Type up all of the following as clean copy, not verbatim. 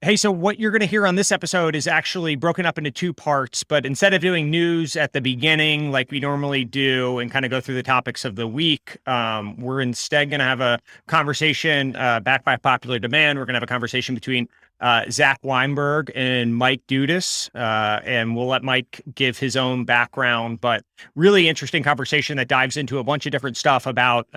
Hey, so what you're going to hear on this episode is actually broken up into two parts, but instead of doing news at the beginning like we normally do and kind of go through the topics of the week, we're instead going to have a conversation backed by popular demand. We're going to have a conversation between Zach Weinberg and Mike Dudas, and we'll let Mike give his own background, but really interesting conversation that dives into a bunch of different stuff about,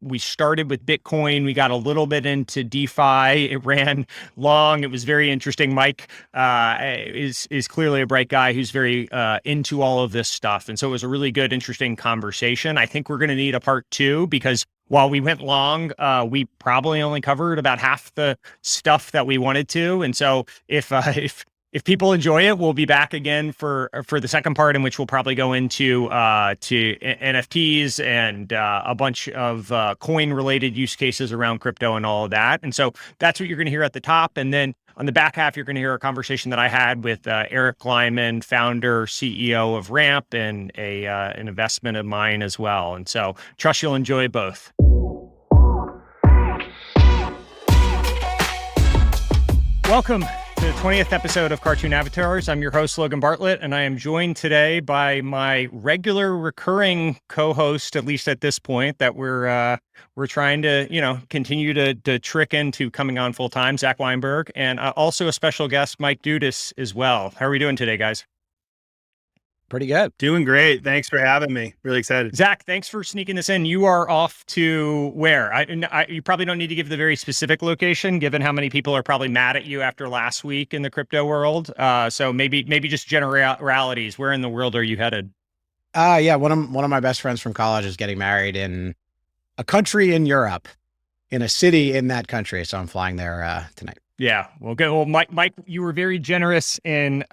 we started with Bitcoin, we got a little bit into DeFi, it ran long, it was very interesting. Mike is clearly a bright guy who's very into all of this stuff, and so it was a really good, interesting conversation. I think we're going to need a part two because while we went long, we probably only covered about half the stuff that we wanted to. And so if people enjoy it, we'll be back again for the second part, in which we'll probably go into to NFTs and a bunch of coin related use cases around crypto and all of that. And so that's what you're going to hear at the top. And then on the back half, you're going to hear a conversation that I had with Eric Glyman, founder, CEO of Ramp, and an investment of mine as well. And so trust you'll enjoy both. Welcome to the 20th episode of Cartoon Avatars. I'm your host, Logan Bartlett, and I am joined today by my regular recurring co-host, at least at this point, that we're trying to, continue to trick into coming on full time, Zach Weinberg, and also a special guest, Mike Dudas, as well. How are we doing today, guys? Pretty good. Doing great. Thanks for having me. Really excited. Zach, thanks for sneaking this in. You are off to where? You probably don't need to give the very specific location, given how many people are probably mad at you after last week in the crypto world. So maybe just generalities. Where in the world are you headed? Yeah, one of my best friends from college is getting married in a country in Europe, in a city in that country. So I'm flying there tonight. Yeah, well, good. Well, Mike, you were very generous in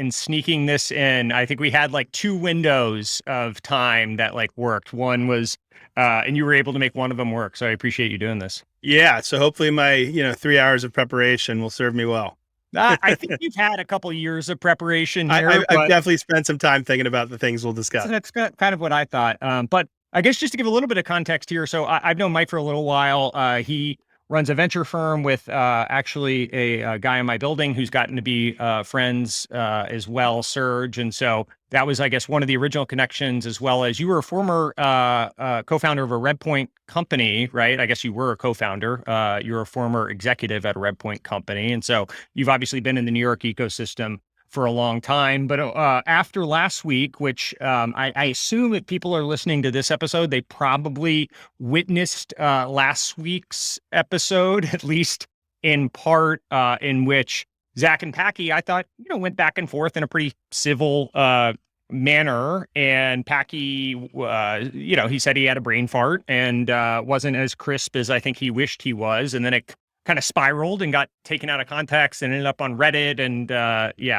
sneaking this in. I think we had like two windows of time that like worked. One was, and you were able to make one of them work. So I appreciate you doing this. Yeah. So hopefully my 3 hours of preparation will serve me well. I think you've had a couple of years of preparation here. I've definitely spent some time thinking about the things we'll discuss. So that's kind of what I thought. But I guess just to give a little bit of context here. So I've known Mike for a little while. He runs a venture firm with actually a guy in my building who's gotten to be friends as well, Serge. And so that was, I guess, one of the original connections, as well as you were a former co-founder of a Redpoint company, right? I guess you were a co-founder. You're a former executive at a Redpoint company. And so you've obviously been in the New York ecosystem for a long time. But after last week, which I assume if people are listening to this episode, they probably witnessed last week's episode, at least in part, in which Zach and Packy, I thought, went back and forth in a pretty civil manner. And Packy, he said he had a brain fart and wasn't as crisp as I think he wished he was. And then it kind of spiraled and got taken out of context and ended up on Reddit. And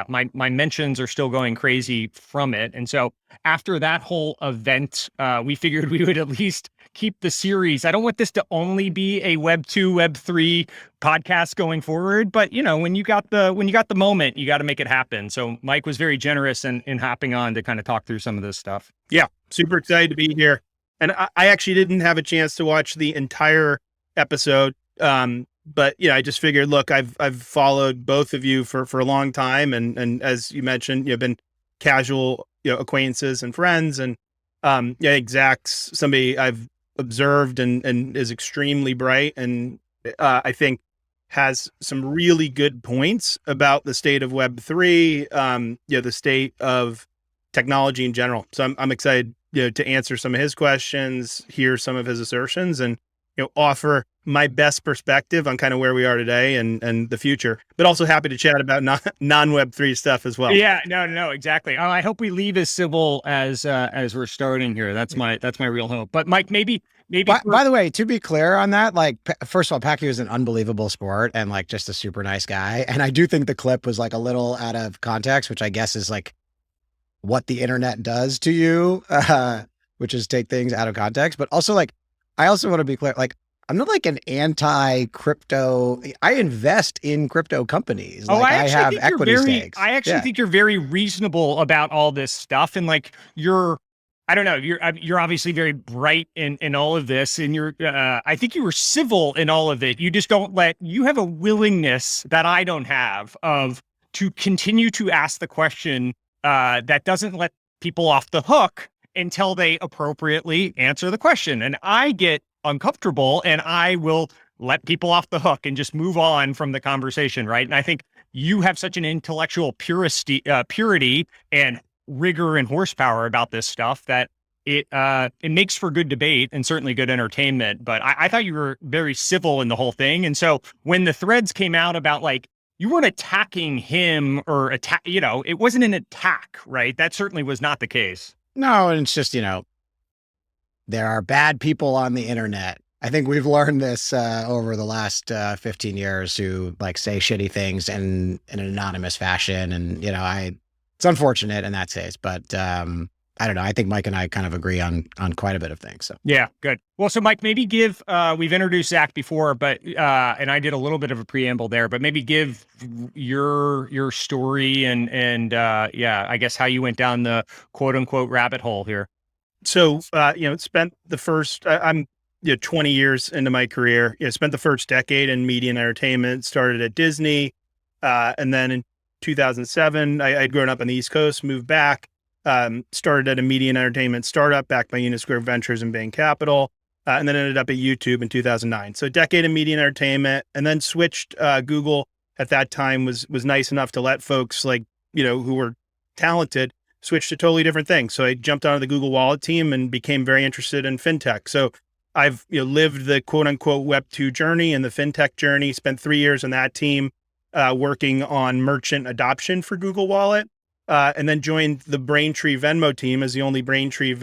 my mentions are still going crazy from it. And so after that whole event, we figured we would at least keep the series. I don't want this to only be a Web 2, Web 3 podcast going forward, but when you got the moment, you got to make it happen. So Mike was very generous in hopping on to kind of talk through some of this stuff. Yeah, super excited to be here. And I actually didn't have a chance to watch the entire episode. But I just figured, look, I've followed both of you for a long time, and as you mentioned, been casual acquaintances and friends, and I think Zach's somebody I've observed and is extremely bright, and I think has some really good points about the state of Web3, the state of technology in general. So I'm excited to answer some of his questions, hear some of his assertions, and offer my best perspective on kind of where we are today and the future, but also happy to chat about non-Web3 stuff as well. Yeah, no, exactly. I hope we leave as civil as we're starting here. That's my real hope. But Mike, maybe. By the way, to be clear on that, like, first of all, Packy was an unbelievable sport and like just a super nice guy. And I do think the clip was like a little out of context, which I guess is like what the internet does to you, which is take things out of context. But also, like, I also want to be clear, like, I'm not like an anti-crypto. I invest in crypto companies. Like, I have equity stakes. I actually think you're very reasonable about all this stuff. And like, I don't know. You're obviously very bright in all of this, and I think you were civil in all of it. You just don't you have a willingness that I don't have to continue to ask the question that doesn't let people off the hook until they appropriately answer the question. And I get uncomfortable, and I will let people off the hook and just move on from the conversation, right? And I think you have such an intellectual purity and rigor and horsepower about this stuff that it makes for good debate and certainly good entertainment. But I thought you were very civil in the whole thing. And so when the threads came out about you weren't attacking him or it wasn't an attack, right? That certainly was not the case. No, and it's just, there are bad people on the internet. I think we've learned this over the last 15 years who say shitty things in an anonymous fashion. And, it's unfortunate in that case, but I don't know. I think Mike and I kind of agree on quite a bit of things. So yeah, good. Well, so Mike, maybe give, we've introduced Zach before, but, and I did a little bit of a preamble there, but maybe give your story and I guess how you went down the quote unquote rabbit hole here. So, spent the first, I'm 20 years into my career, spent the first decade in media and entertainment, started at Disney. And then in 2007, I'd grown up on the East Coast, moved back, started at a media and entertainment startup backed by Unisquare Ventures and Bain Capital, and then ended up at YouTube in 2009. So a decade of media and entertainment, and then switched. Google at that time was nice enough to let folks who were talented switch to totally different things. So I jumped onto the Google Wallet team and became very interested in fintech. So I've lived the quote unquote Web 2 journey and the fintech journey, spent 3 years on that team, working on merchant adoption for Google Wallet, and then joined the Braintree Venmo team as the only Braintree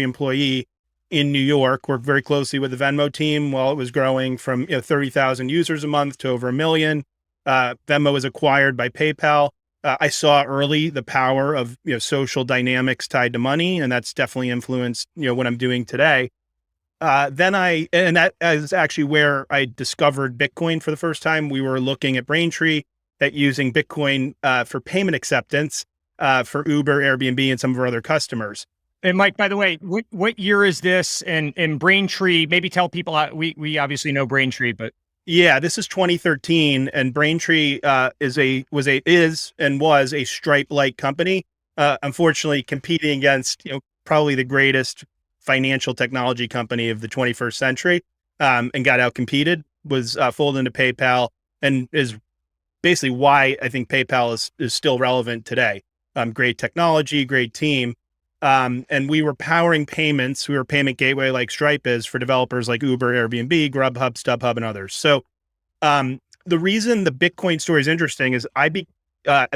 employee in New York. Worked very closely with the Venmo team while it was growing from 30,000 users a month to over 1 million. Venmo was acquired by PayPal. I saw early the power of social dynamics tied to money, and that's definitely influenced what I'm doing today. And that is actually where I discovered Bitcoin for the first time. We were looking at Braintree at using Bitcoin for payment acceptance for Uber, Airbnb, and some of our other customers. And Mike, by the way, what year is this? And Braintree, maybe tell people, we obviously know Braintree, but. Yeah, this is 2013, and Braintree was a Stripe-like company. Unfortunately, competing against probably the greatest financial technology company of the 21st century, and got outcompeted. Was folded into PayPal, and is basically why I think PayPal is still relevant today. Great technology, great team, and we were powering payments. We were a payment gateway like Stripe is for developers like Uber, Airbnb, Grubhub, StubHub, and others. So the reason the Bitcoin story is interesting is at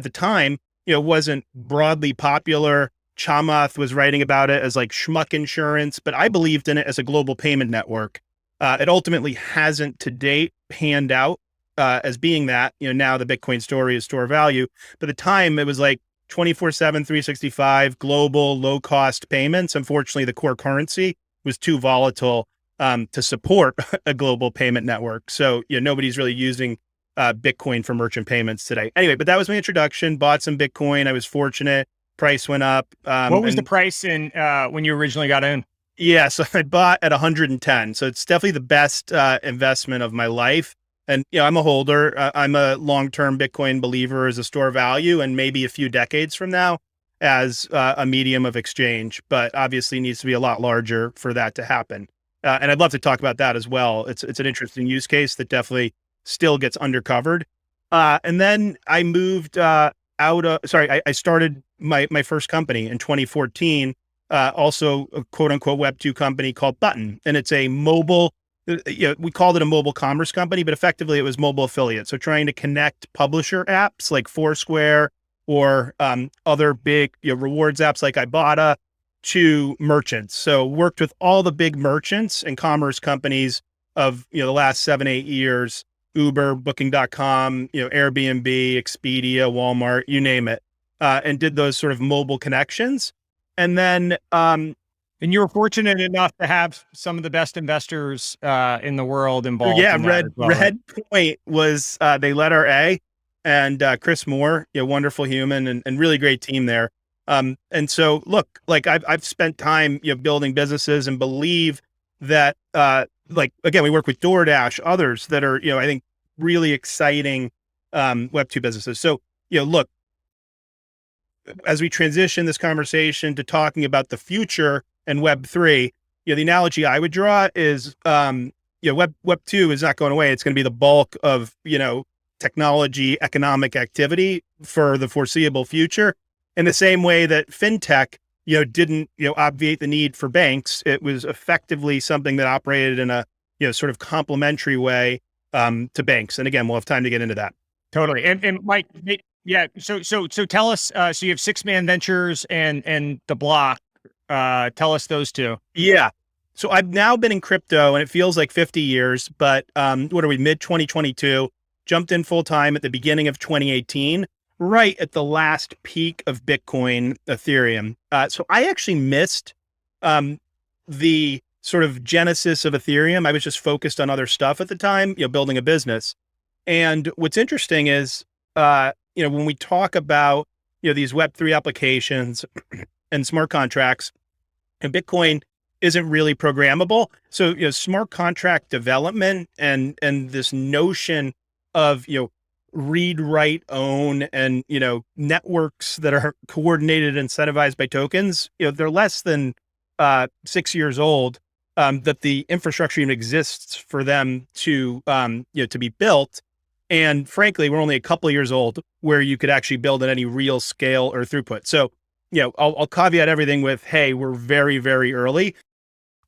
the time, wasn't broadly popular. Chamath was writing about it as schmuck insurance, but I believed in it as a global payment network. It ultimately hasn't to date panned out as being that. Now the Bitcoin story is store value, but at the time it was 24/7, 365 global low cost payments. Unfortunately, the core currency was too volatile to support a global payment network. So nobody's really using Bitcoin for merchant payments today. Anyway, but that was my introduction. Bought some Bitcoin. I was fortunate. Price went up. What was the price when you originally got in? Yeah, so I bought at 110. So it's definitely the best investment of my life. And I'm a holder. I'm a long-term Bitcoin believer as a store value, and maybe a few decades from now as a medium of exchange. But obviously needs to be a lot larger for that to happen. And I'd love to talk about that as well. It's an interesting use case that definitely still gets undercovered. And then I moved I started my first company in 2014, also a quote unquote Web 2 company called Button. And it's a mobile, we called it a mobile commerce company, but effectively it was mobile affiliate. So trying to connect publisher apps like Foursquare or other big rewards apps like Ibotta to merchants. So worked with all the big merchants and commerce companies of the last 7-8 years. Uber, Booking.com, Airbnb, Expedia, Walmart, you name it, and did those sort of mobile connections. And then, and you were fortunate enough to have some of the best investors in the world involved. Yeah, in Red Point was they led our A, and Chris Moore, wonderful human and really great team there. And so look, like I've spent time, building businesses and believe that, like, again, we work with DoorDash, others that are, I think really exciting, Web2 businesses. So, look, as we transition this conversation to talking about the future and Web3, the analogy I would draw is, Web2 is not going away. It's going to be the bulk of, technology, economic activity for the foreseeable future. In the same way that fintech, didn't, obviate the need for banks. It was effectively something that operated in a, sort of complementary way, to banks. And again, we'll have time to get into that. Totally. And Mike, yeah. So tell us. So you have Six Man Ventures and the Block. Tell us those two. Yeah. So I've now been in crypto, and it feels like 50 years. But what are we? Mid 2022. Jumped in full time at the beginning of 2018, right at the last peak of Bitcoin, Ethereum. So I actually missed the sort of genesis of Ethereum. I was just focused on other stuff at the time, building a business. And what's interesting is, when we talk about, these Web3 applications and smart contracts, and Bitcoin isn't really programmable. So, smart contract development and this notion of, read, write, own, and, networks that are coordinated, incentivized by tokens, they're less than 6 years old, that the infrastructure even exists for them to, to be built. And frankly, we're only a couple of years old where you could actually build at any real scale or throughput. So, I'll caveat everything with, hey, we're very, very early.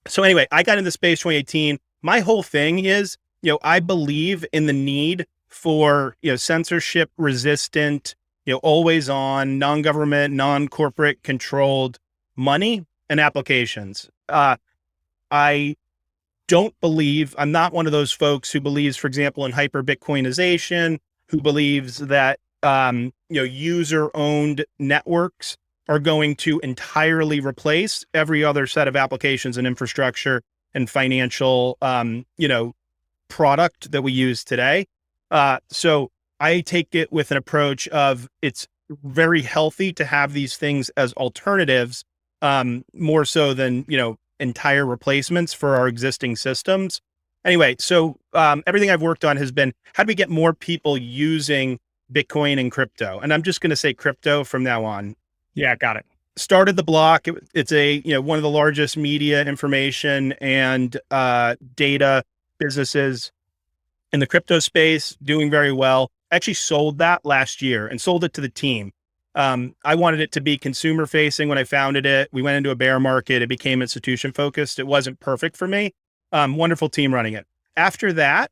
So anyway, I got into space 2018. My whole thing is, I believe in the need for, censorship resistant, always on, non-government, non-corporate controlled money and applications. I don't believe, I'm not one of those folks who believes, for example, in hyper Bitcoinization, who believes that, user owned networks are going to entirely replace every other set of applications and infrastructure and financial, product that we use today. So I take it with an approach of, it's very healthy to have these things as alternatives, more so than, entire replacements for our existing systems. Anyway, so everything I've worked on has been, how do we get more people using Bitcoin and crypto? And I'm just going to say crypto from now on. Yeah, got it. Started the Block. It's a, one of the largest media, information, and data businesses in the crypto space, doing very well. I actually sold that last year and sold it to the team. I wanted it to be consumer facing when I founded it. We went into a bear market. It became institution focused. It wasn't perfect for me. Wonderful team running it. After that,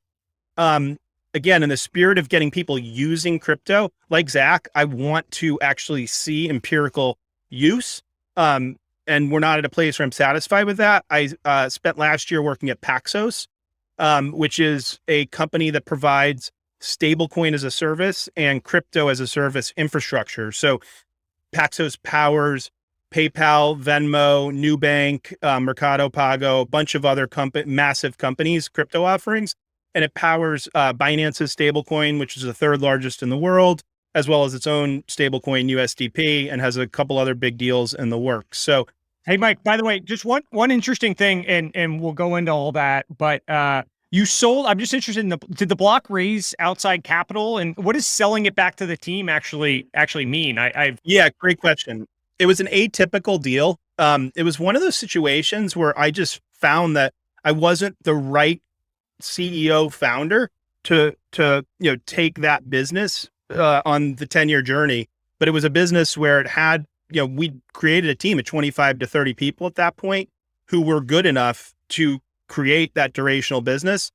again, in the spirit of getting people using crypto, like Zach, I want to actually see empirical use. And we're not at a place where I'm satisfied with that. I spent last year working at Paxos, which is a company that provides stablecoin as a service and crypto as a service infrastructure. So Paxos powers PayPal, Venmo, Nubank, Mercado Pago, a bunch of other massive companies, crypto offerings. And it powers Binance's stablecoin, which is the third largest in the world, as well as its own stablecoin USDP, and has a couple other big deals in the works. So, hey, Mike, by the way, just one interesting thing, and we'll go into all that, but you sold, I'm just interested in did the Block raise outside capital, and what does selling it back to the team actually mean? Yeah, great question. It was an atypical deal. It was one of those situations where I just found that I wasn't the right CEO founder to take that business on the 10-year journey. But it was a business where it had, we created a team of 25 to 30 people at that point who were good enough to create that durational business.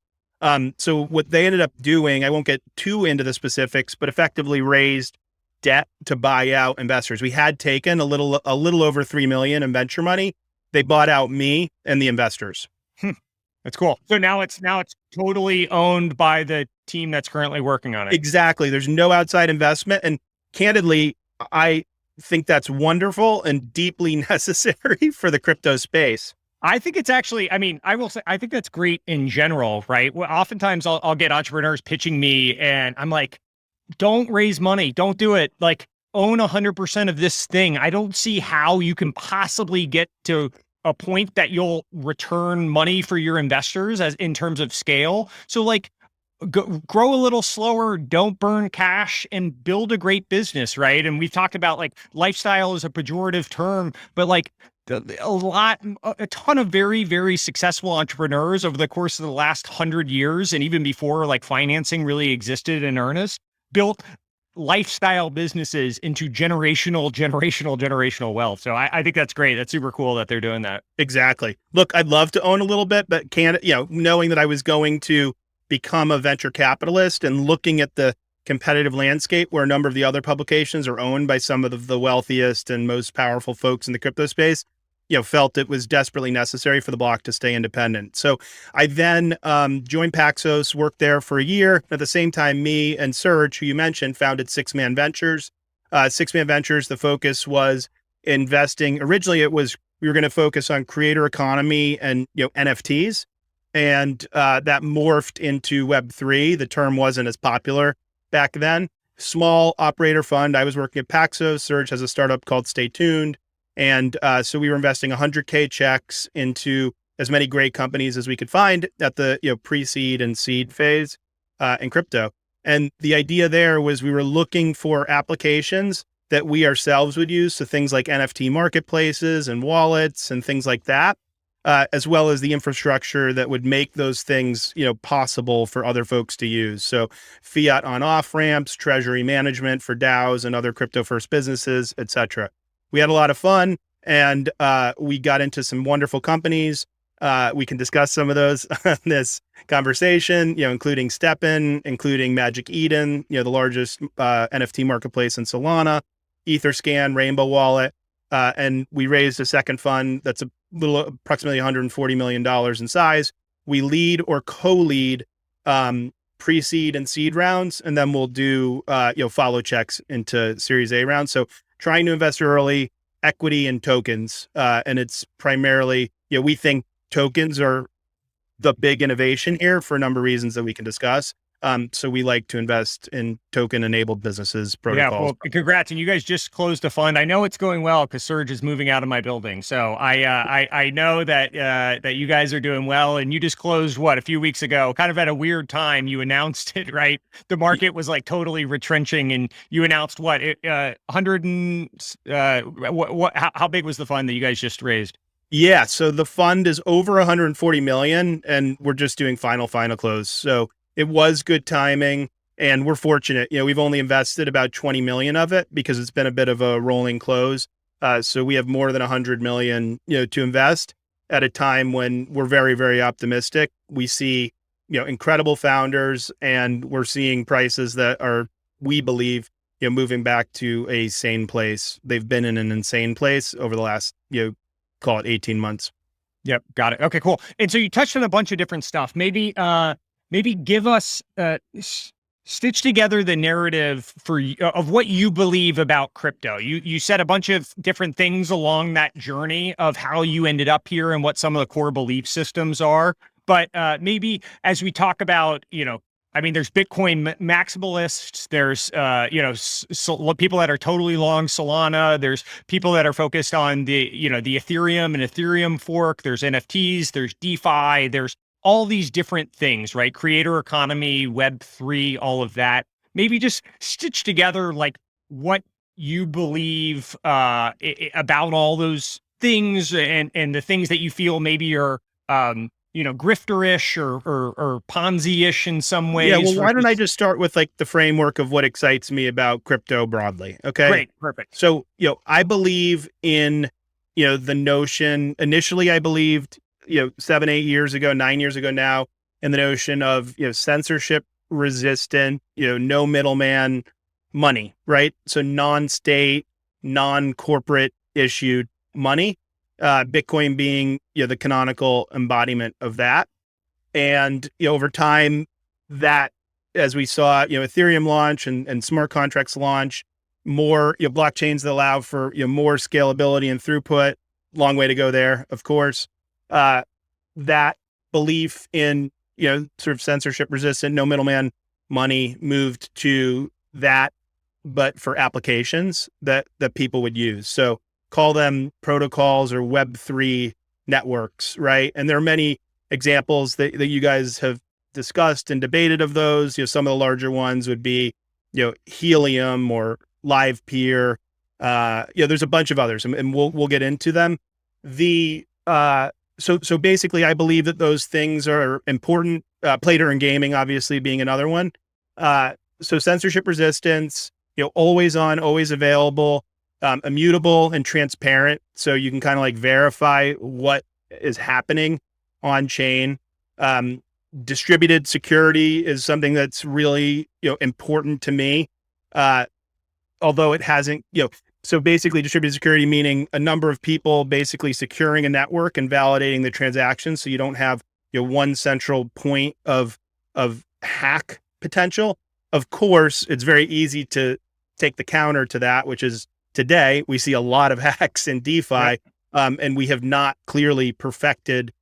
So what they ended up doing, I won't get too into the specifics, but effectively raised debt to buy out investors. We had taken a little over 3 million in venture money. They bought out me and the investors. That's cool. So now it's totally owned by the team that's currently working on it. Exactly. There's no outside investment. And candidly, I think that's wonderful and deeply necessary for the crypto space. I think it's actually, I will say, I think that's great in general, right? Well, oftentimes I'll get entrepreneurs pitching me and I'm like, don't raise money. Don't do it. Like, own 100% of this thing, I don't see how you can possibly get to a point that you'll return money for your investors as in terms of scale. So like grow a little slower, don't burn cash, and build a great business, right? And we've talked about like lifestyle is a pejorative term, but like a ton of very, very successful entrepreneurs over the course of the last 100 years, and even before like financing really existed in earnest, built lifestyle businesses into generational wealth. So I think that's great. That's super cool that they're doing that. Exactly. Look, I'd love to own a little bit, but can't, knowing that I was going to become a venture capitalist and looking at the competitive landscape where a number of the other publications are owned by some of the wealthiest and most powerful folks in the crypto space, felt it was desperately necessary for the block to stay independent. So I then joined Paxos, worked there for a year. At the same time, me and Serge, who you mentioned, founded Six Man Ventures. Six Man Ventures, the focus was investing. Originally, we were going to focus on creator economy and NFTs, and that morphed into Web3. The term wasn't as popular back then. Small operator fund. I was working at Paxos. Serge has a startup called Stay Tuned. And so we were investing 100K checks into as many great companies as we could find at the pre-seed and seed phase in crypto. And the idea there was we were looking for applications that we ourselves would use. So things like NFT marketplaces and wallets and things like that, as well as the infrastructure that would make those things possible for other folks to use. So fiat on-off ramps, treasury management for DAOs and other crypto-first businesses, et cetera. We had a lot of fun, and we got into some wonderful companies. We can discuss some of those in this conversation, including STEPN, including Magic Eden, the largest NFT marketplace in Solana, Etherscan, Rainbow Wallet, and we raised a second fund that's approximately $140 million in size. We lead or co-lead pre-seed and seed rounds, and then we'll do follow checks into Series A rounds. So trying to invest early, equity and tokens. And it's primarily, we think tokens are the big innovation here for a number of reasons that we can discuss. So we like to invest in token-enabled businesses, protocols. Yeah, well, congrats. And you guys just closed a fund. I know it's going well because Serge is moving out of my building. So I know that that you guys are doing well. And you just closed, a few weeks ago, kind of at a weird time. You announced it, right? The market was like totally retrenching, and you announced 100 and, how big was the fund that you guys just raised? Yeah, so the fund is over 140 million, and we're just doing final close. So it was good timing, and we're fortunate. We've only invested about 20 million of it because it's been a bit of a rolling close. So we have more than 100 million, to invest at a time when we're very, very optimistic. We see, incredible founders, and we're seeing prices that are, we believe, moving back to a sane place. They've been in an insane place over the last, call it 18 months. Yep. Got it. Okay, cool. And so you touched on a bunch of different stuff. Maybe give us, stitch together the narrative of what you believe about crypto. You said a bunch of different things along that journey of how you ended up here and what some of the core belief systems are. But maybe as we talk about, there's Bitcoin maximalists, there's, people that are totally long Solana, there's people that are focused on the Ethereum and Ethereum fork, there's NFTs, there's DeFi, there's all these different things, right? Creator economy, Web3, all of that. Maybe just stitch together like what you believe about all those things and the things that you feel maybe are grifterish or Ponzi-ish in some ways. Yeah, well, why don't I just start with like the framework of what excites me about crypto broadly? Okay. Great, perfect. So, I believe in, the notion, initially I believed, 7, 8 years ago, 9 years ago now, in the notion of, censorship resistant, no middleman money, right? So non-state, non-corporate issued money, Bitcoin being, the canonical embodiment of that. And, over time that, as we saw, Ethereum launch and smart contracts launch, more, blockchains that allow for, more scalability and throughput, long way to go there, of course. That belief in, sort of censorship resistant, no middleman money moved to that but for applications that people would use. So call them protocols or Web3 networks, right? And there are many examples that you guys have discussed and debated of those. Some of the larger ones would be, Helium or Live Peer. There's a bunch of others, and we'll get into them. So basically, I believe that those things are important. Play to earn gaming, obviously, being another one. So censorship resistance, always on, always available, immutable and transparent. So you can kind of like verify what is happening on chain. Distributed security is something that's really, important to me. Although it hasn't, so basically distributed security, meaning a number of people basically securing a network and validating the transactions. So you don't have, one central point of hack potential. Of course, it's very easy to take the counter to that, which is today we see a lot of hacks in DeFi, right. And we have not clearly perfected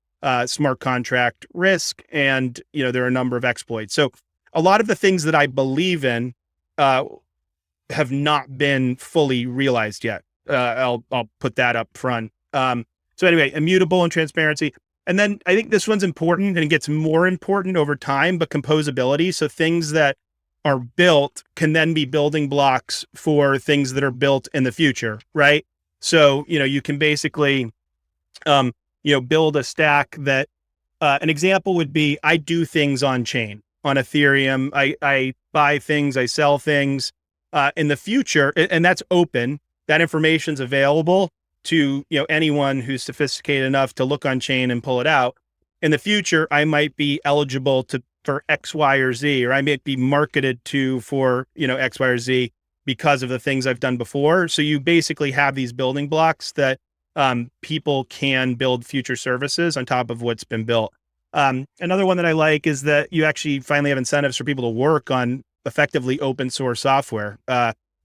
smart contract risk, and there are a number of exploits. So a lot of the things that I believe in have not been fully realized yet. I'll put that up front. So anyway, immutable and transparency. And then I think this one's important, and it gets more important over time, but composability. So things that are built can then be building blocks for things that are built in the future, right? So, you can basically, build a stack that, an example would be, I do things on chain, on Ethereum. I buy things, I sell things. In the future, and that's open, that information's available to, anyone who's sophisticated enough to look on chain and pull it out. In the future, I might be eligible for X, Y, or Z, or I might be marketed to for, X, Y, or Z because of the things I've done before. So you basically have these building blocks that people can build future services on top of what's been built. Another one that I like is that you actually finally have incentives for people to work on effectively open source software,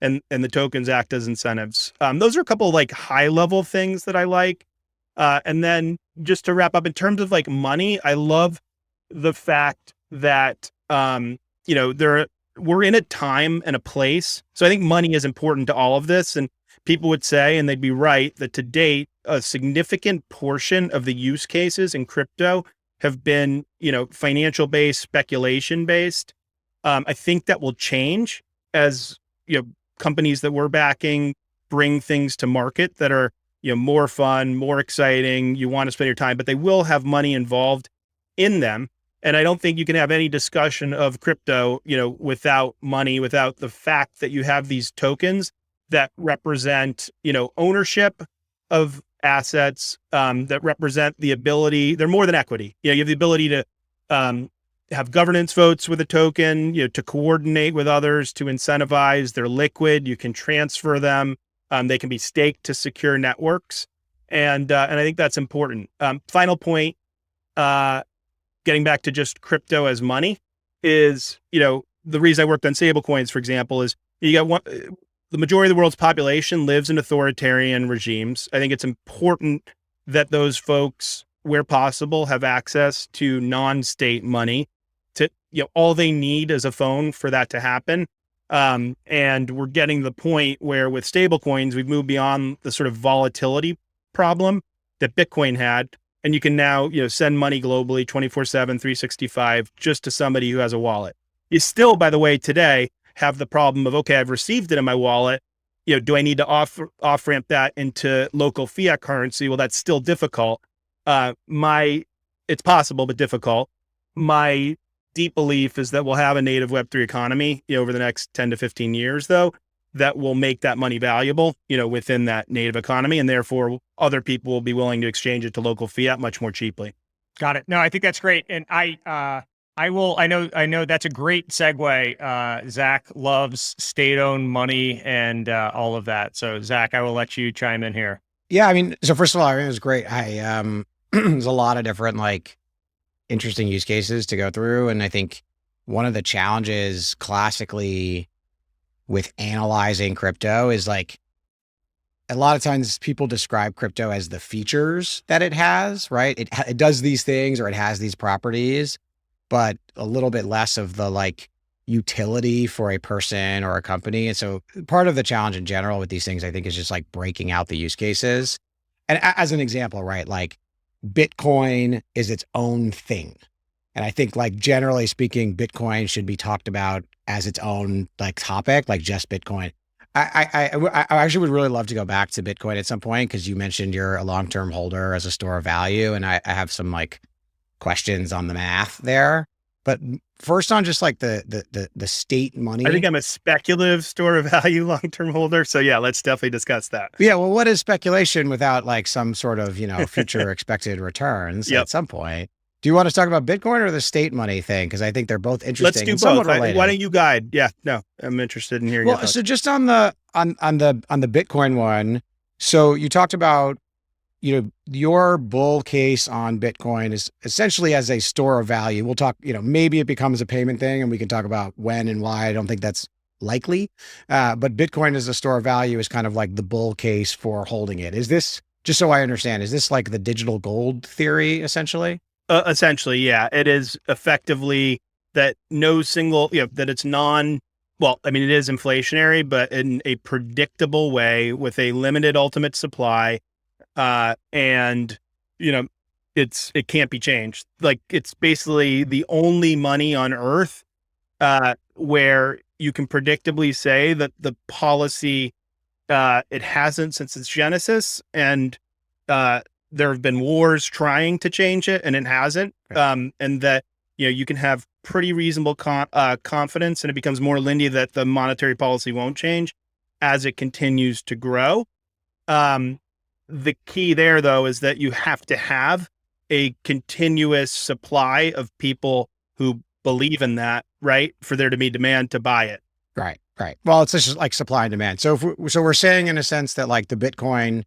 and the tokens act as incentives. Those are a couple of like high level things that I like. And then just to wrap up, in terms of like money, I love the fact that, we're in a time and a place. So I think money is important to all of this. And people would say, and they'd be right, that to date, a significant portion of the use cases in crypto have been, financial based, speculation based. I think that will change as, companies that we're backing bring things to market that are, more fun, more exciting. You want to spend your time, but they will have money involved in them. And I don't think you can have any discussion of crypto, without money, without the fact that you have these tokens that represent, ownership of assets, that represent the ability. They're more than equity. You have the ability to, have governance votes with a token, to coordinate with others, to incentivize. They're liquid. You can transfer them. They can be staked to secure networks. And I think that's important. Final point, getting back to just crypto as money is, the reason I worked on stablecoins, for example, is the majority of the world's population lives in authoritarian regimes. I think it's important that those folks, where possible, have access to non-state money. All they need is a phone for that to happen. And we're getting to the point where with stablecoins, we've moved beyond the sort of volatility problem that Bitcoin had. And you can now, send money globally 24/7, 365, just to somebody who has a wallet. You still, by the way, today have the problem of, okay, I've received it in my wallet. Do I need to off ramp that into local fiat currency? Well, that's still difficult. It's possible, but difficult. My deep belief is that we'll have a native Web3 economy, over the next 10 to 15 years, though, that will make that money valuable, within that native economy. And therefore, other people will be willing to exchange it to local fiat much more cheaply. Got it. No, I think that's great. And I know that's a great segue. Zach loves state-owned money and all of that. So Zach, I will let you chime in here. Yeah. I mean, so first of all, I mean, it was great. There's a lot of different interesting use cases to go through. And I think one of the challenges classically with analyzing crypto is a lot of times people describe crypto as the features that it has, right? It does these things or it has these properties, but a little bit less of the utility for a person or a company. And so part of the challenge in general with these things, I think, is just like breaking out the use cases. And as an example, right, like Bitcoin is its own thing. And I think, like, generally speaking, Bitcoin should be talked about as its own like topic, like just Bitcoin. I actually would really love to go back to Bitcoin at some point, because you mentioned you're a long-term holder as a store of value. And I have some like questions on the math there. But first on just like the state money. I think I'm a speculative store of value long-term holder. So yeah, let's definitely discuss that. Yeah. Well, what is speculation without like some sort of, future expected returns Yep. at some point? Do you want to talk about Bitcoin or the state money thing? Because I think they're both Let's interesting do and somewhat both. related. Why don't you guide? Yeah, no, I'm interested in hearing your Well, thoughts. so just on the Bitcoin one, so you talked about, your bull case on Bitcoin is essentially as a store of value. We'll talk, maybe it becomes a payment thing, and we can talk about when and why. I don't think that's likely. But Bitcoin as a store of value is kind of like the bull case for holding it. Is this, just so I understand, is this like the digital gold theory essentially? Essentially, yeah, it is effectively that no single, that it's well, I mean, it is inflationary, but in a predictable way with a limited ultimate supply. And, it can't be changed. Like, it's basically the only money on earth, where you can predictably say that the policy, it hasn't since its genesis. And, there have been wars trying to change it, and it hasn't. Right. And that, you can have pretty reasonable confidence, and it becomes more lindy that the monetary policy won't change as it continues to grow. The key there, though, is that you have to have a continuous supply of people who believe in that, right? For there to be demand to buy it. Right. Right. Well, it's just like supply and demand. So so we're saying in a sense that like the Bitcoin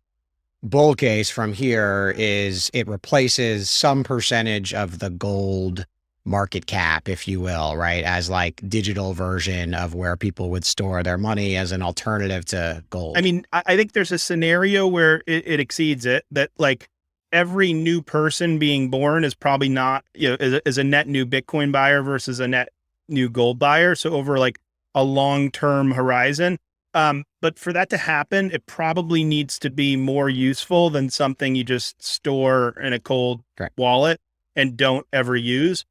bull case from here is it replaces some percentage of the gold market cap, if you will, right? As like digital version of where people would store their money as an alternative to gold. I mean, I think there's a scenario where it exceeds it, that like every new person being born is probably not, is a net new Bitcoin buyer versus a net new gold buyer. So over like a long-term horizon. But for that to happen, it probably needs to be more useful than something you just store in a cold Correct. wallet and don't ever use.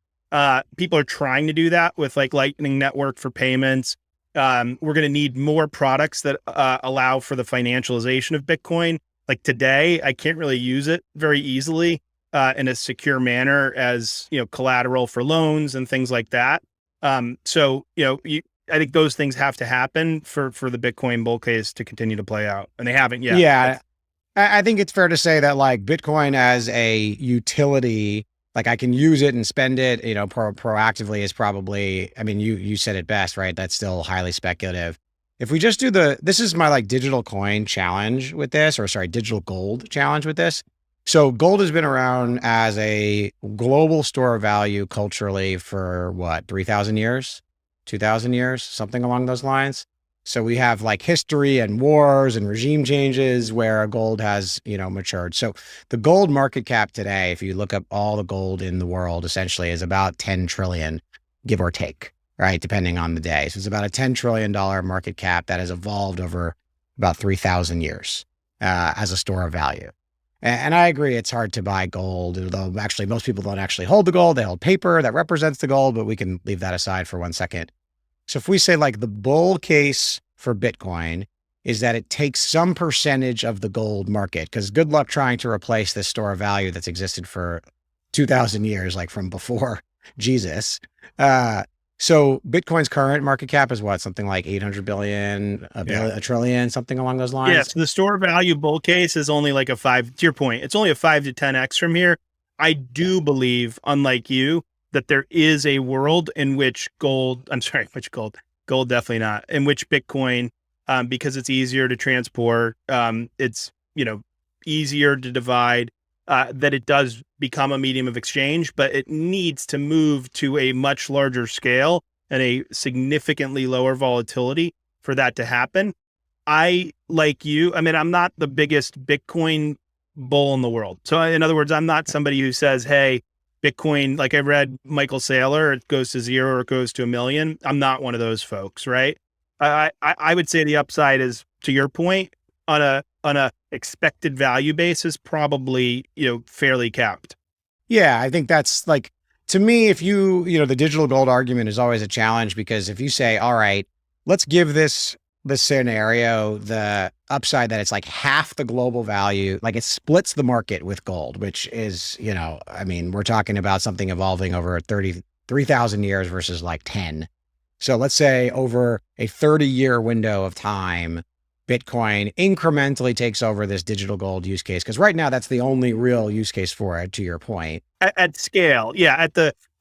People are trying to do that with like Lightning Network for payments. We're going to need more products that allow for the financialization of Bitcoin. Like today, I can't really use it very easily in a secure manner as, collateral for loans and things like that. So, I think those things have to happen for the Bitcoin bull case to continue to play out, and they haven't yet. Yeah. I think it's fair to say that like Bitcoin as a utility, like I can use it and spend it, proactively is probably, I mean, you said it best, right? That's still highly speculative. If we just do this is my like digital coin challenge with this, or sorry, digital gold challenge with this. So gold has been around as a global store of value culturally for what, 3,000 years, 2,000 years, something along those lines. So we have like history and wars and regime changes where gold has, matured. So the gold market cap today, if you look up all the gold in the world, essentially is about 10 trillion, give or take, right? Depending on the day. So it's about a $10 trillion market cap that has evolved over about 3,000 years as a store of value. And I agree, it's hard to buy gold, although actually most people don't actually hold the gold. They hold paper that represents the gold, but we can leave that aside for 1 second. So if we say like the bull case for Bitcoin is that it takes some percentage of the gold market, because good luck trying to replace this store of value that's existed for 2,000 years, like from before Jesus. So Bitcoin's current market cap is what, something like 800 billion, a trillion, something along those lines. Yes, the store value bull case is only like to your point, it's only a 5 to 10x from here. I do believe, unlike you, that there is a world in which gold definitely not, in which Bitcoin, because it's easier to transport, it's, easier to divide, that it does become a medium of exchange, but it needs to move to a much larger scale and a significantly lower volatility for that to happen. I, like you, I mean, I'm not the biggest Bitcoin bull in the world. So in other words, I'm not somebody who says, hey, Bitcoin, like I read Michael Saylor, it goes to 0 or it goes to 1 million. I'm not one of those folks, right? I would say the upside is, to your point, on a expected value basis, probably, fairly capped. Yeah, I think that's like, to me, if the digital gold argument is always a challenge, because if you say, all right, let's give this scenario the upside that it's like half the global value, like it splits the market with gold, which is, I mean, we're talking about something evolving over 33,000 years versus like 10. So let's say over a 30-year window of time, Bitcoin incrementally takes over this digital gold use case. Because right now, that's the only real use case for it, to your point. At scale. Yeah.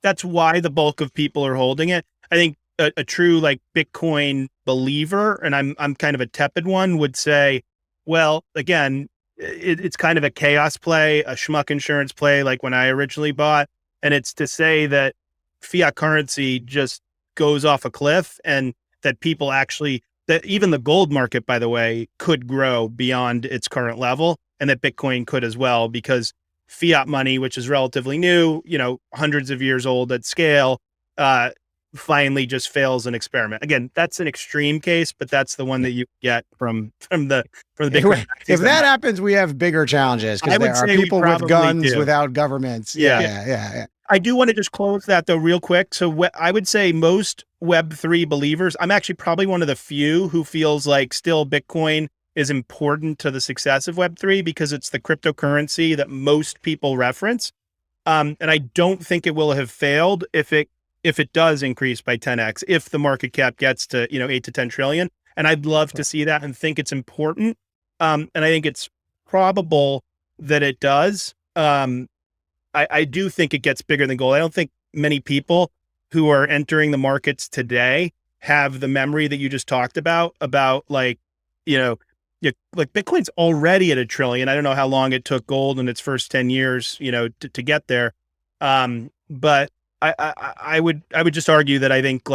That's why the bulk of people are holding it. I think a true like Bitcoin believer, and I'm kind of a tepid one, would say, well, again, it's kind of a chaos play, a schmuck insurance play, like when I originally bought. And it's to say that fiat currency just goes off a cliff, and that people actually, that even the gold market, by the way, could grow beyond its current level, and that Bitcoin could as well, because fiat money, which is relatively new, hundreds of years old at scale, finally just fails an experiment. Again, that's an extreme case, but that's the one that you get from the Bitcoin. If that happens, we have bigger challenges, because there are people with guns without governments. Yeah. I do want to just close that though real quick. So I would say most Web3 believers, I'm actually probably one of the few who feels like still Bitcoin is important to the success of Web3, because it's the cryptocurrency that most people reference. And I don't think it will have failed if it does increase by 10x, if the market cap gets to 8 to 10 trillion. And I'd love to see that and think it's important. And I think it's probable that it does. I do think it gets bigger than gold. I don't think many people who are entering the markets today have the memory that you just talked about like Bitcoin's already at $1 trillion. I don't know how long it took gold in its first 10 years, to get there. But I would just argue that I think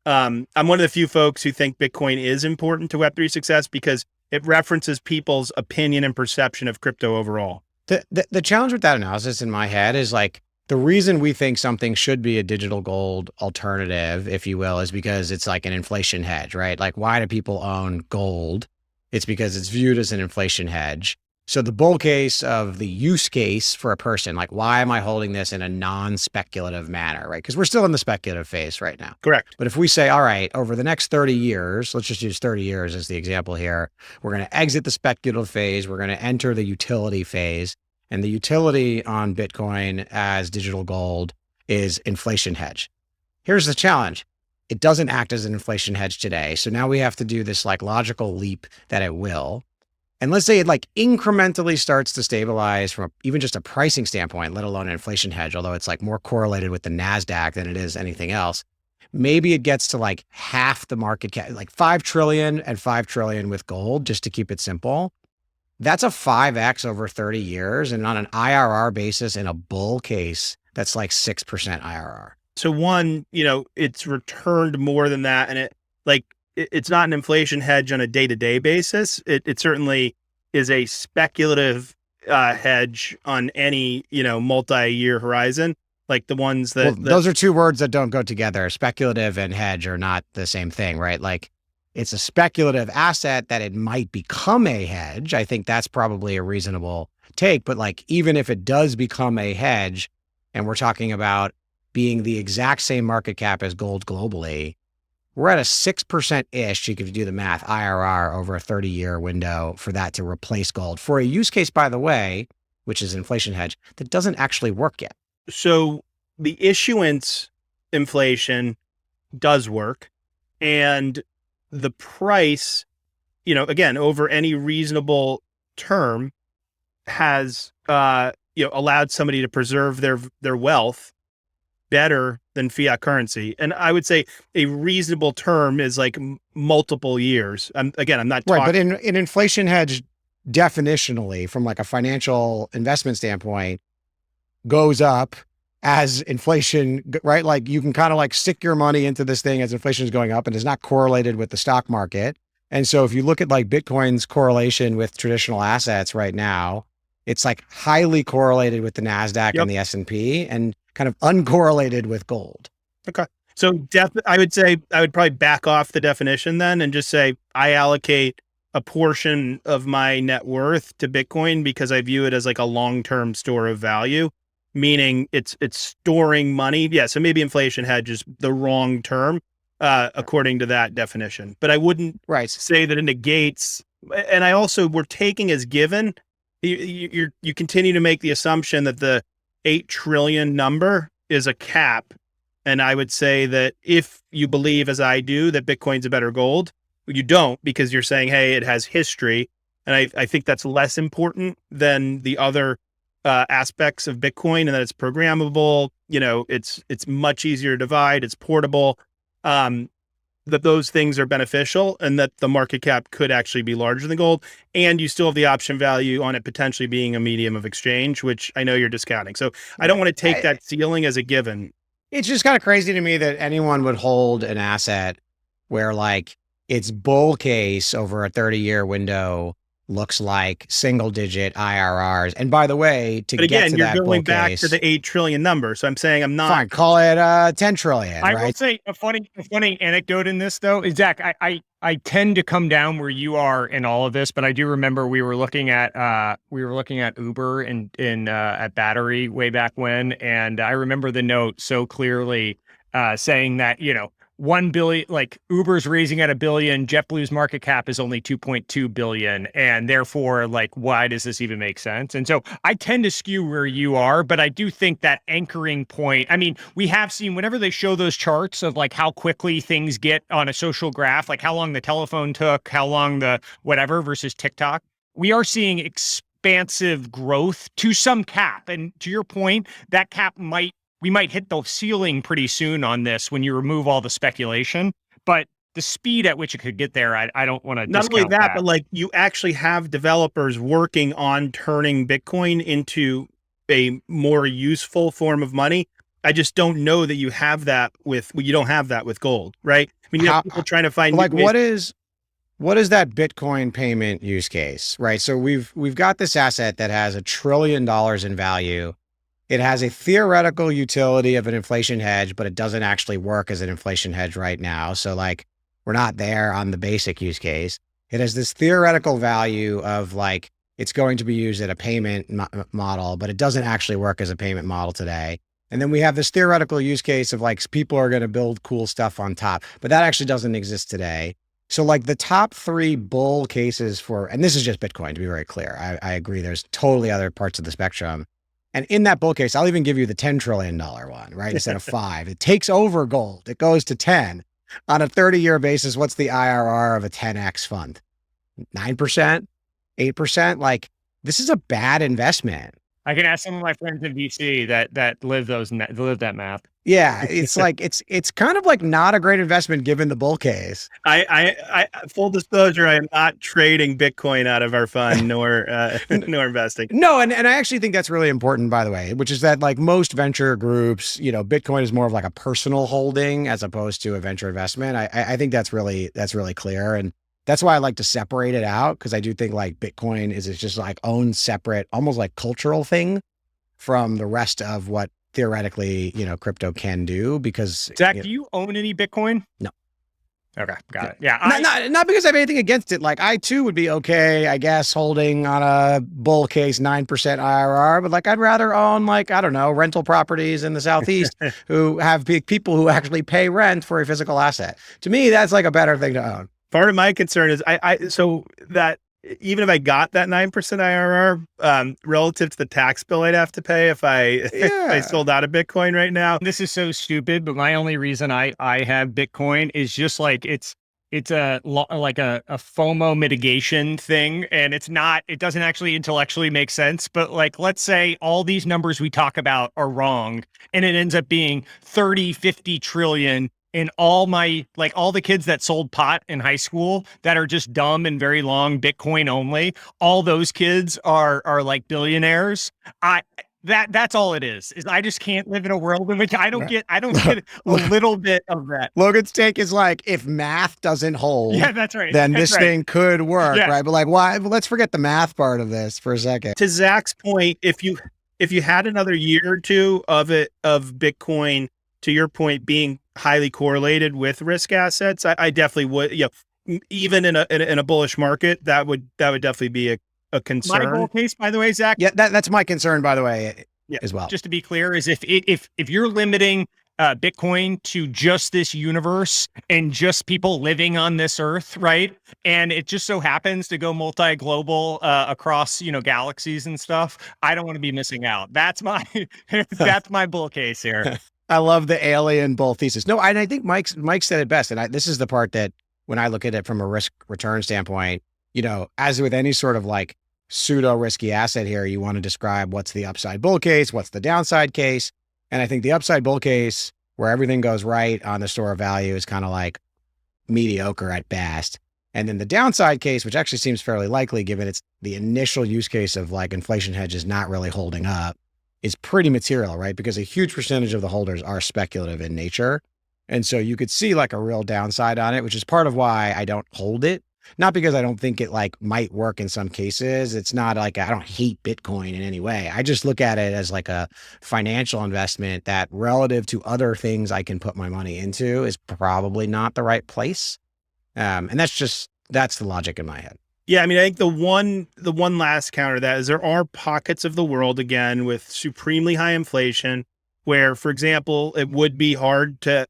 I'm one of the few folks who think Bitcoin is important to Web3 success, because it references people's opinion and perception of crypto overall. The challenge with that analysis in my head is like, the reason we think something should be a digital gold alternative, if you will, is because it's like an inflation hedge, right? Like, why do people own gold? It's because it's viewed as an inflation hedge. So the bull case of the use case for a person, like, why am I holding this in a non-speculative manner, right? Because we're still in the speculative phase right now. Correct. But if we say, all right, over the next 30 years, let's just use 30 years as the example here, we're going to exit the speculative phase, we're going to enter the utility phase. And the utility on Bitcoin as digital gold is inflation hedge. Here's the challenge. It doesn't act as an inflation hedge today. So now we have to do this like logical leap that it will. And let's say it like incrementally starts to stabilize from even just a pricing standpoint, let alone an inflation hedge, although it's like more correlated with the NASDAQ than it is anything else. Maybe it gets to like half the market cap, like 5 trillion and 5 trillion with gold, just to keep it simple. That's a 5x over 30 years. And on an IRR basis in a bull case, that's like 6% IRR. So one, it's returned more than that. And it's not an inflation hedge on a day-to-day basis. It certainly is a speculative hedge on any, multi-year horizon, like the ones that... those are two words that don't go together. Speculative and hedge are not the same thing, right? Like, it's a speculative asset that it might become a hedge. I think that's probably a reasonable take. But like, even if it does become a hedge, and we're talking about being the exact same market cap as gold globally, we're at a 6%-ish, you could do the math, IRR over a 30-year window for that to replace gold for a use case, by the way, which is inflation hedge, that doesn't actually work yet. So the issuance inflation does work. And the price, again, over any reasonable term has, allowed somebody to preserve their wealth better than fiat currency. And I would say a reasonable term is like multiple years. I'm not right, talking. But in inflation hedge, definitionally, from like a financial investment standpoint, goes up as inflation, right? Like, you can kind of like stick your money into this thing as inflation is going up, and it's not correlated with the stock market. And so if you look at like Bitcoin's correlation with traditional assets right now, It's like highly correlated with the NASDAQ Yep. and the S&P and kind of uncorrelated with gold. Okay. So I would say I would probably back off the definition then and just say I allocate a portion of my net worth to Bitcoin because I view it as like a long-term store of value, meaning it's storing money. Yeah, so maybe inflation hedge is the wrong term according to that definition. But I wouldn't say that it negates. And I also, we're taking as given, you continue to make the assumption that the 8 trillion number is a cap. And I would say that if you believe, as I do, that Bitcoin's a better gold, you don't, because you're saying, hey, it has history. And I think that's less important than the other aspects of Bitcoin, and that it's programmable. It's much easier to divide. It's portable. That those things are beneficial, and that the market cap could actually be larger than gold. And you still have the option value on it potentially being a medium of exchange, which I know you're discounting. So I don't want to take that ceiling as a given. It's just kind of crazy to me that anyone would hold an asset where like its bull case over a 30-year window looks like single digit IRRs. And by the way, but again, you're going back to the 8 trillion number. So I'm saying I'm not. Fine, call it 10 trillion. I right? will say a funny anecdote in this though is, Zach, I tend to come down where you are in all of this, but I do remember we were looking at Uber in at Battery way back when, and I remember the note so clearly saying that 1 billion, like Uber's raising at $1 billion, JetBlue's market cap is only 2.2 billion. And therefore, like, why does this even make sense? And so I tend to skew where you are, but I do think that anchoring point, I mean, we have seen whenever they show those charts of like how quickly things get on a social graph, like how long the telephone took, how long the whatever versus TikTok, we are seeing expansive growth to some cap. And to your point, that cap we might hit the ceiling pretty soon on this when you remove all the speculation, but the speed at which it could get there, I don't want to discount not only that, but like you actually have developers working on turning Bitcoin into a more useful form of money. I just don't know that you have that you don't have that with gold, right? I mean, you have people trying to find like what is that Bitcoin payment use case, right? So we've got this asset that has $1 trillion in value. It has a theoretical utility of an inflation hedge, but it doesn't actually work as an inflation hedge right now. So like, we're not there on the basic use case. It has this theoretical value of like, it's going to be used at a payment model, but it doesn't actually work as a payment model today. And then we have this theoretical use case of like, people are going to build cool stuff on top, but that actually doesn't exist today. So like the top 3 bull cases and this is just Bitcoin to be very clear. I agree. There's totally other parts of the spectrum. And in that bull case, I'll even give you the $10 trillion one, right? Instead of 5, it takes over gold. It goes to 10 on a 30-year basis. What's the IRR of a 10X fund? 9%, 8%. Like, this is a bad investment. I can ask some of my friends in VC that live that math. Yeah, it's like it's kind of like not a great investment given the bull case. I full disclosure, I am not trading Bitcoin out of our fund nor investing. No, and I actually think that's really important, by the way, which is that like most venture groups, Bitcoin is more of like a personal holding as opposed to a venture investment. I think that's really clear, and that's why I like to separate it out, because I do think like Bitcoin is just like own separate, almost like cultural thing from the rest of what theoretically, crypto can do. Because Zach, do you own any Bitcoin? No. Okay, got it. Yeah, not because I have anything against it. Like I too would be okay, I guess, holding on a bull case 9% IRR, but like I'd rather own like, I don't know, rental properties in the Southeast who have people who actually pay rent for a physical asset. To me, that's like a better thing to own. Part of my concern is so that even if I got that 9% IRR, relative to the tax bill I'd have to pay if I sold out of Bitcoin right now. This is so stupid, but my only reason I have Bitcoin is just like it's a FOMO mitigation thing, and it doesn't actually intellectually make sense. But like, let's say all these numbers we talk about are wrong, and it ends up being 30, 50 trillion. And all the kids that sold pot in high school that are just dumb and very long Bitcoin only, all those kids are like billionaires. That's all it is I just can't live in a world in which I don't get a little bit of that. Logan's take is like, if math doesn't hold, Yeah, that's right. then That's this thing could work, Yeah. right? But like, why? Let's forget the math part of this for a second. To Zach's point, if you had another year or two of Bitcoin, to your point, being highly correlated with risk assets, I definitely would, even in a bullish market, that would definitely be a concern. My bull case, by the way, Zach. Yeah, that's my concern, by the way, as well. Just to be clear, is if you're limiting Bitcoin to just this universe and just people living on this earth, right? And it just so happens to go multi-global across, galaxies and stuff. I don't want to be missing out. That's my that's my bull case here. I love the alien bull thesis. No, I think Mike said it best, and this is the part that when I look at it from a risk return standpoint, as with any sort of like pseudo risky asset here, you want to describe what's the upside bull case, what's the downside case. And I think the upside bull case, where everything goes right on the store of value, is kind of like mediocre at best. And then the downside case, which actually seems fairly likely given it's the initial use case of like inflation hedge is not really holding up, is pretty material, right? Because a huge percentage of the holders are speculative in nature. And so you could see like a real downside on it, which is part of why I don't hold it. Not because I don't think it like might work in some cases. It's not like I don't hate Bitcoin in any way. I just look at it as like a financial investment that relative to other things I can put my money into is probably not the right place. And that's the logic in my head. Yeah, I mean, I think the one last counter to that is there are pockets of the world, again, with supremely high inflation where, for example, it would be hard to,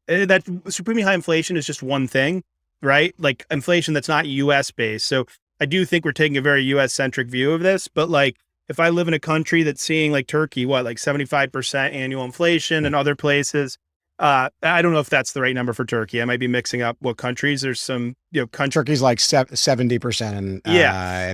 that supremely high inflation is just one thing. Right? Like inflation that's not US based. So I do think we're taking a very US centric view of this, but like if I live in a country that's seeing like Turkey, like 75% annual inflation and other places, I don't know if that's the right number for Turkey. I might be mixing up what countries. There's some, Turkey's like 70% in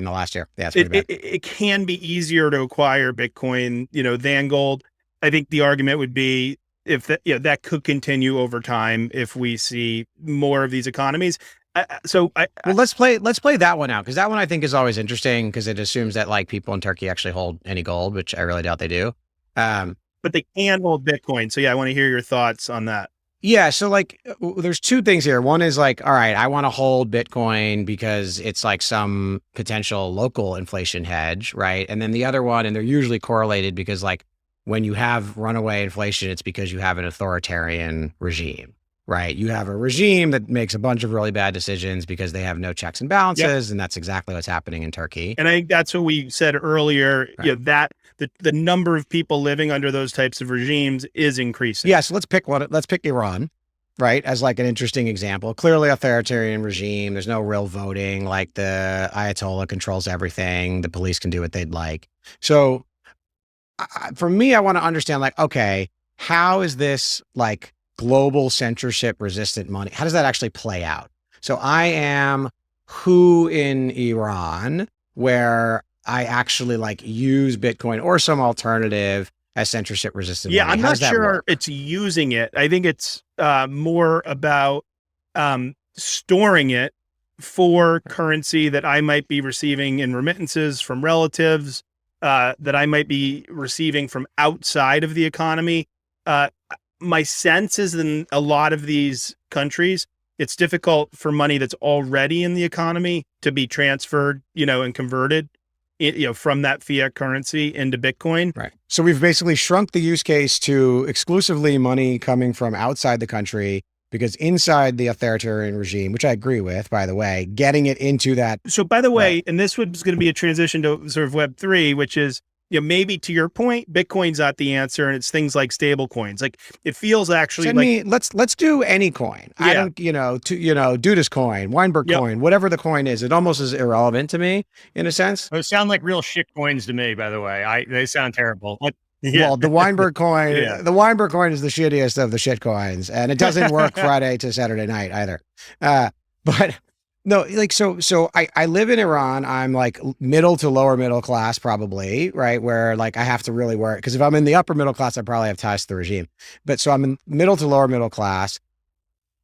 the last year. Yeah, it's pretty bad. It can be easier to acquire Bitcoin, than gold. I think the argument would be, if that, that could continue over time if we see more of these economies. Let's play that one out, because that one I think is always interesting because it assumes that like people in Turkey actually hold any gold, which I really doubt they do. But they can hold Bitcoin. So yeah, I want to hear your thoughts on that. Yeah. So like, there's two things here. One is like, all right, I want to hold Bitcoin because it's like some potential local inflation hedge, right? And then the other one, and they're usually correlated because like, when you have runaway inflation, it's because you have an authoritarian regime, right? You have a regime that makes a bunch of really bad decisions because they have no checks and balances. Yep. And that's exactly what's happening in Turkey. And I think that's what we said earlier, right. That the number of people living under those types of regimes is increasing. Yeah. So let's pick Iran, right? As like an interesting example. Clearly authoritarian regime. There's no real voting. Like the Ayatollah controls everything. The police can do what they'd like. So for me, I want to understand like, okay, how is this like global censorship resistant money? How does that actually play out? So I am who in Iran where I actually like use Bitcoin or some alternative as censorship resistant money. I'm not sure it's using it. I think it's more about storing it for currency that I might be receiving in remittances from relatives, that I might be receiving from outside of the economy. My sense is in a lot of these countries, it's difficult for money that's already in the economy to be transferred, and converted, from that fiat currency into Bitcoin. Right. So we've basically shrunk the use case to exclusively money coming from outside the country, because inside the authoritarian regime, which I agree with, by the way, getting it into that. So by the way, and this was going to be a transition to sort of Web3, which is, maybe to your point, Bitcoin's not the answer, and it's things like stablecoins. Like it feels actually let's do any coin. Yeah. I don't, Dudas coin, Weinberg coin, whatever the coin is, it almost is irrelevant to me in a sense. Those sound like real shit coins to me, by the way. They sound terrible. Well, the Weinberg coin, the Weinberg coin is the shittiest of the shit coins, and it doesn't work Friday to Saturday night either. But no, like, so I live in Iran. I'm like middle to lower middle class, probably, right? Where like I have to really work, because if I'm in the upper middle class, I probably have ties to the regime. But so I'm in middle to lower middle class.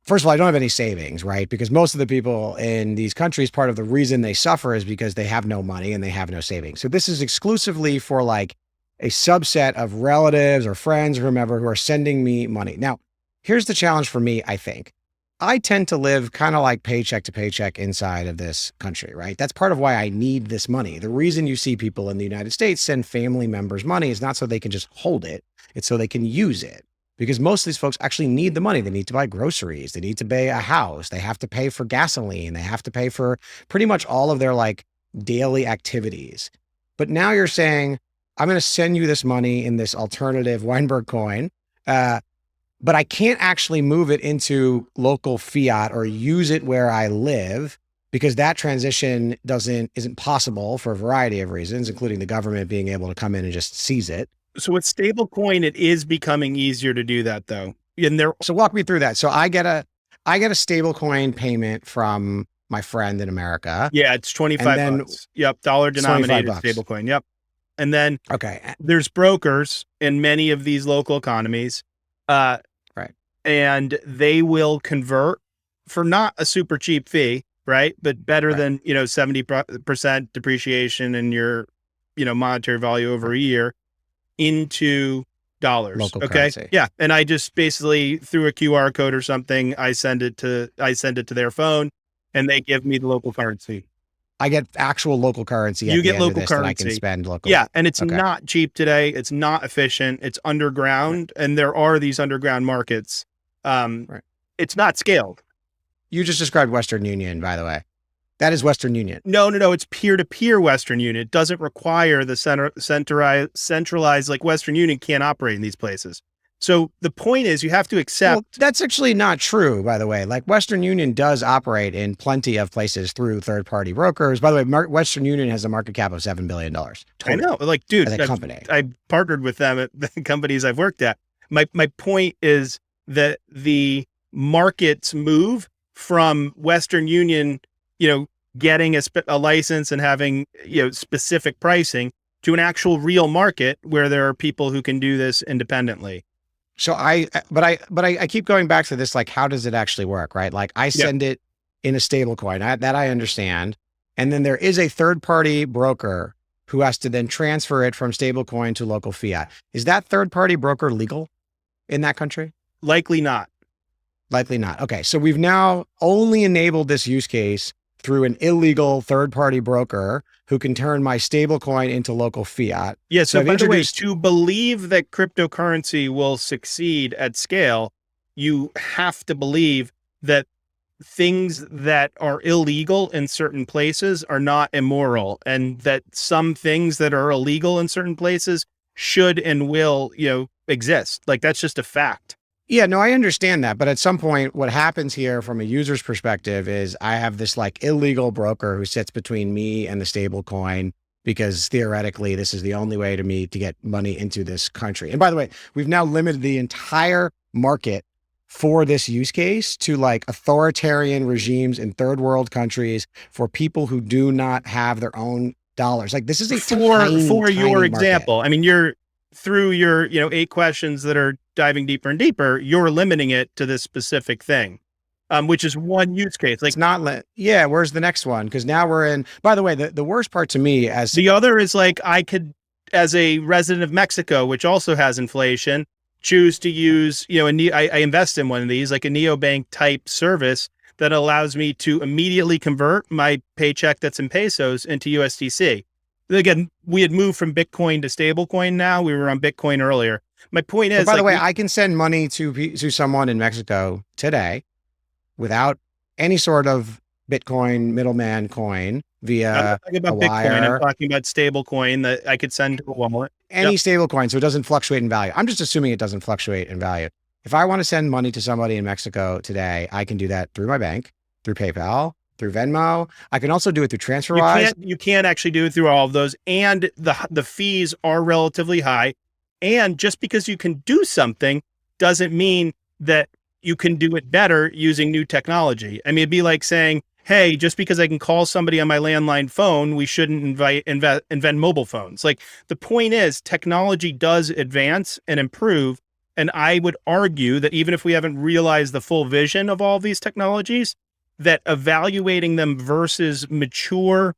First of all, I don't have any savings, right? Because most of the people in these countries, part of the reason they suffer is because they have no money and they have no savings. So this is exclusively for like a subset of relatives or friends or whomever who are sending me money. Now, here's the challenge for me, I think. I tend to live kind of like paycheck to paycheck inside of this country, right? That's part of why I need this money. The reason you see people in the United States send family members money is not so they can just hold it, it's so they can use it. Because most of these folks actually need the money. They need to buy groceries, they need to buy a house, they have to pay for gasoline, they have to pay for pretty much all of their like daily activities. But now you're saying, I'm going to send you this money in this alternative Weinberg coin. But I can't actually move it into local fiat or use it where I live because that transition isn't possible for a variety of reasons, including the government being able to come in and just seize it. So with stablecoin, it is becoming easier to do that though. So walk me through that. So I get a stablecoin payment from my friend in America. Yeah, it's $25. Yep, dollar denominated stablecoin. Yep. And then there's brokers in many of these local economies. Right. And they will convert for not a super cheap fee, right? But better than, 70% depreciation in your, monetary value over a year into dollars. Local currency. Yeah. And I just basically through a QR code or something, I send it to their phone and they give me the local currency. I get actual local currency. You get local currency. I can spend locally. Yeah. And it's not cheap today. It's not efficient. It's underground. Right. And there are these underground markets. It's not scaled. You just described Western Union, by the way. That is Western Union. No. It's peer-to-peer Western Union. It doesn't require the centralized, like Western Union can't operate in these places. So the point is you have to accept. Well, that's actually not true, by the way. Like Western Union does operate in plenty of places through third-party brokers. By the way, Western Union has a market cap of $7 billion. Totally. I know. Like, dude, as a company. I partnered with them at the companies I've worked at. My point is that the markets move from Western Union, getting a license and having, specific pricing to an actual real market where there are people who can do this independently. So I keep going back to this, like, how does it actually work, right? Like I send it in a stable coin, that I understand. And then there is a third-party broker who has to then transfer it from stablecoin to local fiat. Is that third-party broker legal in that country? Likely not. Likely not. Okay. So we've now only enabled this use case through an illegal third-party broker who can turn my stablecoin into local fiat. Yeah. So by the way, to believe that cryptocurrency will succeed at scale, you have to believe that things that are illegal in certain places are not immoral, and that some things that are illegal in certain places should and will, exist. Like that's just a fact. Yeah, no, I understand that. But at some point, what happens here from a user's perspective is I have this like illegal broker who sits between me and the stable coin because theoretically, this is the only way to me to get money into this country. And by the way, we've now limited the entire market for this use case to like authoritarian regimes in third world countries for people who do not have their own dollars. Like this is a for your tiny example. market. I mean, you're through your 8 questions that are diving deeper and deeper, you're limiting it to this specific thing, which is one use case. Like it's not, where's the next one? Because now we're in, by the way, the worst part to me as the other is like, I could, as a resident of Mexico, which also has inflation, choose to use, I invest in one of these, like a neobank type service that allows me to immediately convert my paycheck that's in pesos into USDC. Again, we had moved from Bitcoin to stablecoin. Now we were on Bitcoin earlier. My point is, by the way, I can send money to someone in Mexico today without any sort of Bitcoin middleman coin via I'm not talking about a Bitcoin. wire. I'm talking about stablecoin that I could send to a wallet. Any stable coin, so it doesn't fluctuate in value. I'm just assuming it doesn't fluctuate in value. If I want to send money to somebody in Mexico today, I can do that through my bank, through PayPal, through Venmo. I can also do it through TransferWise. You can't actually do it through all of those. And the fees are relatively high. And just because you can do something doesn't mean that you can do it better using new technology. I mean, it'd be like saying, hey, just because I can call somebody on my landline phone, we shouldn't invent mobile phones. Like the point is technology does advance and improve. And I would argue that even if we haven't realized the full vision of all of these technologies, that evaluating them versus mature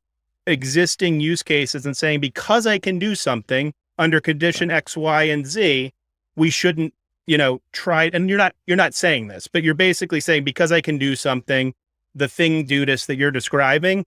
existing use cases and saying, because I can do something, under condition X, Y, and Z, we shouldn't, try. And you're not saying this, but you're basically saying, because I can do something, the thing Dudas that you're describing,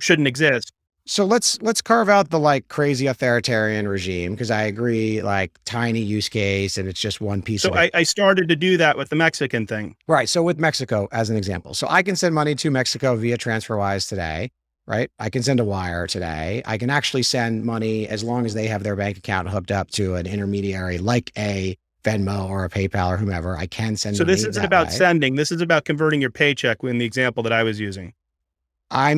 shouldn't exist. So let's carve out the like crazy authoritarian regime, because I agree, like tiny use case and it's just one piece So of it. I started to do that with the Mexican thing. Right. So with Mexico as an example, so I can send money to Mexico via TransferWise today, right? I can send a wire today. I can actually send money as long as they have their bank account hooked up to an intermediary like a Venmo or a PayPal or whomever. I can send So money this isn't that about way. sending. This is about converting your paycheck in the example that I was using. I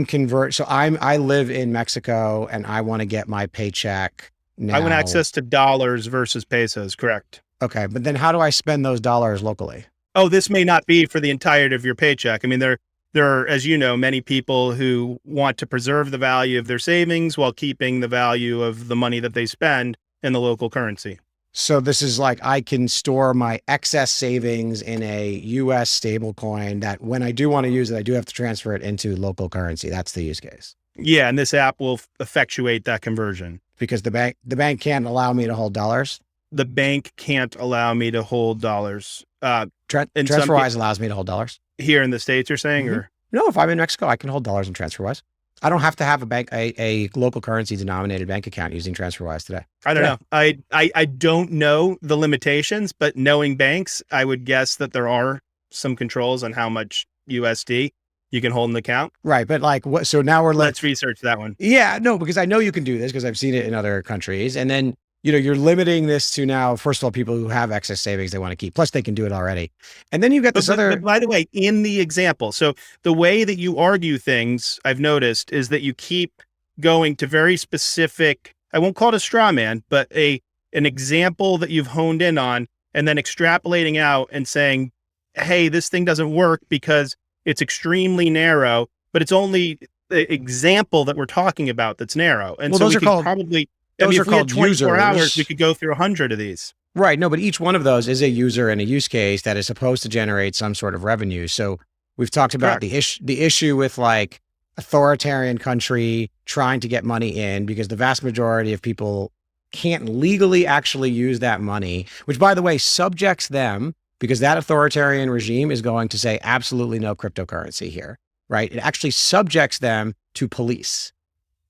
live in Mexico and I want to get my paycheck now. I want access to dollars versus pesos, correct? Okay. But then how do I spend those dollars locally? Oh, this may not be for the entirety of your paycheck. I mean, there are, as you know, many people who want to preserve the value of their savings while keeping the value of the money that they spend in the local currency. So this is like, I can store my excess savings in a US stablecoin that when I do want to use it, I do have to transfer it into local currency. That's the use case. Yeah, and this app will effectuate that conversion. Because the bank can't allow me to hold dollars. The bank can't allow me to hold dollars. TransferWise allows me to hold dollars. Here in the States, you're saying? Or No, if I'm in Mexico, I can hold dollars in TransferWise. I don't have to have a local currency denominated bank account using TransferWise today. I don't know. I don't know the limitations, but knowing banks, I would guess that there are some controls on how much USD you can hold in the account. Right. But like what, so now Let's research that one. Yeah, no, because I know you can do this because I've seen it in other countries. And then, you're limiting this to now, first of all, people who have excess savings they want to keep, plus they can do it already. And then you've got this But by the way, in the example, so the way that you argue things, I've noticed, is that you keep going to very specific, I won't call it a straw man, but an example that you've honed in on, and then extrapolating out and saying, hey, this thing doesn't work because it's extremely narrow, but it's only the example that we're talking about that's narrow. And well, so those we are could called, probably, those if are we had called 24 hours, users. we could go through 100 of these. Right. No, but each one of those is a user and a use case that is supposed to generate some sort of revenue. So we've talked about the issue with like authoritarian country trying to get money in, because the vast majority of people can't legally actually use that money, which by the way, subjects them, because that authoritarian regime is going to say absolutely no cryptocurrency here, right? It actually subjects them to police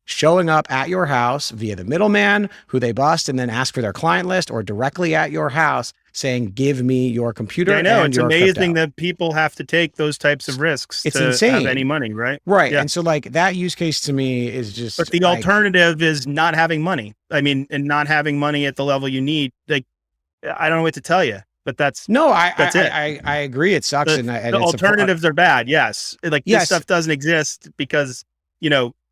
showing up at your house via the middleman who they bust and then ask for their client list, or directly at your house saying, give me your computer. I know, and it's your amazing crypto. that people have to take those types of risks It's to insane. have any money, right? Right. Yeah. And so like that use case to me is just, but the alternative is not having money. I mean, and not having money at the level you need. Like, I don't know what to tell you, but that's it. I agree. It sucks. The, and the alternatives are bad. Yes. Like this stuff doesn't exist because,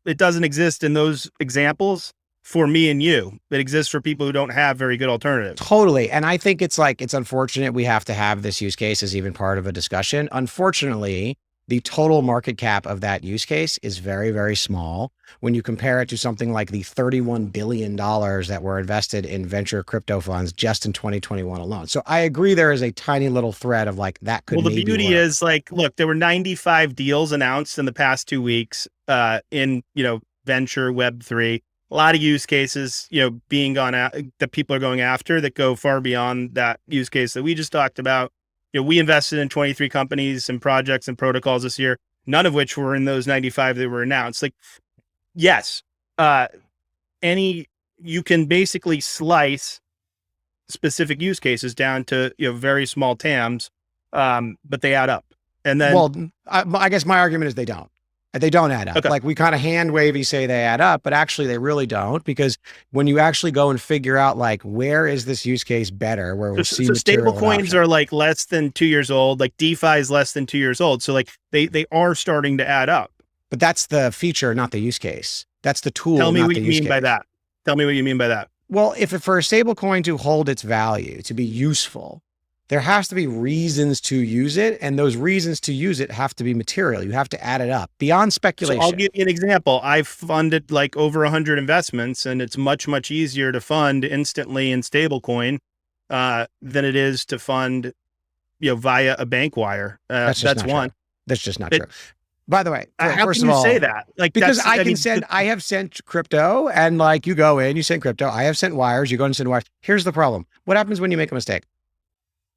it doesn't exist in those examples for me and you. It exists for people who don't have very good alternatives. Totally. And I think it's unfortunate we have to have this use case as even part of a discussion. Unfortunately, the total market cap of that use case is very, very small when you compare it to something like the $31 billion that were invested in venture crypto funds just in 2021 alone. So I agree there is a tiny little thread of like that could. Well, the beauty is like, look, there were 95 deals announced in the past 2 weeks in, venture Web3. A lot of use cases, being gone out that people are going after that go far beyond that use case that we just talked about. We invested in 23 companies and projects and protocols this year, none of which were in those 95 that were announced. Like, yes, you can basically slice specific use cases down to, very small TAMs, but they add up. And then, well, I guess my argument is they don't. They don't add up. Okay. Like we kind of hand wavy say they add up, but actually they really don't, because when you actually go and figure out like, where is this use case better, where we'll see stable coins are like less than 2 years old, like DeFi is less than 2 years old. So like they are starting to add up. But that's the feature, not the use case. That's the tool. Tell me not what the you use mean case. by that. Tell me what you mean by that. Well, if for a stable coin to hold its value, to be useful, there has to be reasons to use it. And those reasons to use it have to be material. You have to add it up beyond speculation. So I'll give you an example. I've funded like over 100 investments, and it's much, much easier to fund instantly in stablecoin than it is to fund, via a bank wire. That's one. That's just not true. By the way, How first can of you all, say that? Like, because that's, I have sent crypto, and like you go in, you send crypto. I have sent wires. You go and send wires. Here's the problem. What happens when you make a mistake?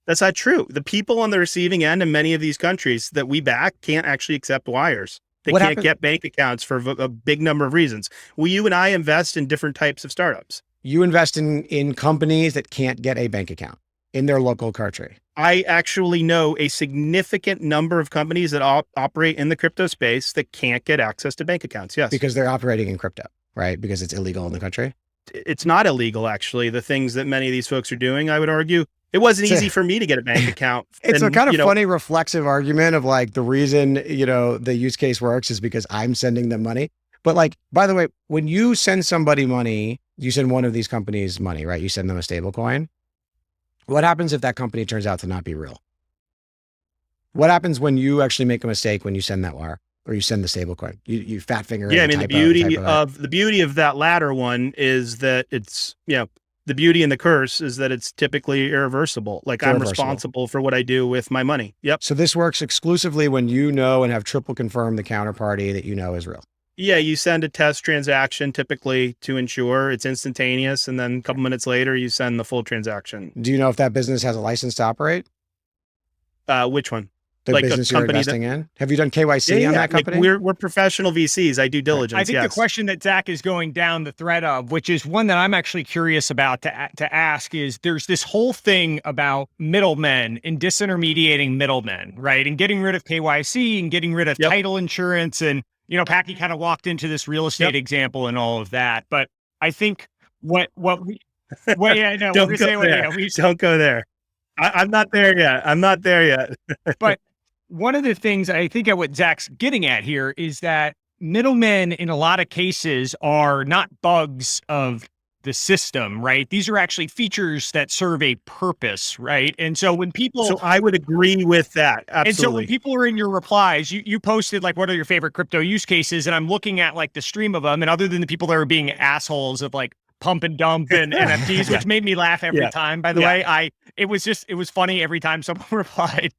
that's not true. The people on the receiving end in many of these countries that we back can't actually accept wires. They What can't happens? get bank accounts for a big number of reasons. Well, you and I invest in different types of startups. You invest in companies that can't get a bank account in their local country. I actually know a significant number of companies that operate in the crypto space that can't get access to bank accounts. Yes. Because they're operating in crypto, right? Because it's illegal in the country. It's not illegal, actually. The things that many of these folks are doing, I would argue. It wasn't easy for me to get a bank account. It's and, a kind of funny reflexive argument of like the reason, the use case works is because I'm sending them money. But like, by the way, when you send somebody money, you send one of these companies money, right? You send them a stable coin. What happens if that company turns out to not be real? What happens when you actually make a mistake when you send that wire or you send the stable coin? You fat finger. Yeah, I mean, the beauty of that latter one is that it's, the beauty and the curse is that it's typically irreversible. Like I'm responsible for what I do with my money. Yep. So this works exclusively when you know and have triple confirmed the counterparty that you know is real. Yeah, you send a test transaction typically to ensure it's instantaneous, and then a couple minutes later, you send the full transaction. Do you know if that business has a license to operate? Which one? The like business you're investing in? Have you done KYC on that company? Like we're professional VCs. I do diligence. I think the question that Zach is going down the thread of, which is one that I'm actually curious about to ask, is there's this whole thing about middlemen and disintermediating middlemen, right? And getting rid of KYC and getting rid of title insurance. And, Packy kind of walked into this real estate example and all of that. But I think what we, don't go there. I'm not there yet. But one of the things I think what Zach's getting at here is that middlemen in a lot of cases are not bugs of the system, right? These are actually features that serve a purpose, right? And so when people... So I would agree with that. Absolutely. And so when people are in your replies, you posted like, what are your favorite crypto use cases? And I'm looking at like the stream of them. And other than the people that are being assholes of like pump and dump and NFTs, which made me laugh every time, by the way, it was funny every time someone replied.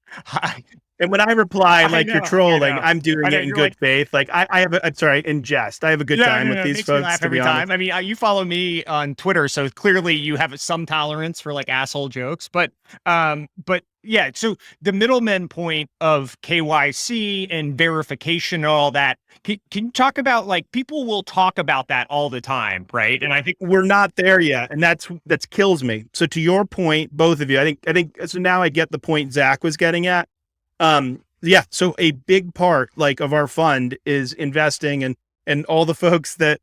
And when I reply, you're trolling, I'm doing it in good faith. Like I'm sorry, in jest. I have a good time with these folks. Laugh every time. I mean, you follow me on Twitter, so clearly you have some tolerance for like asshole jokes. But yeah. So the middleman point of KYC and verification and all that. Can you talk about like people will talk about that all the time, right? And I think we're not there yet, and that's kills me. So to your point, both of you, I think so. Now I get the point Zach was getting at. So a big part of our fund is investing and all the folks that,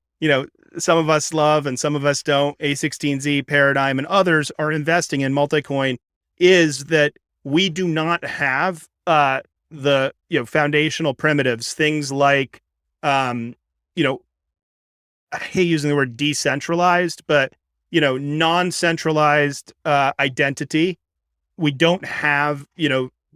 some of us love and some of us don't, A16Z, Paradigm, and others are investing in multi-coin, is that we do not have, the, foundational primitives, things like, I hate using the word decentralized, but, non-centralized, identity. We don't have,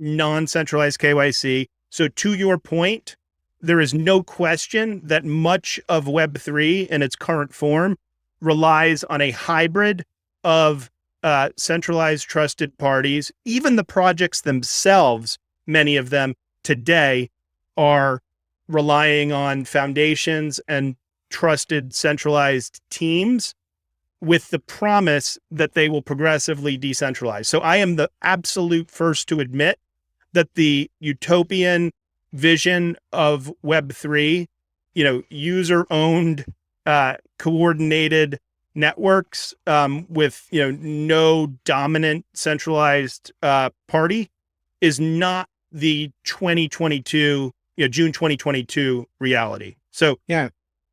non-centralized KYC. So to your point, there is no question that much of Web3 in its current form relies on a hybrid of centralized trusted parties. Even the projects themselves, many of them today are relying on foundations and trusted centralized teams with the promise that they will progressively decentralize. So I am the absolute first to admit that the utopian vision of Web3, user-owned, coordinated networks with, no dominant centralized party is not the 2022, June 2022 reality. So, yeah,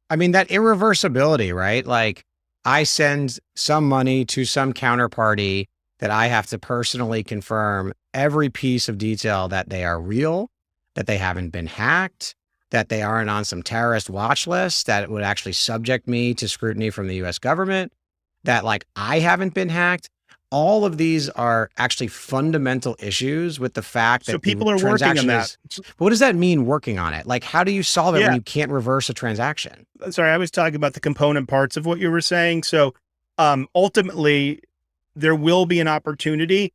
I mean, that irreversibility, right? Like I send some money to some counterparty that I have to personally confirm every piece of detail that they are real, that they haven't been hacked, that they aren't on some terrorist watch list that would actually subject me to scrutiny from the US government, that I haven't been hacked. All of these are actually fundamental issues with the fact that people are working on that. What does that mean, working on it? How do you solve it when you can't reverse a transaction? Sorry, I was talking about the component parts of what you were saying. So ultimately, there will be an opportunity.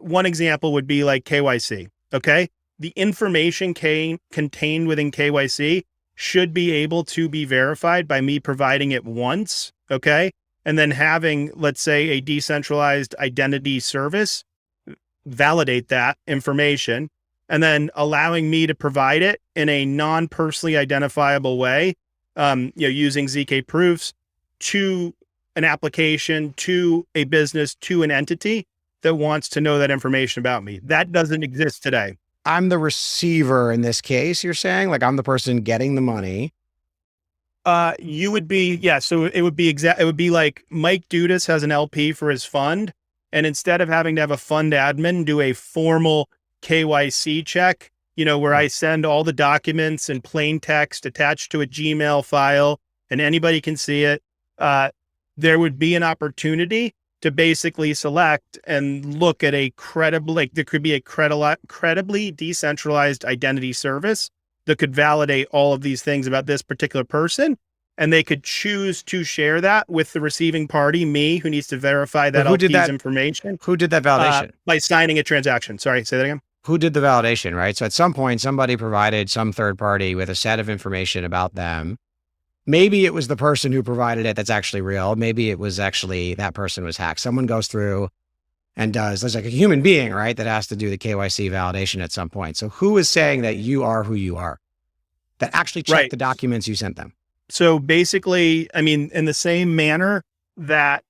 One example would be KYC. Okay. the information contained within KYC should be able to be verified by me providing it once, okay? And then having, let's say, a decentralized identity service validate that information, and then allowing me to provide it in a non-personally identifiable way, using ZK proofs to an application, to a business, to an entity that wants to know that information about me. That doesn't exist today. I'm the receiver in this case, you're saying? Like I'm the person getting the money. You would be, yeah. So it would be it would be like Mike Dudas has an LP for his fund. And instead of having to have a fund admin do a formal KYC check, where I send all the documents in plain text attached to a Gmail file and anybody can see it, there would be an opportunity to basically select and look at a credible, like there could be a credibly decentralized identity service that could validate all of these things about this particular person. And they could choose to share that with the receiving party, me, who needs to verify that LP's information. Who did that validation? By signing a transaction. Sorry, say that again. Who did the validation, right? So at some point, somebody provided some third party with a set of information about them. Maybe it was the person who provided it that's actually real. Maybe it was actually that person was hacked. Someone goes through and there's like a human being, right, that has to do the KYC validation at some point. So who is saying that you are who you are? That actually checked the documents you sent them? So basically, I mean, in the same manner that,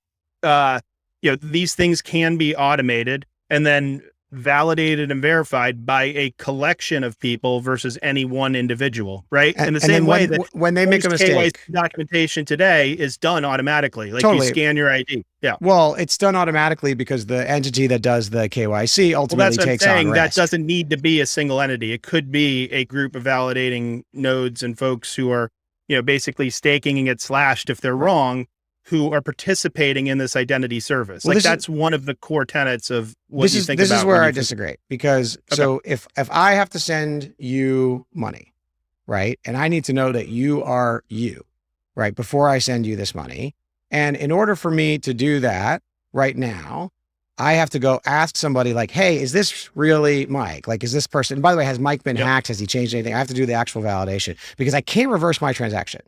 these things can be automated and then validated and verified by a collection of people versus any one individual, right? In the same way that when they make a mistake, KYC documentation today is done automatically. Like you scan your ID. Yeah. Well, it's done automatically because the entity that does the KYC ultimately takes on risk. That doesn't need to be a single entity. It could be a group of validating nodes and folks who are, basically staking and get slashed if they're wrong, who are participating in this identity service. Well, that's one of the core tenets of what you think about. This is where I disagree because so if I have to send you money, right, and I need to know that you are you, right, before I send you this money, and in order for me to do that right now, I have to go ask somebody like, hey, is this really Mike? Like, is this person, by the way, has Mike been hacked? Has he changed anything? I have to do the actual validation because I can't reverse my transaction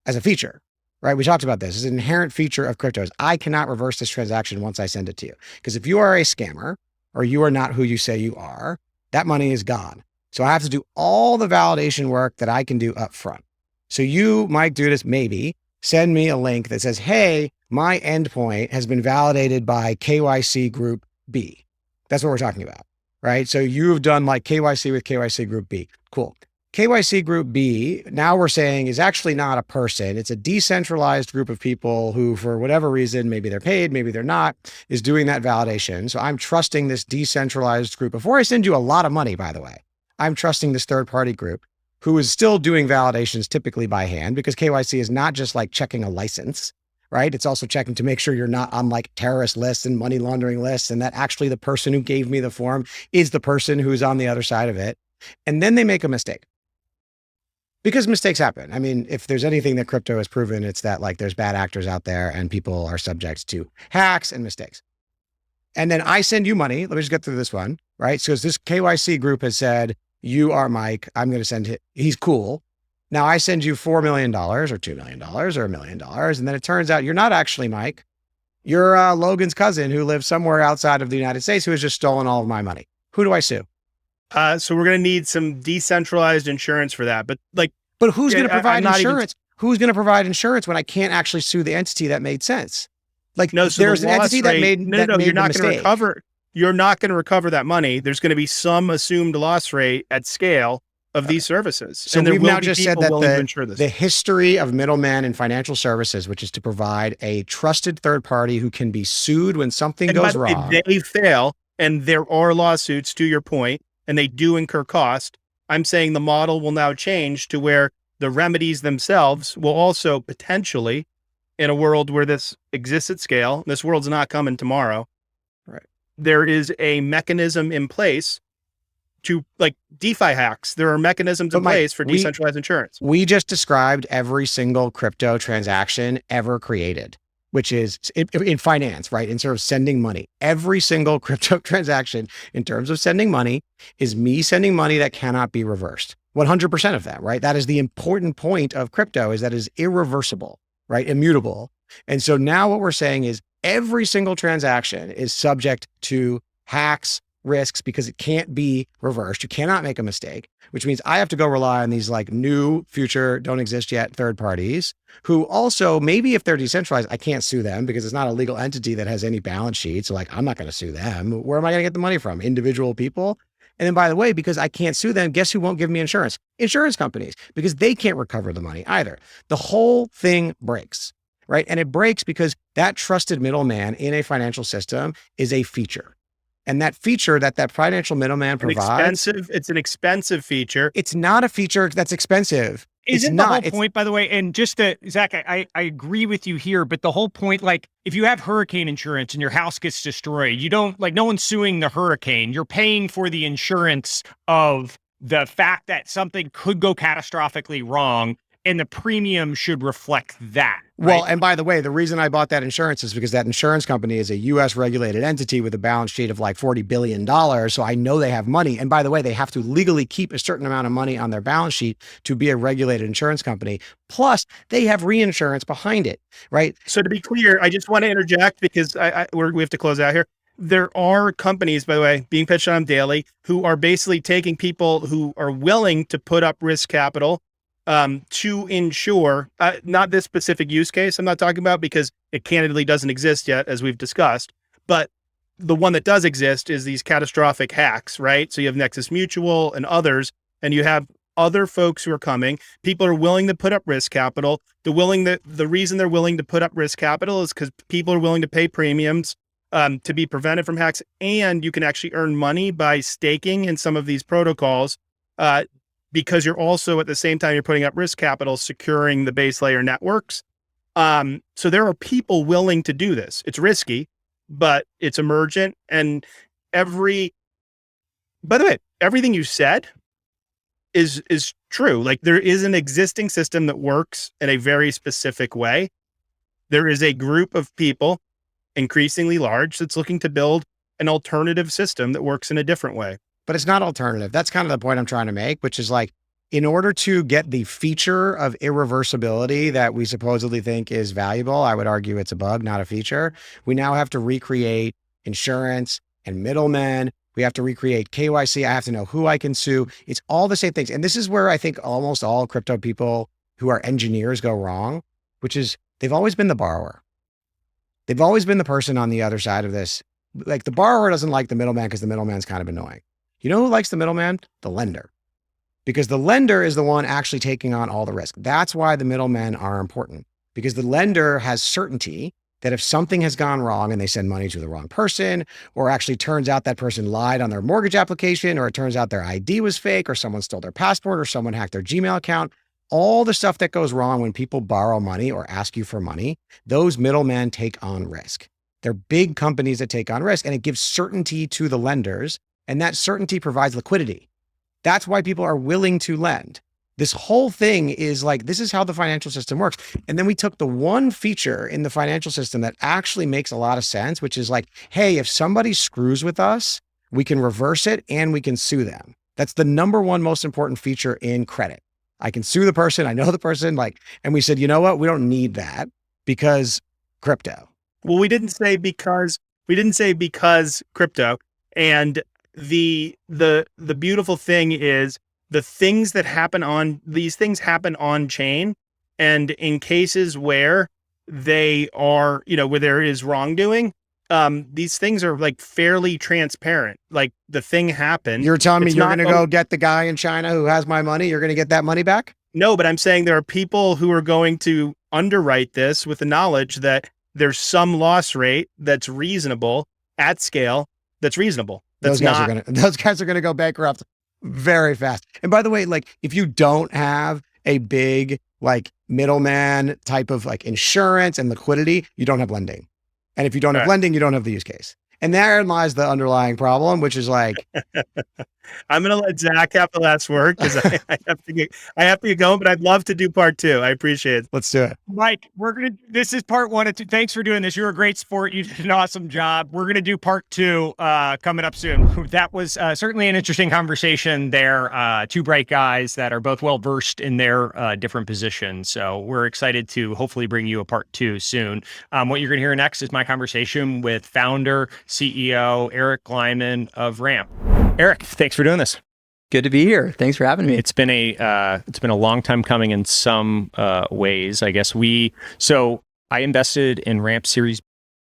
as a feature, right? We talked about this. It's an inherent feature of cryptos. I cannot reverse this transaction once I send it to you. Because if you are a scammer or you are not who you say you are, that money is gone. So I have to do all the validation work that I can do up front. So you, Mike Dudas, maybe send me a link that says, hey, my endpoint has been validated by KYC group B. That's what we're talking about, right? So you've done like KYC with KYC group B. Cool. KYC group B, now we're saying is actually not a person. It's a decentralized group of people who, for whatever reason, maybe they're paid, maybe they're not, is doing that validation. So I'm trusting this decentralized group. Before I send you a lot of money, by the way, I'm trusting this third party group who is still doing validations typically by hand because KYC is not just like checking a license, right? It's also checking to make sure you're not on like terrorist lists and money laundering lists and that actually the person who gave me the form is the person who's on the other side of it. And then they make a mistake. Because mistakes happen. I mean, if there's anything that crypto has proven, it's that like there's bad actors out there and people are subject to hacks and mistakes. And then I send you money. Let me just get through this one, right? So this KYC group has said, you are Mike. I'm going to send him. He's cool. Now I send you $4 million or $2 million or $1 million. And then it turns out you're not actually Mike. You're Logan's cousin who lives somewhere outside of the United States who has just stolen all of my money. Who do I sue? So we're going to need some decentralized insurance for that. But who's going to provide insurance? Who's going to provide insurance when I can't actually sue the entity that made sense? Like, no, so there's an entity that made you're not going to recover. You're not going to recover that money. There's going to be some assumed loss rate at scale of these services. So and we've now just said that the history of middlemen in financial services, which is to provide a trusted third party who can be sued when something goes wrong. If they fail, and there are lawsuits, to your point, and they do incur cost, I'm saying the model will now change to where the remedies themselves will also potentially, in a world where this exists at scale, this world's not coming tomorrow, right? There is a mechanism in place to, like DeFi hacks. There are mechanisms in place for decentralized insurance. We just described every single crypto transaction ever created. which is in finance, right? In sort of sending money. Every single crypto transaction in terms of sending money is me sending money that cannot be reversed. 100% of that, right? That is the important point of crypto, is that it is irreversible, right? Immutable. And so now what we're saying is every single transaction is subject to hacks, risks, because it can't be reversed. You cannot make a mistake, which means I have to go rely on these like new, future, don't exist yet third parties who also, maybe if they're decentralized, I can't sue them because it's not a legal entity that has any balance sheet. So like, I'm not going to sue them. Where am I going to get the money from? Individual people. And then by the way, because I can't sue them, guess who won't give me insurance? Insurance companies, because they can't recover the money either. The whole thing breaks, right? And it breaks because that trusted middleman in a financial system is a feature. And that feature that financial middleman provides, it's an expensive feature. It's not a feature that's expensive. Isn't the whole point, by the way, and just to, Zach, I agree with you here, but the whole point, like, if you have hurricane insurance and your house gets destroyed, you don't, like, no one's suing the hurricane. You're paying for the insurance of the fact that something could go catastrophically wrong, and the premium should reflect that. Right? Well, and by the way, the reason I bought that insurance is because that insurance company is a US regulated entity with a balance sheet of like $40 billion. So I know they have money. And by the way, they have to legally keep a certain amount of money on their balance sheet to be a regulated insurance company. Plus, they have reinsurance behind it, right? So to be clear, I just want to interject because we have to close out here. There are companies, by the way, being pitched on daily, who are basically taking people who are willing to put up risk capital to ensure, not this specific use case I'm not talking about because it candidly doesn't exist yet, as we've discussed, but the one that does exist is these catastrophic hacks, right? So you have Nexus Mutual and others, and you have other folks who are coming. People are willing to put up risk capital. The reason they're willing to put up risk capital is because people are willing to pay premiums to be prevented from hacks, and you can actually earn money by staking in some of these protocols. Because you're also at the same time you're putting up risk capital, securing the base layer networks. So there are people willing to do this. It's risky, but it's emergent. And by the way, everything you said is true. Like there is an existing system that works in a very specific way. There is a group of people, increasingly large, that's looking to build an alternative system that works in a different way. But it's not alternative. That's kind of the point I'm trying to make, which is like, in order to get the feature of irreversibility that we supposedly think is valuable, I would argue it's a bug, not a feature. We now have to recreate insurance and middlemen. We have to recreate KYC. I have to know who I can sue. It's all the same things. And this is where I think almost all crypto people who are engineers go wrong, which is they've always been the borrower. They've always been the person on the other side of this. Like the borrower doesn't like the middleman because the middleman's kind of annoying. You know who likes the middleman? The lender. Because the lender is the one actually taking on all the risk. That's why the middlemen are important, because the lender has certainty that if something has gone wrong and they send money to the wrong person, or actually turns out that person lied on their mortgage application, or it turns out their ID was fake, or someone stole their passport, or someone hacked their Gmail account, all the stuff that goes wrong when people borrow money or ask you for money, those middlemen take on risk. They're big companies that take on risk, and it gives certainty to the lenders. And that certainty provides liquidity. That's why people are willing to lend. This whole thing is like, this is how the financial system works. And then we took the one feature in the financial system that actually makes a lot of sense, which is like, hey, if somebody screws with us, we can reverse it and we can sue them. That's the number one most important feature in credit. I can sue the person. I know the person, and we said, you know what? We don't need that because crypto. Well, we didn't say because crypto. And the beautiful thing is the things that happen on chain, and in cases where they are, where there is wrongdoing, these things are like fairly transparent. Like the thing happened. You're telling me you're going to go get the guy in China who has my money? You're going to get that money back? No, but I'm saying there are people who are going to underwrite this with the knowledge that there's some loss rate that's reasonable at scale. That's reasonable. Those guys are going to go bankrupt very fast. And by the way, if you don't have a big middleman type of insurance and liquidity, you don't have lending. And if you don't have lending, you don't have the use case. And therein lies the underlying problem, which is I'm going to let Zach have the last word because I have to get going, but I'd love to do part two. I appreciate it. Let's do it. Mike, this is part 1 of 2. Thanks for doing this. You're a great sport. You did an awesome job. We're going to do part 2 coming up soon. That was certainly an interesting conversation there. 2 bright guys that are both well-versed in their different positions. So we're excited to hopefully bring you a part 2 soon. What you're going to hear next is my conversation with founder, CEO, Eric Glyman of Ramp. Eric, thanks for doing this. Good to be here. Thanks for having me. It's been a long time coming in some ways. I guess I invested in Ramp Series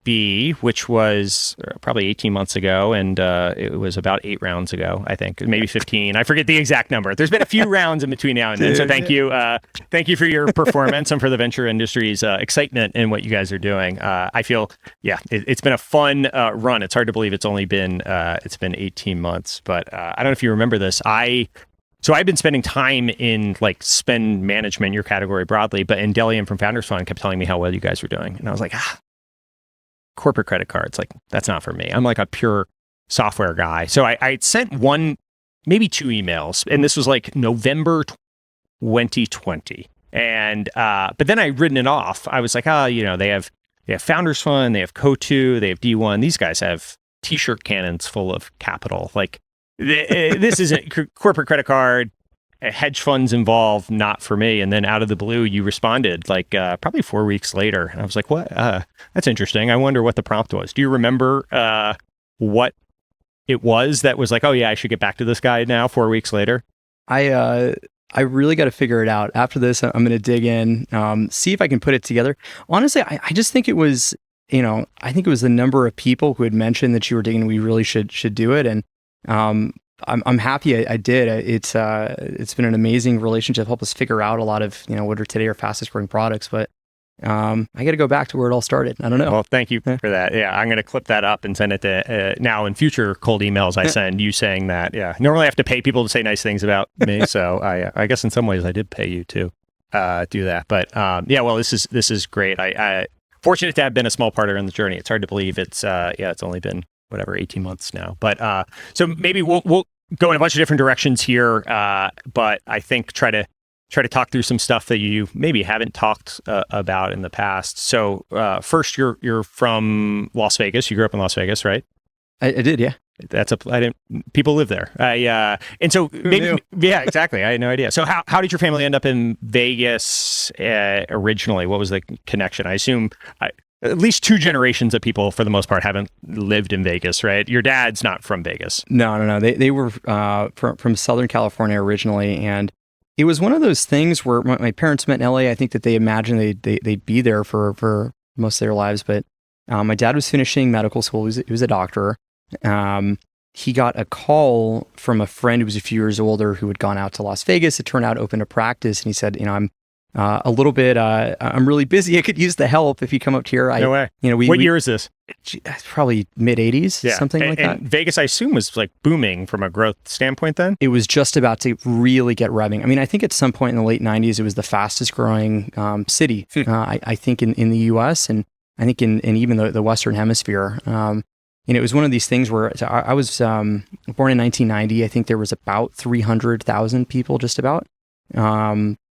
B, which was probably 18 months ago, and it was about 8 rounds ago, I think, maybe 15. I forget the exact number. There's been a few rounds in between now and then. So thank you for your performance and for the venture industry's excitement in what you guys are doing. I feel, it's been a fun run. It's hard to believe it's been 18 months, but I don't know if you remember this. So I've been spending time in like spend management, your category broadly, but in Delegating from Founders Fund kept telling me how well you guys were doing, and I was like, corporate credit cards, like that's not for me. I'm like a pure software guy. So I sent maybe 2 emails, and this was like November 2020. And but then I written it off. I was like, they have Founders Fund, they have Co2, they have D1. These guys have t-shirt cannons full of capital. Like this isn't corporate credit card. Hedge funds involved, not for me. And then out of the blue, you responded like probably 4 weeks later. And I was like, what? That's interesting. I wonder what the prompt was. Do you remember what it was that was like, oh yeah, I should get back to this guy now 4 weeks later? I really got to figure it out. After this, I'm going to dig in, see if I can put it together. Honestly, I just think it was, I think it was the number of people who had mentioned that you were digging, we really should do it. And I'm happy I did. It's been an amazing relationship. Helped us figure out a lot of what are today our fastest growing products. But I got to go back to where it all started. I don't know. Well, thank you for that. Yeah, I'm going to clip that up and send it to now in future cold emails. I send you saying that. Yeah, normally I have to pay people to say nice things about me. So I guess in some ways I did pay you to do that. But well, this is great. I fortunate to have been a small partner in the journey. It's hard to believe it's only been 18 months now. But so maybe we'll go in a bunch of different directions here. But I think try to talk through some stuff that you maybe haven't talked about in the past. So first, you're from Las Vegas. You grew up in Las Vegas, right? I did, yeah. People live there. And so maybe, yeah, exactly. I had no idea. So how did your family end up in Vegas originally? What was the connection? I assume at least 2 generations of people, for the most part, haven't lived in Vegas, right? Your dad's not from Vegas. No. They were from Southern California originally, and it was one of those things where my parents met in LA. I think that they imagined they'd be there for most of their lives. But my dad was finishing medical school. He was a doctor. He got a call from a friend who was a few years older who had gone out to Las Vegas. It turned out opened a practice, and he said, I'm a little bit, I'm really busy. I could use the help if you come up here. No way. What year is this? Probably mid 80s, something like that. And Vegas, I assume, was like booming from a growth standpoint then? It was just about to really get revving. I mean, I think at some point in the late 90s, it was the fastest growing city, I think in the US, and I think in even the Western Hemisphere. It was one of these things where I was born in 1990. I think there was about 300,000 people, just about.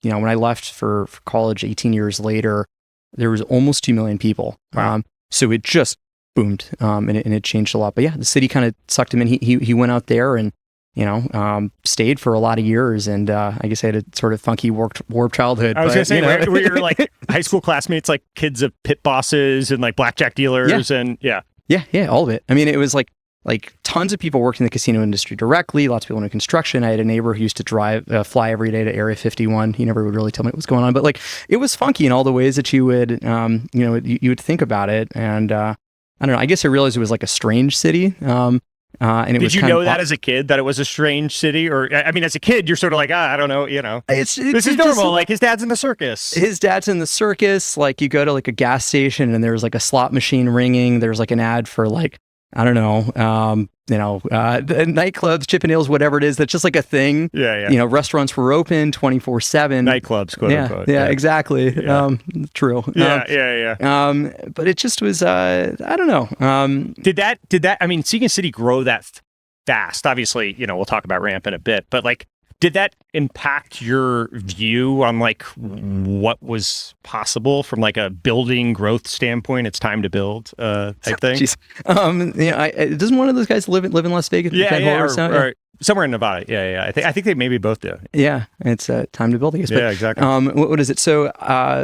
When I left for college 18 years later, there was almost 2 million people. Wow. So it just boomed, and it changed a lot. But yeah, the city kind of sucked him in. He went out there and, stayed for a lot of years. And I guess I had a sort of funky warped childhood. I was going to say, were you like high school classmates, like kids of pit bosses and like blackjack dealers Yeah, all of it. I mean, it was like tons of people worked in the casino industry directly, lots of people in construction. I had a neighbor who used to fly every day to Area 51. He never would really tell me what was going on, but like it was funky in all the ways that you would, you would think about it. And I don't know, I guess I realized it was like a strange city. And Did you know that as a kid, that it was a strange city? Or, I mean, as a kid, you're sort of like, I don't know, this is normal. Like his dad's in the circus. His dad's in the circus. Like you go to like a gas station and there's like a slot machine ringing. There's like an ad for like, I don't know, the nightclubs, Chippendales, whatever it is. That's just like a thing. Yeah. Restaurants were open 24/7. Nightclubs, quote unquote. Yeah, exactly. Yeah. True. Yeah. But it just was, I don't know. Did that, I mean, seeing a city grow that fast. Obviously, we'll talk about ramp in a bit, but like, did that impact your view on like what was possible from like a building growth standpoint? It's time to build type thing. Doesn't one of those guys live in Las Vegas? Or somewhere in Nevada. Yeah. I think they maybe both do. Yeah, it's time to build, I guess. Yeah, exactly. What is it? So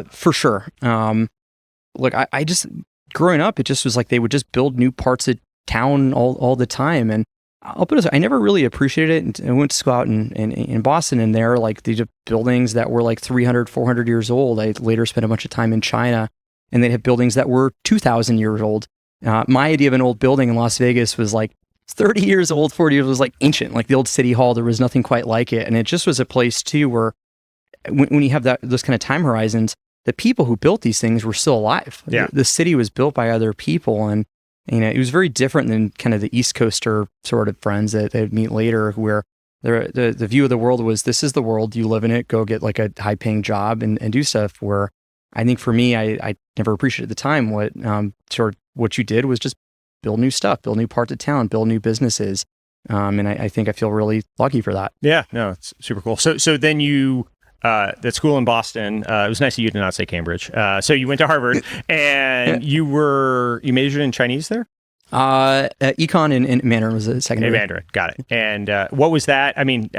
for sure. Look, I just growing up, it just was like they would just build new parts of town all the time, and I'll put it this way, I never really appreciated it. And I went to school out in Boston, and there, like these buildings that were like 300, 400 years old. I later spent a bunch of time in China, and they'd have buildings that were 2,000 years old. My idea of an old building in Las Vegas was like 30 years old, 40 years, was like ancient, like the old city hall. There was nothing quite like it. And it just was a place too where when you have those kind of time horizons, the people who built these things were still alive. Yeah. The city was built by other people, and it was very different than kind of the East Coaster sort of friends that they'd meet later, where the view of the world was, this is the world, you live in it, go get like a high paying job and do stuff. Where I think for me, I never appreciated at the time what you did was just build new stuff, build new parts of town, build new businesses. And I think I feel really lucky for that. Yeah, no, it's super cool. So then you, that school in Boston, it was nice of you to not say Cambridge. So you went to Harvard and you majored in Chinese there? Econ and Mandarin was a secondary. Mandarin, got it. And what was that? I mean,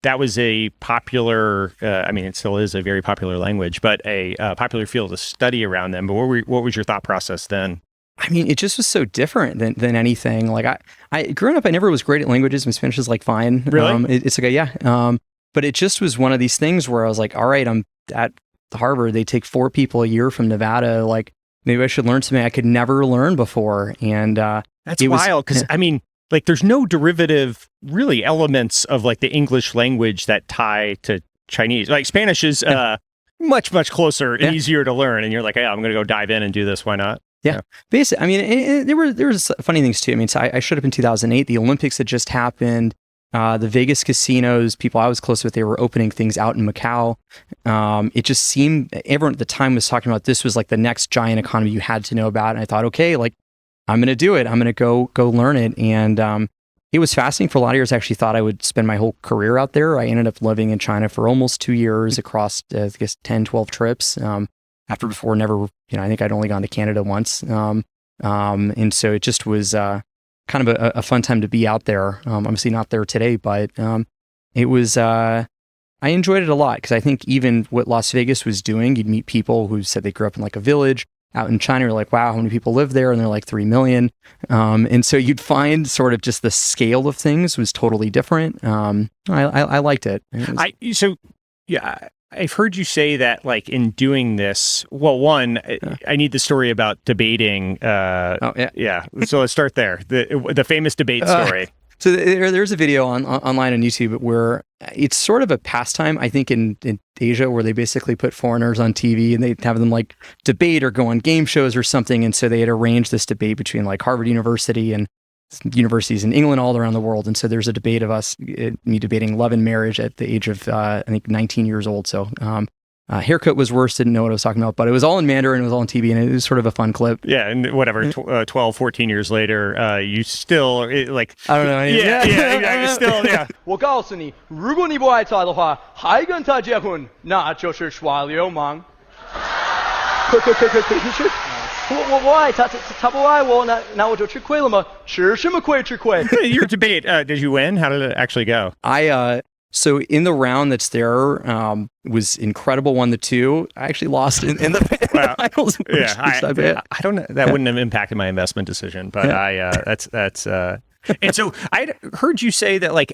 that was a popular, it still is a very popular language, but a popular field of study around them. But what was your thought process then? I mean, it just was so different than anything. Like I growing up, I never was great at languages. My Spanish is like fine. Really? It's okay, yeah. But it just was one of these things where I was like, all right, I'm at Harvard. They take 4 people a year from Nevada. Like maybe I should learn something I could never learn before. And that's wild because like there's no derivative really elements of like the English language that tie to Chinese. Like Spanish is much closer and easier to learn. And you're like, hey, I'm going to go dive in and do this. Why not? Yeah. Basically, I mean, there was funny things too. I mean, so I showed up in 2008. The Olympics had just happened. The Vegas casinos, people I was close with, they were opening things out in Macau. It just seemed, everyone at the time was talking about this was like the next giant economy you had to know about. And I thought, okay, like I'm going to do it. I'm going to go learn it. And it was fascinating for a lot of years. I actually thought I would spend my whole career out there. I ended up living in China for almost 2 years across, I guess, 10, 12 trips. Before never, I think I'd only gone to Canada once. And so it just was kind of a fun time to be out there. Obviously not there today, but it was, I enjoyed it a lot because I think even what Las Vegas was doing, you'd meet people who said they grew up in like a village out in China. You're like, wow, how many people live there? And they're like 3 million. And so you'd find sort of just the scale of things was totally different. I liked it. I've heard you say that, like, in doing this, well, one, I need the story about debating. Yeah. So let's start there. The famous debate story. So there's a video online on YouTube where it's sort of a pastime, I think, in Asia, where they basically put foreigners on TV and they have them like debate or go on game shows or something. And so they had arranged this debate between like Harvard University and universities in England all around the world. And so there's a debate of me debating love and marriage at the age of, I think, 19 years old. So haircut was worse, didn't know what I was talking about, but it was all in Mandarin, it was all on TV, and it was sort of a fun clip. Yeah, and whatever, 12, 14 years later, you still, like... I don't know. Yeah, exactly, still, yeah. 我告诉你，如果你不爱他的话，还跟他结婚，那就是耍流氓。可是，我爱他，他不爱我，那我就吃亏了吗？吃什么亏？吃亏。Your debate, did you win? How did it actually go? So in the round that's there, was incredible 1-2. I actually lost in the finals. Yeah, I don't know. That wouldn't have impacted my investment decision, but that's. And so I heard you say that, like,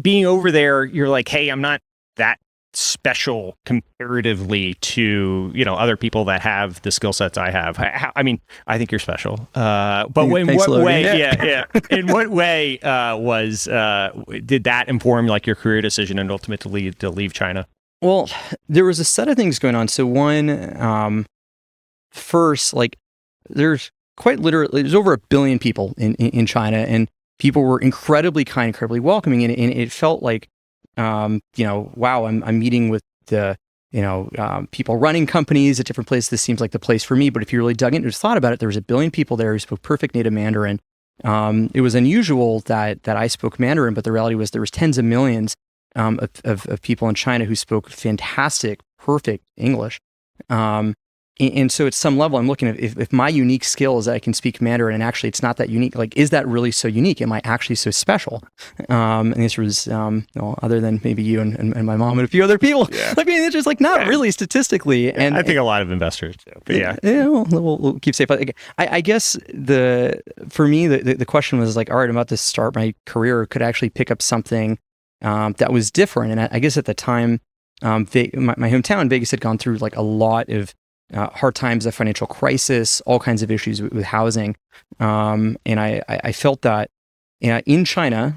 being over there, you're like, hey, I'm not that special comparatively to other people that have the skill sets I have. I mean, I think you're special. But in what way? Yeah. In what way did that inform like your career decision and ultimately to leave China? Well, there was a set of things going on. So one, first, like there's quite literally there's over 1 billion people in China, and people were incredibly kind, incredibly welcoming, and it felt like wow, I'm meeting with the, people running companies at different places. This seems like the place for me. But if you really dug into it, thought about it, there was 1 billion people there who spoke perfect native Mandarin. it was unusual that I spoke Mandarin, but the reality was there was tens of millions of people in China who spoke fantastic, perfect English. And so at some level, I'm looking at if my unique skill is that I can speak Mandarin, and actually it's not that unique. Like, is that really so unique? Am I actually so special? And this was, other than maybe you and my mom and a few other people. Yeah. I mean, it's just like not really statistically. Yeah, and I think a lot of investors do. But yeah, we'll keep safe. I guess for me the question was like, all right, I'm about to start my career. Could I actually pick up something that was different? And I guess at the time, my hometown, Vegas, had gone through like a lot of hard times, a financial crisis, all kinds of issues with housing. And I felt that in China,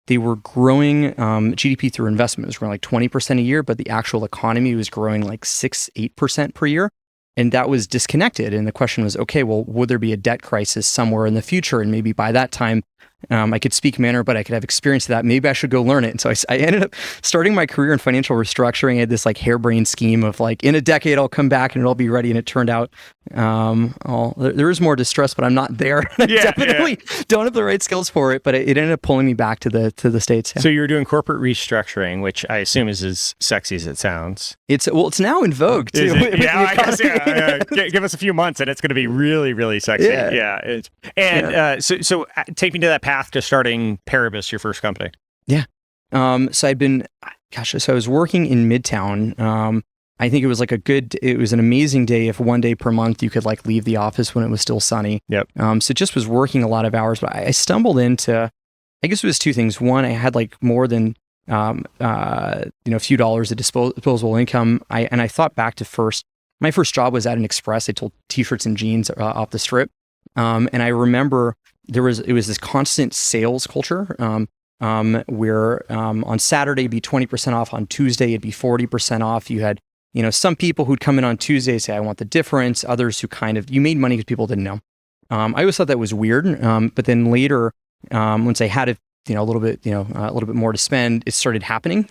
they were growing GDP through investment. It was growing like 20% a year, but the actual economy was growing like 6-8% per year. And that was disconnected. And the question was, okay, well, would there be a debt crisis somewhere in the future? And maybe by that time, I could speak Mandarin, but I could have experience of that. Maybe I should go learn it. And so I ended up starting my career in financial restructuring. I had this like harebrained scheme of like, in a decade, I'll come back and it'll be ready. And it turned out there is more distress, but I'm not there. I definitely don't have the right skills for it, but it ended up pulling me back to the States. Yeah. So you were doing corporate restructuring, which I assume is as sexy as it sounds. It's now in vogue too. Yeah, I guess, give us a few months and it's going to be really, really sexy. So take me to that path to starting Paribus, your first company. Yeah. So I was working in Midtown. I think it was like it was an amazing day if one day per month you could like leave the office when it was still sunny. Yep. So just was working a lot of hours, but I stumbled into, I guess it was two things. One, I had like more than, a few dollars of disposable income. I thought back to my first job was at an Express. I sold t-shirts and jeans off the strip. And I remember it was this constant sales culture, where on Saturday it'd be 20% off, on Tuesday it'd be 40% off. You had, some people who'd come in on Tuesday say, I want the difference. Others who you made money because people didn't know. I always thought that was weird. But then later, once I had a little bit more to spend, it started happening.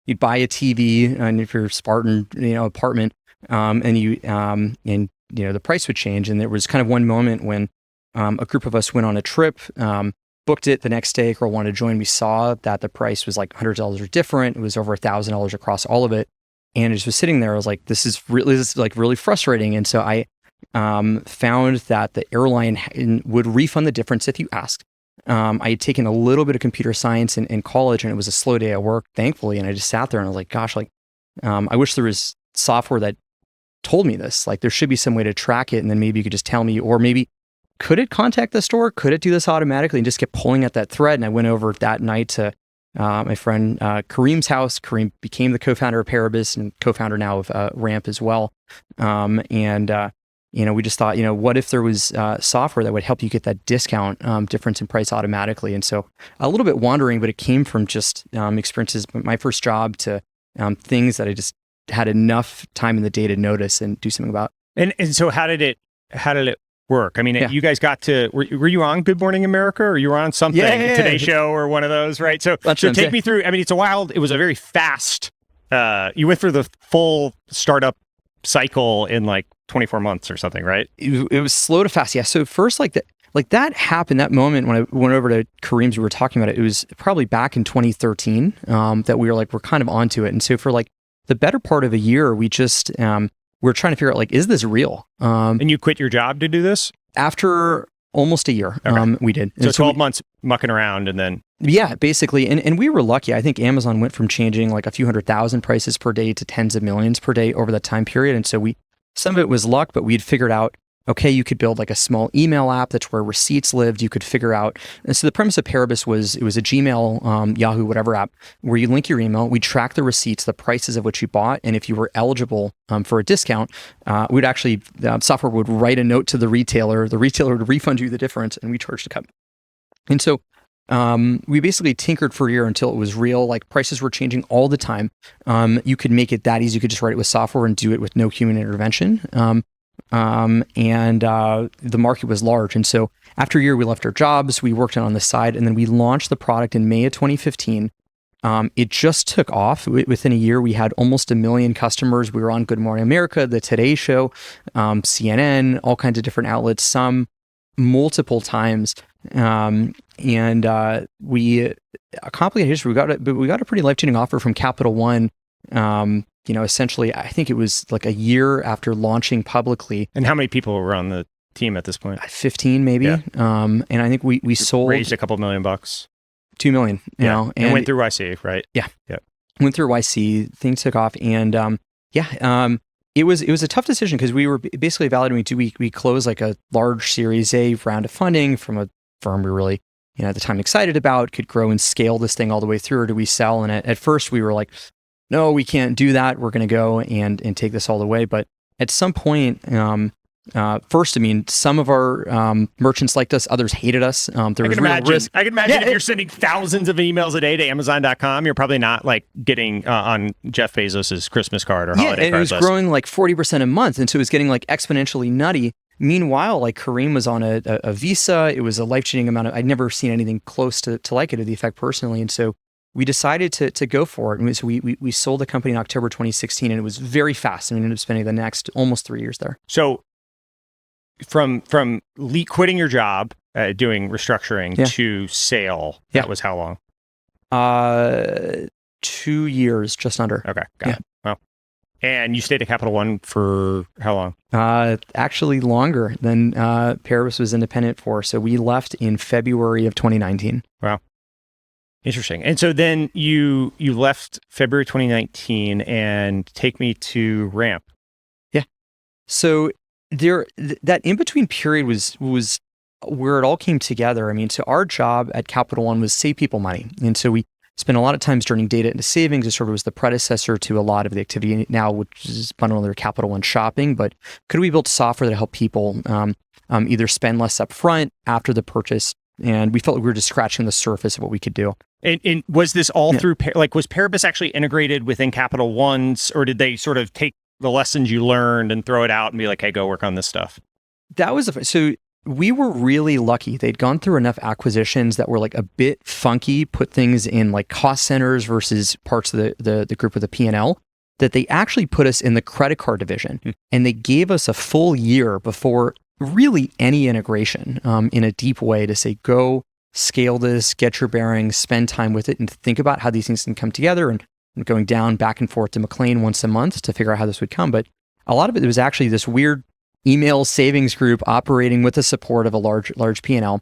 You'd buy a TV, and if you're Spartan, apartment, and the price would change. And there was kind of one moment when a group of us went on a trip, booked it the next day. A girl wanted to join. We saw that the price was like $100 or different. It was over $1,000 across all of it. And I just was sitting there. I was like, this is really frustrating. And so I found that the airline would refund the difference if you asked. I had taken a little bit of computer science in college, and it was a slow day at work, thankfully. And I just sat there and I was like, gosh, I wish there was software that told me this. Like, there should be some way to track it, and then maybe you could just tell me, or maybe could it contact the store? Could it do this automatically? And just kept pulling at that thread. And I went over that night to my friend Kareem's house. Kareem became the co-founder of Paribus and co-founder now of Ramp as well. We just thought, what if there was software that would help you get that discount difference in price automatically? And so a little bit wandering, but it came from just experiences, my first job, to things that I just had enough time in the day to notice and do something about. And so how did it work? I mean, you guys got to, were you on Good Morning America, or you were on something, Today Show or one of those, right? So take me through, I mean, it was a very fast, you went through the full startup cycle in like 24 months or something, right? It was slow to fast. Yeah. So first, that happened, that moment when I went over to Kareem's, we were talking about it. It was probably back in 2013 that we're kind of onto it. And so for like the better part of a year, we just, we're trying to figure out, like, is this real? And you quit your job to do this? After almost a year, we did. So 12 months mucking around, and then... Yeah, basically. And we were lucky. I think Amazon went from changing like a few 100,000 prices per day to tens of millions per day over that time period. And so some of it was luck, but we'd figured out, okay, you could build like a small email app that's where receipts lived. You could figure out. And so the premise of Paribus was, it was a Gmail, Yahoo, whatever app, where you link your email, we track the receipts, the prices of what you bought. And if you were eligible for a discount, we'd actually, software would write a note to the retailer would refund you the difference, and we charged a cut. And so we basically tinkered for a year until it was real. Like, prices were changing all the time. You could make it that easy. You could just write it with software and do it with no human intervention. And the market was large. And so after a year, we left our jobs, we worked on the side, and then we launched the product in May of 2015. It just took off. Within a year, we had almost 1 million customers. We were on Good Morning America, the Today Show, CNN, all kinds of different outlets, some multiple times. We a complicated history. We got a pretty life-changing offer from Capital One. Essentially, I think it was like a year after launching publicly. And how many people were on the team at this point? 15 maybe. Yeah. And I think we sold raised a couple $1 million. $2 million. You know, and went through YC, right? Yeah. Yeah. Went through YC. Things took off, and it was a tough decision because we were basically evaluating, do we close like a large Series A round of funding from a firm we really, at the time excited about, could grow and scale this thing all the way through, or do we sell? And at first we were like, no, we can't do that. We're going to go and take this all the way. But at some point, first, some of our merchants liked us, others hated us. There was real risk. I can imagine if you're sending thousands of emails a day to Amazon.com, you're probably not like getting on Jeff Bezos's Christmas card or holiday card and it was growing like 40% a month, and so it was getting like exponentially nutty. Meanwhile, like Kareem was on a visa. It was a life-changing amount of. I'd never seen anything close to like it, to the effect personally, and so we decided to go for it. And so we sold the company in October 2016, and it was very fast. And we ended up spending the next almost 3 years there. So from quitting your job, doing restructuring to sale, that was how long? 2 years, just under. Okay, got it. Well, and you stayed at Capital One for how long? Actually longer than Paribus was independent for. So we left in February of 2019. Wow. Interesting. And so then you left February 2019, and take me to Ramp. Yeah. So that in-between period was where it all came together. I mean, so our job at Capital One was save people money. And so we spent a lot of times turning data into savings. It sort of was the predecessor to a lot of the activity now, which is bundled under Capital One Shopping. But could we build software that helped people either spend less upfront after the purchase? And we felt like we were just scratching the surface of what we could do. And was this all through, was Paribus actually integrated within Capital One's, or did they sort of take the lessons you learned and throw it out and be like, hey, go work on this stuff? That was, so we were really lucky. They'd gone through enough acquisitions that were like a bit funky, put things in like cost centers versus parts of the group with the P&L, that they actually put us in the credit card division. And they gave us a full year before really any integration in a deep way to say, go scale this, get your bearings, spend time with it, and think about how these things can come together, and going down back and forth to McLean once a month to figure out how this would come. But a lot of it was actually this weird email savings group operating with the support of a large P&L.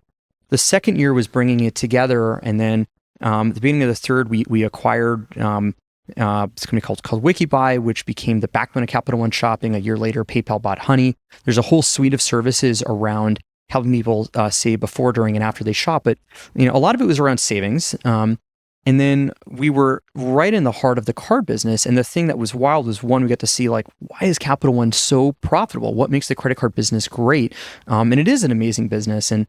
The second year was bringing it together, and then at the beginning of the third, we acquired this company called Wikibuy, which became the backbone of Capital One Shopping. A year later, PayPal bought Honey. There's a whole suite of services around helping people save before, during, and after they shop. But a lot of it was around savings. And then we were right in the heart of the card business. And the thing that was wild was, one, we got to see like, why is Capital One so profitable? What makes the credit card business great? And it is an amazing business. And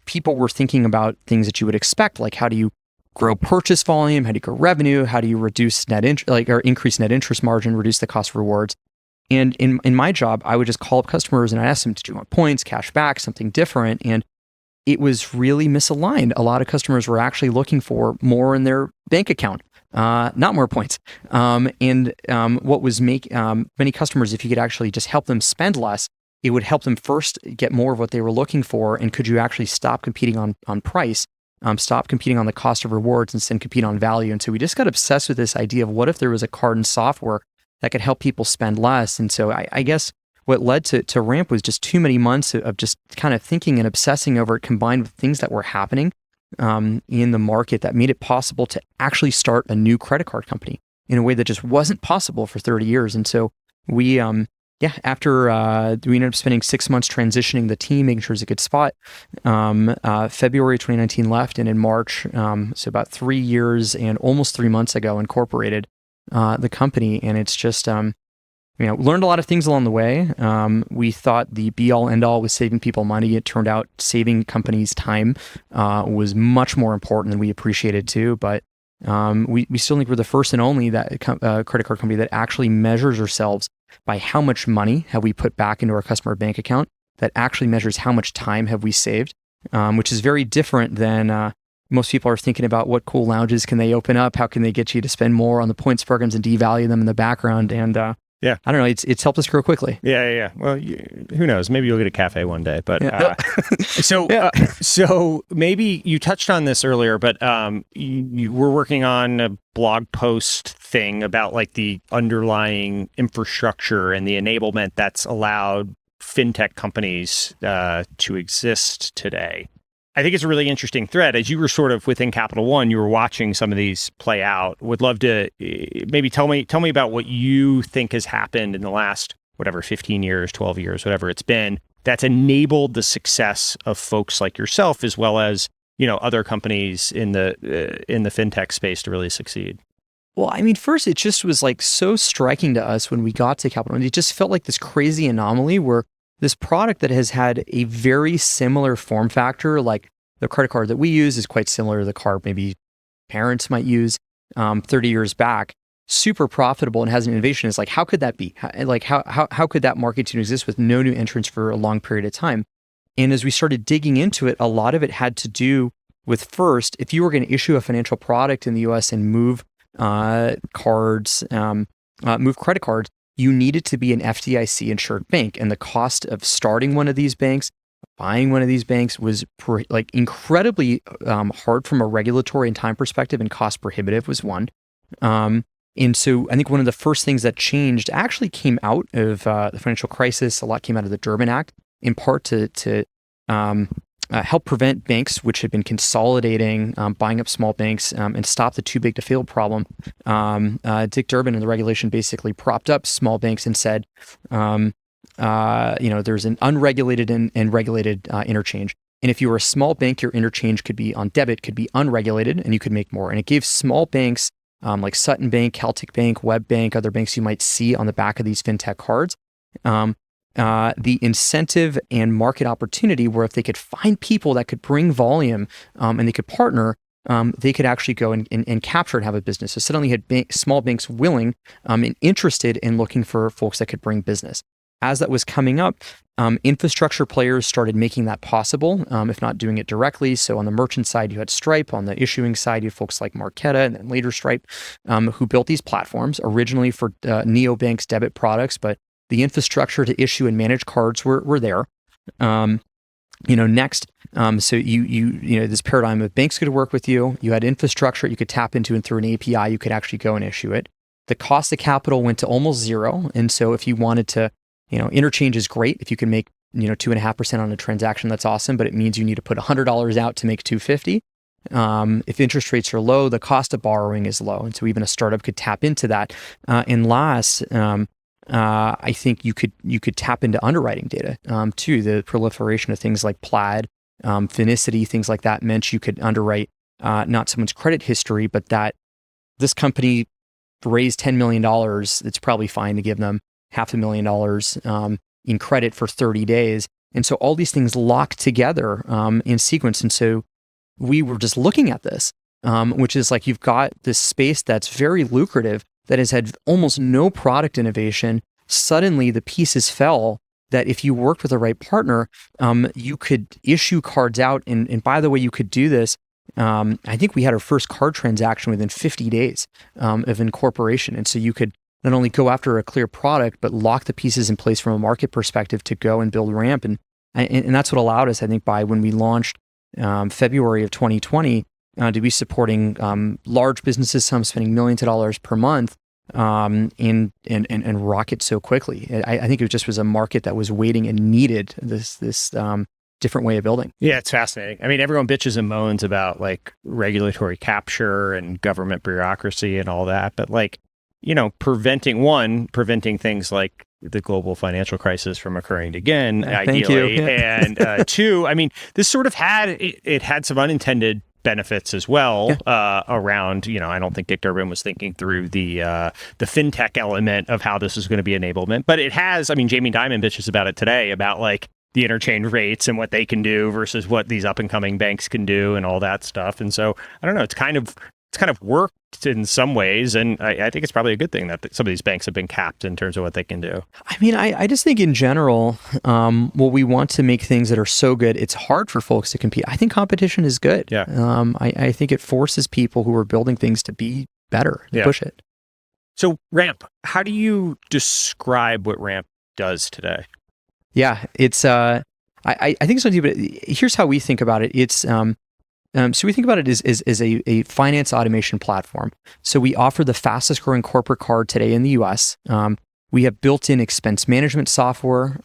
people were thinking about things that you would expect, like how do you grow purchase volume? How do you grow revenue? How do you reduce or increase net interest margin, reduce the cost of rewards? And in my job, I would just call up customers and I ask them, do you want points, cash back, something different? And it was really misaligned. A lot of customers were actually looking for more in their bank account, not more points. What was many customers, if you could actually just help them spend less, it would help them first get more of what they were looking for. And could you actually stop competing on price, stop competing on the cost of rewards, and instead compete on value? And so we just got obsessed with this idea of, what if there was a card and software that could help people spend less? And so I guess what led to Ramp was just too many months of just kind of thinking and obsessing over it, combined with things that were happening in the market that made it possible to actually start a new credit card company in a way that just wasn't possible for 30 years. And so we, after we ended up spending 6 months transitioning the team, making sure it's a good spot, February 2019 left, and in March, so about 3 years and almost 3 months ago, incorporated the company. And it's just, learned a lot of things along the way. We thought the be-all, end-all was saving people money. It turned out saving companies time was much more important than we appreciated too. But we still think we're the first and only credit card company that actually measures ourselves by how much money have we put back into our customer bank account, that actually measures how much time have we saved, which is very different than most people are thinking about what cool lounges can they open up, how can they get you to spend more on the points programs and devalue them in the background. And Yeah. I don't know. It's helped us grow quickly. Yeah. Well, who knows? Maybe you'll get a cafe one day. But so maybe you touched on this earlier, but you were working on a blog post thing about like the underlying infrastructure and the enablement that's allowed fintech companies to exist today. I think it's a really interesting thread. As you were sort of within Capital One, you were watching some of these play out. Would love to maybe tell me about what you think has happened in the last, 15 years, 12 years, whatever it's been, that's enabled the success of folks like yourself, as well as, other companies in the fintech space to really succeed. Well, I mean, first, it just was like so striking to us when we got to Capital One. It just felt like this crazy anomaly where this product that has had a very similar form factor, like the credit card that we use is quite similar to the card maybe parents might use 30 years back, super profitable and has an innovation. Is like, how could that be? How could that market to exist with no new entrants for a long period of time? And as we started digging into it, a lot of it had to do with, first, if you were going to issue a financial product in the US and move cards, move credit cards, you needed to be an FDIC insured bank. And the cost of starting one of these banks, buying one of these banks was incredibly hard from a regulatory and time perspective, and cost prohibitive was one. And so I think one of the first things that changed actually came out of the financial crisis. A lot came out of the Durbin Act, in part to help prevent banks which had been consolidating, buying up small banks, and stop the too big to fail problem. Dick Durbin and the regulation basically propped up small banks and said, there's an unregulated and regulated interchange. And if you were a small bank, your interchange could be on debit, could be unregulated, and you could make more. And it gave small banks like Sutton Bank, Celtic Bank, Web Bank, other banks you might see on the back of these fintech cards, the incentive and market opportunity where if they could find people that could bring volume and they could partner, they could actually go and capture and have a business. So suddenly you had small banks willing and interested in looking for folks that could bring business. As that was coming up, infrastructure players started making that possible, if not doing it directly. So on the merchant side, you had Stripe. On the issuing side, you had folks like Marqeta and then later Stripe, who built these platforms originally for neobanks debit products, but the infrastructure to issue and manage cards were there. Next, so you this paradigm of banks could work with you. You had infrastructure you could tap into, and through an API, you could actually go and issue it. The cost of capital went to almost zero. And so if you wanted to, interchange is great. If you can make, 2.5% on a transaction, that's awesome, but it means you need to put $100 out to make $250. If interest rates are low, the cost of borrowing is low. And so even a startup could tap into that. And last, I think you could tap into underwriting data too. The proliferation of things like Plaid, Finicity, things like that meant you could underwrite not someone's credit history, but that this company raised $10 million. It's probably fine to give them $500,000 in credit for 30 days. And so all these things lock together in sequence. And so we were just looking at this, which is like you've got this space that's very lucrative, that has had almost no product innovation. Suddenly the pieces fell that if you worked with the right partner, you could issue cards out. And by the way, you could do this. I think we had our first card transaction within 50 days of incorporation. And so you could not only go after a clear product, but lock the pieces in place from a market perspective to go and build ramp. And that's what allowed us, I think, by when we launched February of 2020, to be supporting large businesses, some spending millions of dollars per month, and rocket so quickly. I think it just was a market that was waiting and needed this different way of building. Yeah, it's fascinating. I mean, everyone bitches and moans about like regulatory capture and government bureaucracy and all that, but like, preventing things like the global financial crisis from occurring again, ideally. And two, I mean, this sort of had some unintended benefits as well around, I don't think Dick Durbin was thinking through the fintech element of how this is going to be enablement, but it has. I mean, Jamie Dimon bitches about it today about like the interchange rates and what they can do versus what these up and coming banks can do and all that stuff. And so I don't know, it's kind of worked in some ways, and I think it's probably a good thing that some of these banks have been capped in terms of what they can do. I mean, I just think in general, we want to make things that are so good, it's hard for folks to compete. I think competition is good. Yeah. I think it forces people who are building things to be better, to push it. So Ramp, how do you describe what Ramp does today? Yeah, it's I think so too, but here's how we think about it. It's so we think about it as a finance automation platform. So we offer the fastest growing corporate card today in the US. We have built-in expense management software,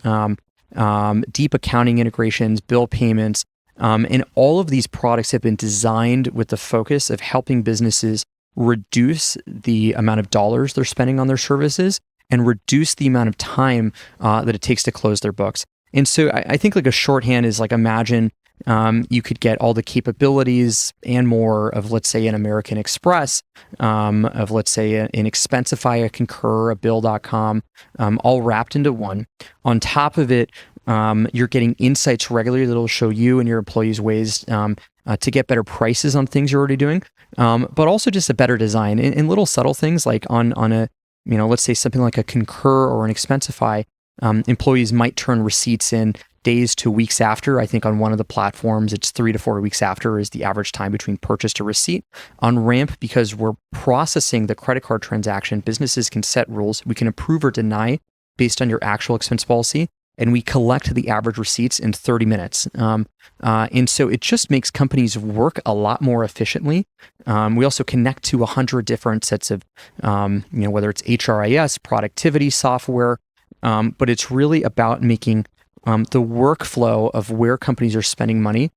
deep accounting integrations, bill payments, and all of these products have been designed with the focus of helping businesses reduce the amount of dollars they're spending on their services and reduce the amount of time that it takes to close their books. And so I think like a shorthand is like, imagine you could get all the capabilities and more of, let's say, an American Express, of, let's say, an Expensify, a Concur, a Bill.com, all wrapped into one. On top of it, you're getting insights regularly that will show you and your employees ways to get better prices on things you're already doing, but also just a better design and little subtle things like on a, let's say something like a Concur or an Expensify, employees might turn receipts in days to weeks after. I think on one of the platforms, it's 3 to 4 weeks after is the average time between purchase to receipt. On Ramp, because we're processing the credit card transaction, businesses can set rules. We can approve or deny based on your actual expense policy, and we collect the average receipts in 30 minutes. And so it just makes companies work a lot more efficiently. We also connect to 100 different sets of, whether it's HRIS, productivity software, but it's really about making the workflow of where companies are spending money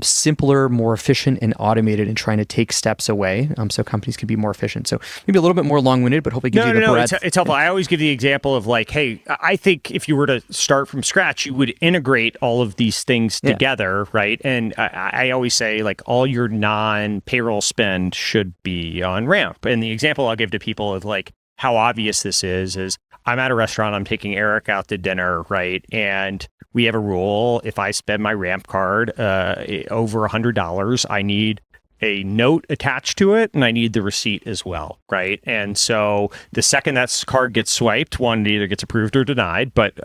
simpler, more efficient, and automated, and trying to take steps away so companies can be more efficient. So maybe a little bit more long-winded, but hopefully gives you the breadth. It's helpful. I always give the example of like, hey, I think if you were to start from scratch, you would integrate all of these things together, right? And I always say like all your non-payroll spend should be on Ramp. And the example I'll give to people of like how obvious this is I'm at a restaurant, I'm taking Eric out to dinner, right? And we have a rule, if I spend my Ramp card over $100, I need a note attached to it, and I need the receipt as well, right? And so the second that card gets swiped, one, it either gets approved or denied. But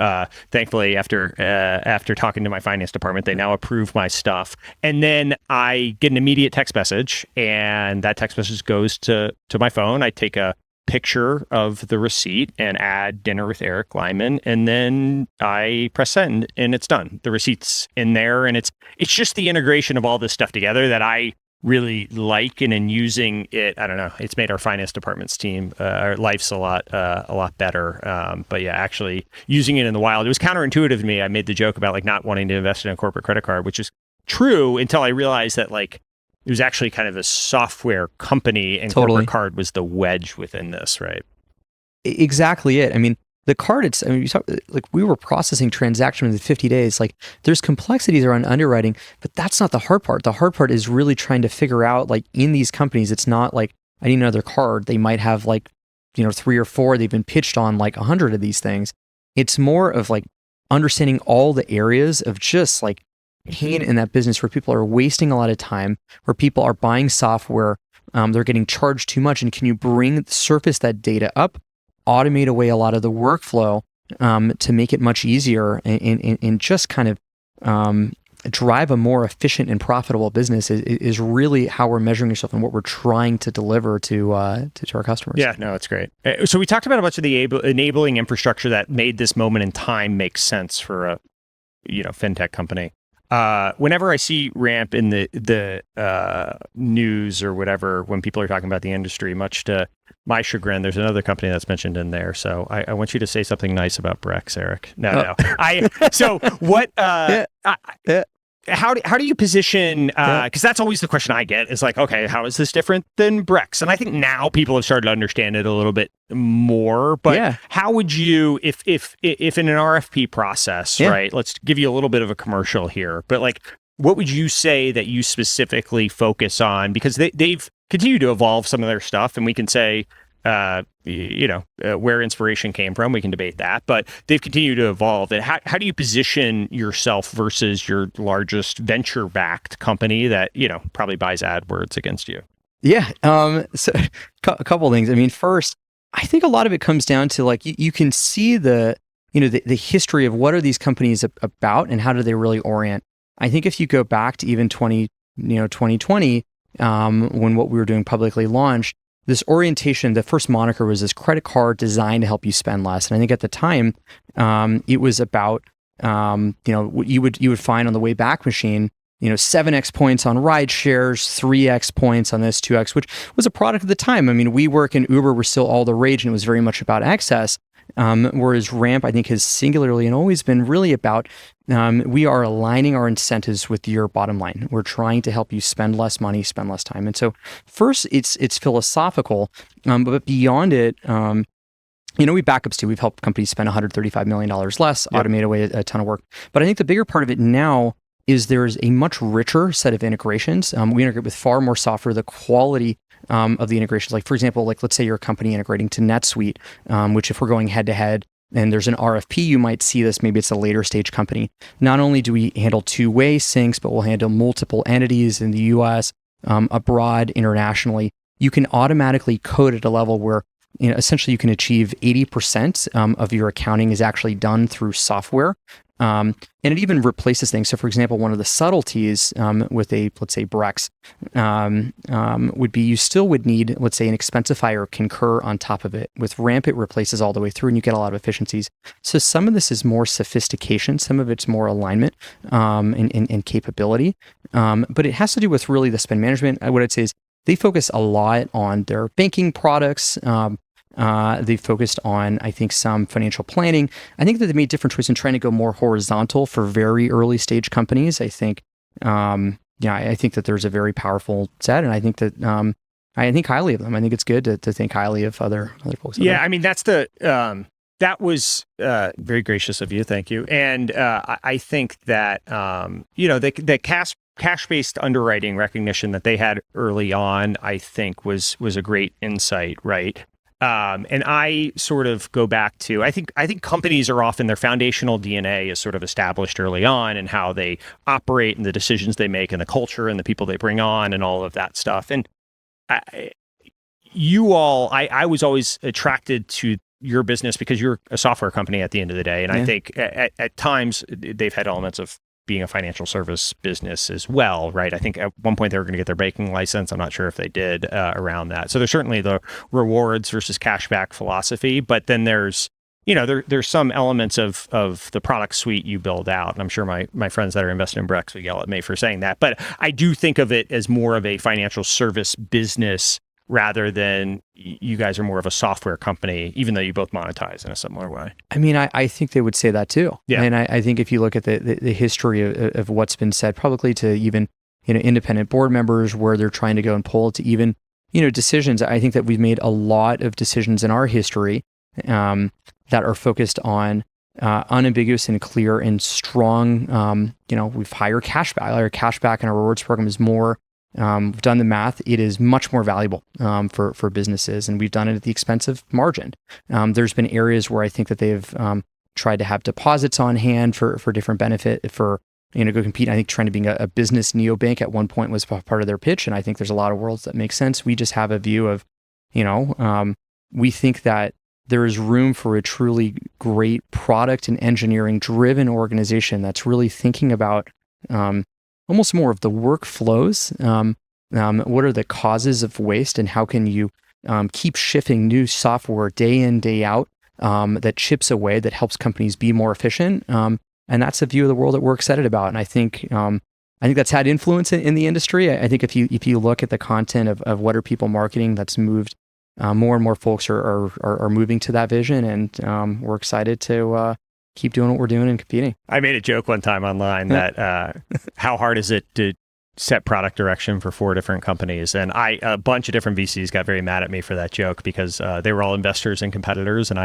thankfully, after talking to my finance department, they now approve my stuff. And then I get an immediate text message, and that text message goes to my phone. I take a picture of the receipt and add dinner with Eric Glyman, and then I press send and it's done. The receipt's in there, and it's just the integration of all this stuff together that I really like, and in using it, I don't know, it's made our finance department's team, our life's a lot better. But yeah, actually using it in the wild, it was counterintuitive to me. I made the joke about like not wanting to invest in a corporate credit card, which is true until I realized that like it was actually kind of a software company, and corporate card was the wedge within this, right? Exactly it. I mean, the card, like we were processing transactions in 50 days. Like there's complexities around underwriting, but that's not the hard part. The hard part is really trying to figure out, like in these companies, it's not like I need another card. They might have like, 3 or 4. They've been pitched on like 100 of these things. It's more of like understanding all the areas of just like pain in that business where people are wasting a lot of time, where people are buying software, they're getting charged too much, and can you surface that data up, automate away a lot of the workflow to make it much easier, and just kind of drive a more efficient and profitable business is really how we're measuring ourselves and what we're trying to deliver to our customers. Yeah, no, it's great. So we talked about a bunch of the enabling infrastructure that made this moment in time make sense for a fintech company. Whenever I see Ramp in the news or whatever, when people are talking about the industry, much to my chagrin, there's another company that's mentioned in there. So I want you to say something nice about Brex, Eric. No. So what? How do you position? Because that's always the question I get. Is like, okay, how is this different than Brex? And I think now people have started to understand it a little bit more. But how would you, if in an RFP process, right? Let's give you a little bit of a commercial here. But like, what would you say that you specifically focus on? Because they've continued to evolve some of their stuff, and we can say, where inspiration came from. We can debate that, but they've continued to evolve. And how do you position yourself versus your largest venture-backed company that, probably buys AdWords against you? Yeah. So a couple of things. I mean, first, I think a lot of it comes down to like, you can see the history of what are these companies about and how do they really orient. I think if you go back to even 2020, when what we were doing publicly launched, this orientation, the first moniker was this credit card designed to help you spend less. And I think at the time, it was about, what you would find on the way back machine, 7x points on ride shares, 3x points on this, 2x, which was a product of the time. I mean, WeWork and Uber were still all the rage, and it was very much about access. Whereas Ramp, I think, has singularly and always been really about, we are aligning our incentives with your bottom line. We're trying to help you spend less money, spend less time. And so first, it's philosophical, but beyond it, we backups too. We've helped companies spend $135 million less, automate away a ton of work. But I think the bigger part of it now is there's a much richer set of integrations. We integrate with far more software. The quality of the integrations, like for example, let's say you're a company integrating to NetSuite, which if we're going head to head and there's an RFP, you might see this, maybe it's a later stage company. Not only do we handle two-way syncs, but we'll handle multiple entities in the US, abroad, internationally. You can automatically code at a level where essentially you can achieve 80% of your accounting is actually done through software. And it even replaces things. So for example, one of the subtleties with let's say Brex would be you still would need, let's say, an Expensify or Concur on top of it. With Ramp, it replaces all the way through and you get a lot of efficiencies. So some of this is more sophistication, some of it's more alignment and capability. But it has to do with really the spend management. What I'd say is they focus a lot on their banking products. They've focused on, I think, some financial planning. I think that they made different choices in trying to go more horizontal for very early stage companies. I think, I think that there's a very powerful set, and I think that I think highly of them. I think it's good to think highly of other folks. Yeah, I mean that was very gracious of you. Thank you. And I think that the cash-based underwriting recognition that they had early on, I think was a great insight, right? And I sort of go back to, I think companies are often, their foundational DNA is sort of established early on and how they operate and the decisions they make and the culture and the people they bring on and all of that stuff. And I was always attracted to your business because you're a software company at the end of the day. And I think at times they've had elements of being a financial service business as well, right? I think at one point they were going to get their banking license. I'm not sure if they did around that. So there's certainly the rewards versus cashback philosophy, but then there's, there's some elements of the product suite you build out. And I'm sure my friends that are invested in Brex would yell at me for saying that, but I do think of it as more of a financial service business rather than you guys are more of a software company, even though you both monetize in a similar way. I mean, I think they would say that too. Yeah. And I think if you look at the history of what's been said publicly to even, independent board members where they're trying to go and pull to even, decisions, I think that we've made a lot of decisions in our history that are focused on unambiguous and clear and strong, we've higher cashback. Our cashback in our rewards program is more. We've done the math. It is much more valuable for businesses, and we've done it at the expense of margin. There's been areas where I think that they've tried to have deposits on hand for different benefit for go compete. I think trying to be a business neobank at one point was part of their pitch, and I think there's a lot of worlds that make sense. We just have a view of, we think that there is room for a truly great product and engineering driven organization that's really thinking about almost more of the workflows. What are the causes of waste and how can you keep shifting new software day in, day out that chips away, that helps companies be more efficient? And that's a view of the world that we're excited about. And I think that's had influence in the industry. I think if you look at the content of what are people marketing, that's moved, more and more folks are moving to that vision. And we're excited to keep doing what we're doing and competing. I made a joke one time online that how hard is it to set product direction for 4 different companies? And a bunch of different VCs got very mad at me for that joke because they were all investors and competitors. And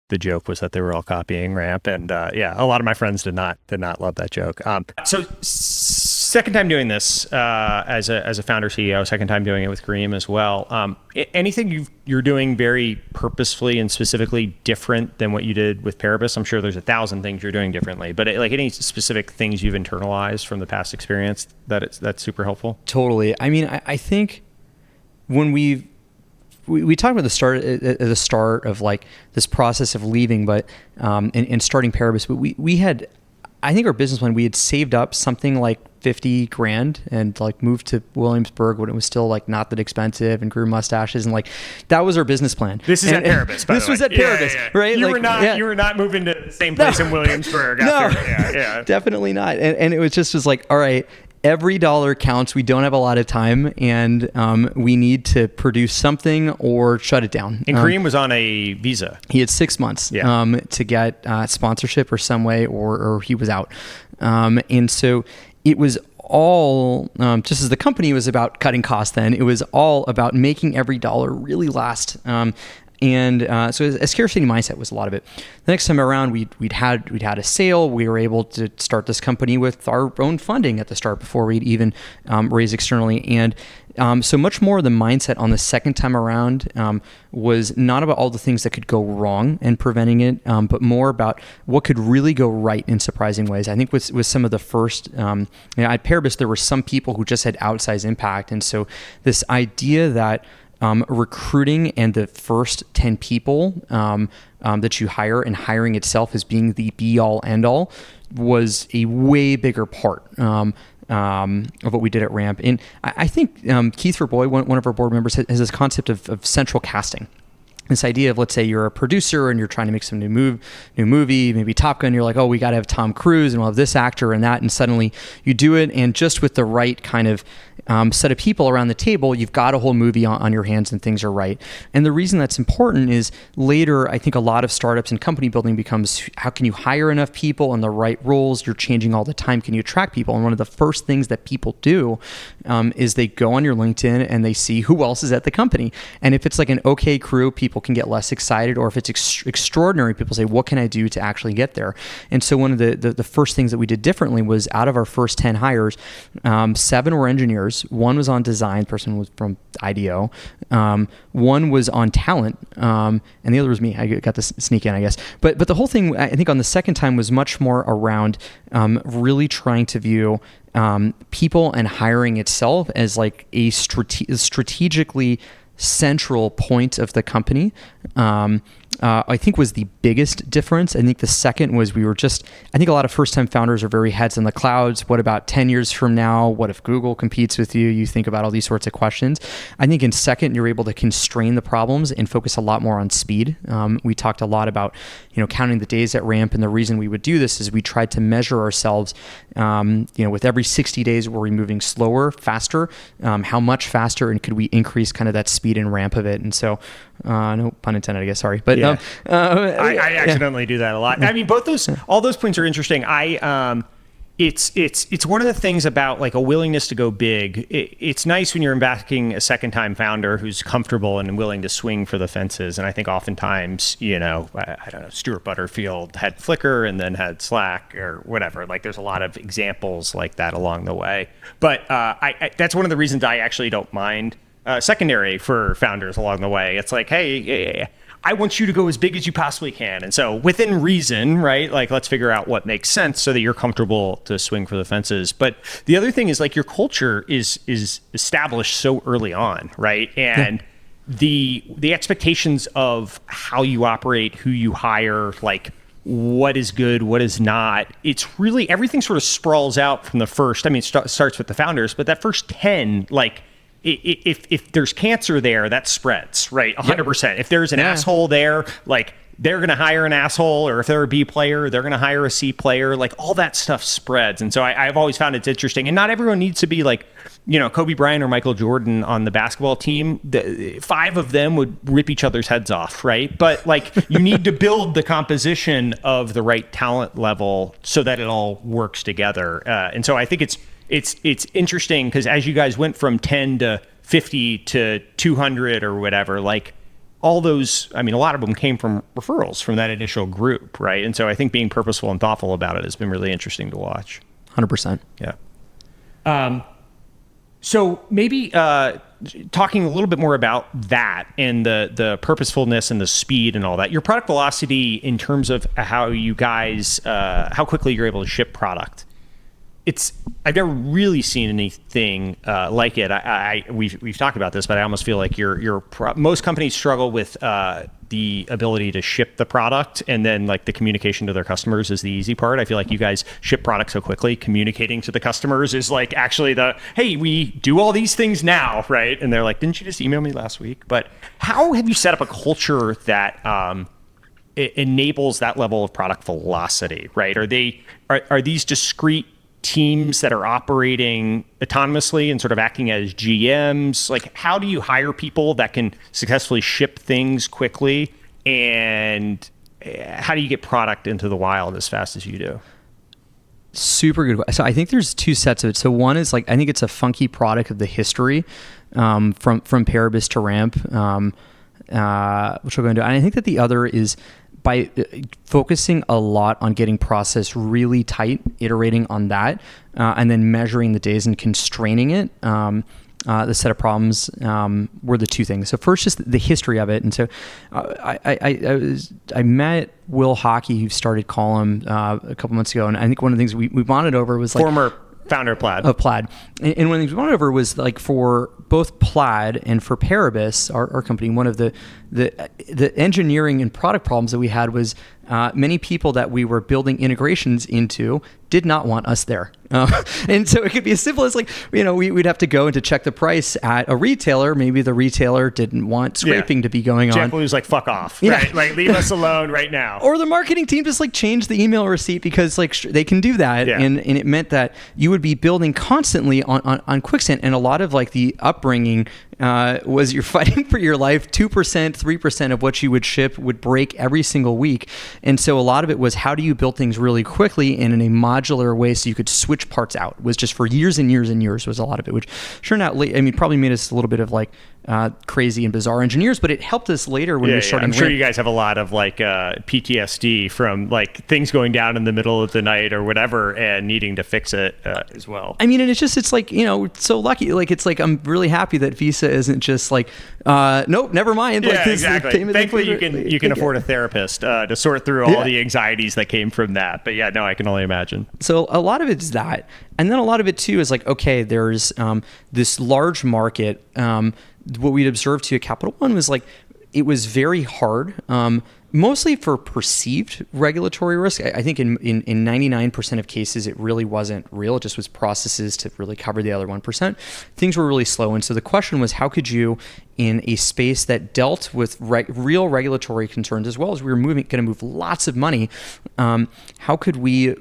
the joke was that they were all copying Ramp. And a lot of my friends did not love that joke. So second time doing this as a founder CEO, second time doing it with Gleman as well. Anything you're doing very purposefully and specifically different than what you did with Paribus? I'm sure there's 1,000 things you're doing differently, but like any specific things you've internalized from the past experience that's super helpful? Totally. I mean, I think when we talked about the start of like this process of leaving, but and starting Paribus, but we had I think our business plan, we had saved up something like 50 grand and like moved to Williamsburg when it was still like not that expensive and grew mustaches, and like that was our business plan. This is and, at Paribus, by this the way. was at Paribus, right? You like, were not moving to the same place in Williamsburg. After, definitely not. And it was like, all right, every dollar counts. We don't have a lot of time, and we need to produce something or shut it down. And Kareem was on a visa. He had 6 months to get sponsorship or some way, or he was out. And so it was all, just as the company was about cutting costs then, it was all about making every dollar really last. So a scarcity mindset was a lot of it. The next time around, we'd had a sale. We were able to start this company with our own funding at the start before we'd even raise externally. And so much more of the mindset on the second time around was not about all the things that could go wrong and preventing it, but more about what could really go right in surprising ways. I think with some of the first, at Paribus, there were some people who just had outsized impact. And so this idea that recruiting and the first 10 people that you hire and hiring itself as being the be all end all was a way bigger part of what we did at Ramp. And I think Keith Verboy, one of our board members, has this concept of central casting. This idea of, let's say you're a producer and you're trying to make some new movie, maybe Top Gun, you're like, oh, we got to have Tom Cruise and we'll have this actor and that, and suddenly you do it, and just with the right kind of set of people around the table, you've got a whole movie on your hands and things are right. And the reason that's important is later, I think a lot of startups and company building becomes, how can you hire enough people in the right roles? You're changing all the time. Can you attract people? And one of the first things that people do is they go on your LinkedIn and they see who else is at the company. And if it's like an okay crew, people can get less excited, or if it's extraordinary, people say, what can I do to actually get there? And so one of the first things that we did differently was, out of our first 10 hires, 7 were engineers, 1 was on design, person was from IDEO, 1 was on talent, and the other was me. I got to sneak in, I guess. But the whole thing, I think on the second time, was much more around really trying to view people and hiring itself as like a strategically central point of the company. I think was the biggest difference. I think the second was I think a lot of first-time founders are very heads in the clouds. What about 10 years from now? What if Google competes with you? You think about all these sorts of questions. I think in second, you're able to constrain the problems and focus a lot more on speed. We talked a lot about, counting the days at Ramp, and the reason we would do this is we tried to measure ourselves, with every 60 days, were we moving slower, faster, how much faster, and could we increase kind of that speed and ramp of it? And so, no pun intended, I guess, sorry. But I accidentally do that a lot. I mean, all those points are interesting. It's one of the things about like a willingness to go big. It's nice when you're backing a second time founder who's comfortable and willing to swing for the fences. And I think oftentimes, I don't know, Stuart Butterfield had Flickr and then had Slack or whatever. Like there's a lot of examples like that along the way. But that's one of the reasons I actually don't mind secondary for founders along the way. It's like, hey, I want you to go as big as you possibly can. And so within reason, right? Like, let's figure out what makes sense so that you're comfortable to swing for the fences. But the other thing is like your culture is established so early on, right? And the expectations of how you operate, who you hire, like what is good, what is not, it's really, everything sort of sprawls out from the first, it starts with the founders, but that first 10, like, if there's cancer there, that spreads, right? 100%. If there's an asshole there, like they're going to hire an asshole, or if they're a B player, they're going to hire a C player. Like all that stuff spreads. And so I've always found it's interesting. And not everyone needs to be like, Kobe Bryant or Michael Jordan on the basketball team. 5 of them would rip each other's heads off, right? But like you need to build the composition of the right talent level so that it all works together. And so I think it's interesting because as you guys went from 10 to 50 to 200 or whatever, like all those, a lot of them came from referrals from that initial group, right? And so I think being purposeful and thoughtful about it has been really interesting to watch. 100%. Yeah. So maybe talking a little bit more about that and the purposefulness and the speed and all that, your product velocity in terms of how you guys, how quickly you're able to ship product. I've never really seen anything like it. We've talked about this, but I almost feel like most companies struggle with the ability to ship the product, and then like the communication to their customers is the easy part. I feel like you guys ship products so quickly. Communicating to the customers is like actually hey, we do all these things now, right? And they're like, didn't you just email me last week? But how have you set up a culture that it enables that level of product velocity, right? Are these discrete teams that are operating autonomously and sort of acting as GMs? Like, how do you hire people that can successfully ship things quickly? And how do you get product into the wild as fast as you do? Super good. So I think there's two sets of it. So one is like, I think it's a funky product of the history from Paribus to Ramp, which we'll go into. And I think that the other is by focusing a lot on getting process really tight, iterating on that, and then measuring the days and constraining it, the set of problems were the two things. So first, just the history of it. And so I met Will Hockey, who started Column a couple months ago, and I think one of the things we bonded over was like former founder of Plaid. And one of the things we bonded over was like for both Plaid and for Paribus, our company, one of the engineering and product problems that we had was many people that we were building integrations into did not want us there. And so it could be as simple as like, we'd have to go and to check the price at a retailer. Maybe the retailer didn't want scraping to be going on. Jeff was like, fuck off, right? Like, leave us alone right now. Or the marketing team just like changed the email receipt because like they can do that. Yeah. And it meant that you would be building constantly on Quicksand. And a lot of like the upbringing was you're fighting for your life. 2%, 3% of what you would ship would break every single week. And so a lot of it was how do you build things really quickly and in a modular way so you could switch parts out. It was just for years and years and years was a lot of it, which turned out, probably made us a little bit of like crazy and bizarre engineers, but it helped us later when we were starting. I'm sure you guys have a lot of like PTSD from like things going down in the middle of the night or whatever and needing to fix it as well. I mean, and it's like, it's so lucky. Like, it's like, I'm really happy that Visa isn't just like, nope, never mind. Yeah, like this exactly. Thankfully, you can afford a therapist to sort through all the anxieties that came from that. But yeah, no, I can only imagine. So a lot of it is that. And then a lot of it too is like, okay, there's this large market. What we'd observed too at Capital One was like, it was very hard, mostly for perceived regulatory risk. I think in 99% of cases, it really wasn't real. It just was processes to really cover the other 1%. Things were really slow. And so the question was, how could you, in a space that dealt with real regulatory concerns, as well as we were going to move lots of money, how could we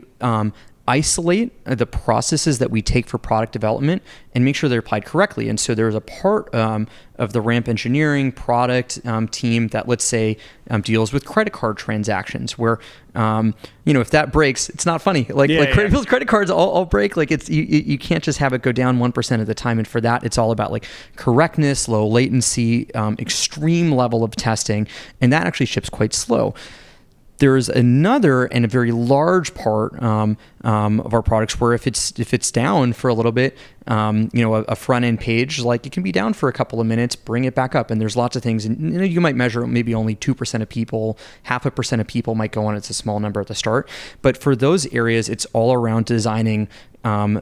isolate the processes that we take for product development and make sure they're applied correctly? And so there's a part of the Ramp engineering product team that, let's say, deals with credit card transactions where, if that breaks, it's not funny. People's credit cards all break. Like you can't just have it go down 1% of the time. And for that, it's all about like correctness, low latency, extreme level of testing. And that actually ships quite slow. There's another and a very large part of our products where if it's down for a little bit, a front end page, like it can be down for a couple of minutes, bring it back up. And there's lots of things, and you might measure maybe only 2% of people, 0.5% of people might go on. It's a small number at the start, but for those areas, it's all around designing.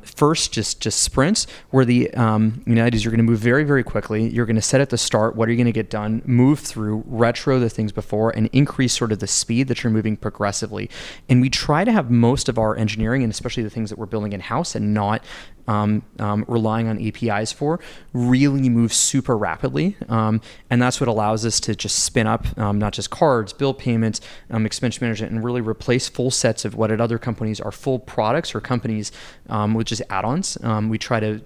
First, just sprints where the is you're going to move very, very quickly. You're going to set at the start, what are you going to get done, move through, retro the things before, and increase sort of the speed that you're moving progressively. And we try to have most of our engineering, and especially the things that we're building in-house and not relying on APIs for, really move super rapidly. And that's what allows us to just spin up not just cards, bill payments, expense management, and really replace full sets of what at other companies are full products or companies with just add-ons. We try to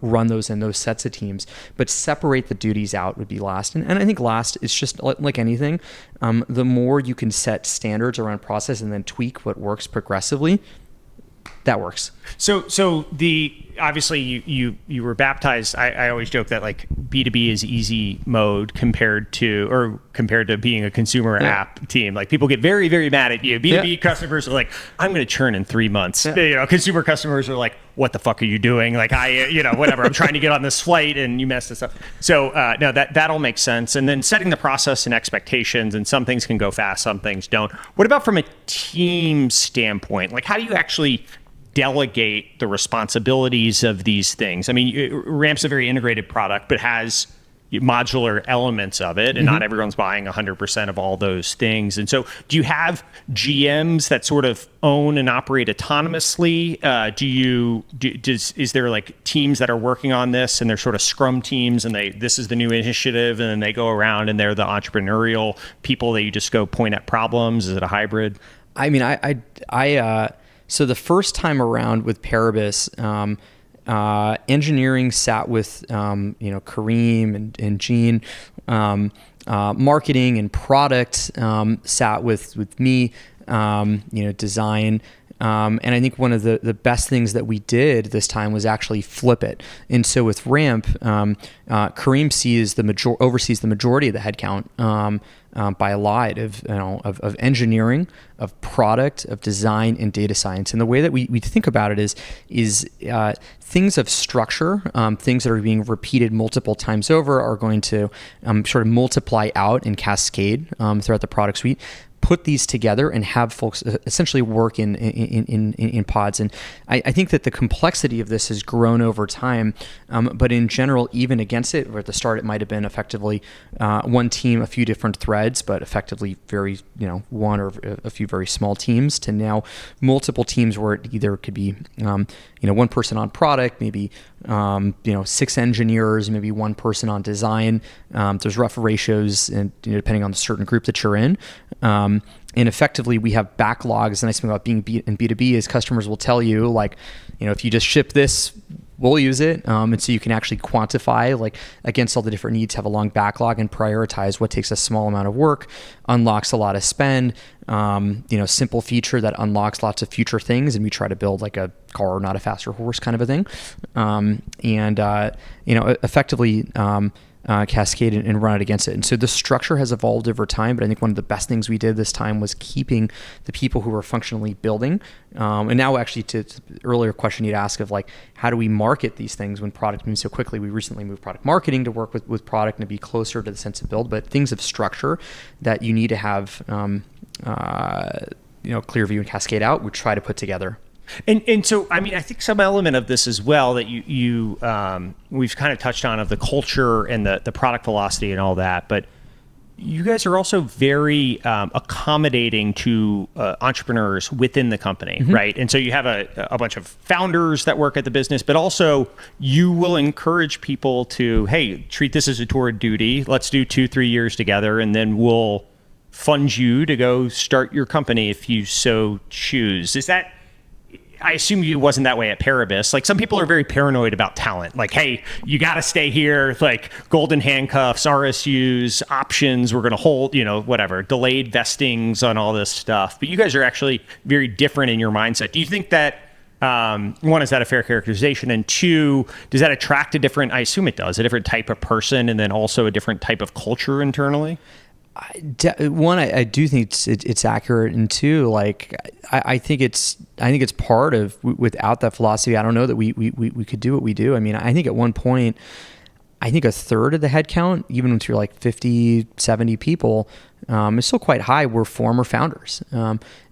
run those in those sets of teams, but separate the duties out would be last. And I think last is just like anything. The more you can set standards around process and then tweak what works progressively, that works. So obviously you were baptized. I always joke that like B2B is easy mode compared to being a consumer app team. Like people get very, very mad at you. B2B customers are like, I'm going to churn in 3 months. Consumer customers are like, what the fuck are you doing? Like whatever, I'm trying to get on this flight and you messed this up. So no, that all makes sense. And then setting the process and expectations, and some things can go fast, some things don't. What about from a team standpoint? Like how do you actually delegate the responsibilities of these things? I mean, Ramp's a very integrated product, but has modular elements of it, and not everyone's buying 100% of all those things. And so do you have GMs that sort of own and operate autonomously? Is there like teams that are working on this, and they're sort of scrum teams, and this is the new initiative, and then they go around and they're the entrepreneurial people that you just go point at problems? Is it a hybrid? I mean, so the first time around with Paribus, engineering sat with Kareem and Gene. Marketing and product sat with me. Design. And I think one of the best things that we did this time was actually flip it. And so with Ramp, Kareem oversees the majority of the headcount by a lot of engineering, of product, of design, and data science. And the way that we think about it is things of structure, things that are being repeated multiple times over are going to sort of multiply out and cascade throughout the product suite. Put these together and have folks essentially work in pods. And I think that the complexity of this has grown over time, but in general, even against it, where at the start it might have been effectively one team, a few different threads, but effectively very, one or a few very small teams, to now multiple teams where it either could be, one person on product, maybe, 6 engineers, maybe one person on design. There's rough ratios, and depending on the certain group that you're in. And effectively, we have backlogs. The nice thing about being in B2B is customers will tell you, if you just ship this, we'll use it. And so you can actually quantify, against all the different needs, have a long backlog and prioritize what takes a small amount of work, unlocks a lot of spend, simple feature that unlocks lots of future things. And we try to build like a car, not a faster horse kind of a thing. Effectively, cascade and run it against it. And so the structure has evolved over time, but I think one of the best things we did this time was keeping the people who were functionally building. And now actually to the earlier question you'd ask of how do we market these things when product moves so quickly? We recently moved product marketing to work with product and to be closer to the sense of build, but things of structure that you need to have, clear view and cascade out, we try to put together. And so, I mean, I think some element of this as well that we've kind of touched on, of the culture and the product velocity and all that, but you guys are also very accommodating to entrepreneurs within the company, right? And so you have a bunch of founders that work at the business, but also you will encourage people to, hey, treat this as a tour of duty. Let's do 2-3 years together, and then we'll fund you to go start your company if you so choose. Is that... I assume it wasn't that way at Paribus. Some people are very paranoid about talent. Hey, you got to stay here. Golden handcuffs, RSUs, options. We're going to hold, whatever, delayed vestings on all this stuff. But you guys are actually very different in your mindset. Do you think that, one, is that a fair characterization? And two, does that attract a different, I assume it does, a different type of person, and then also a different type of culture internally? One, I do think it's accurate, and two, I think it's part of, without that philosophy, I don't know that we could do what we do. I mean, I think at one point, I think a third of the headcount, even if you're 50, 70 people, is still quite high. We're former founders.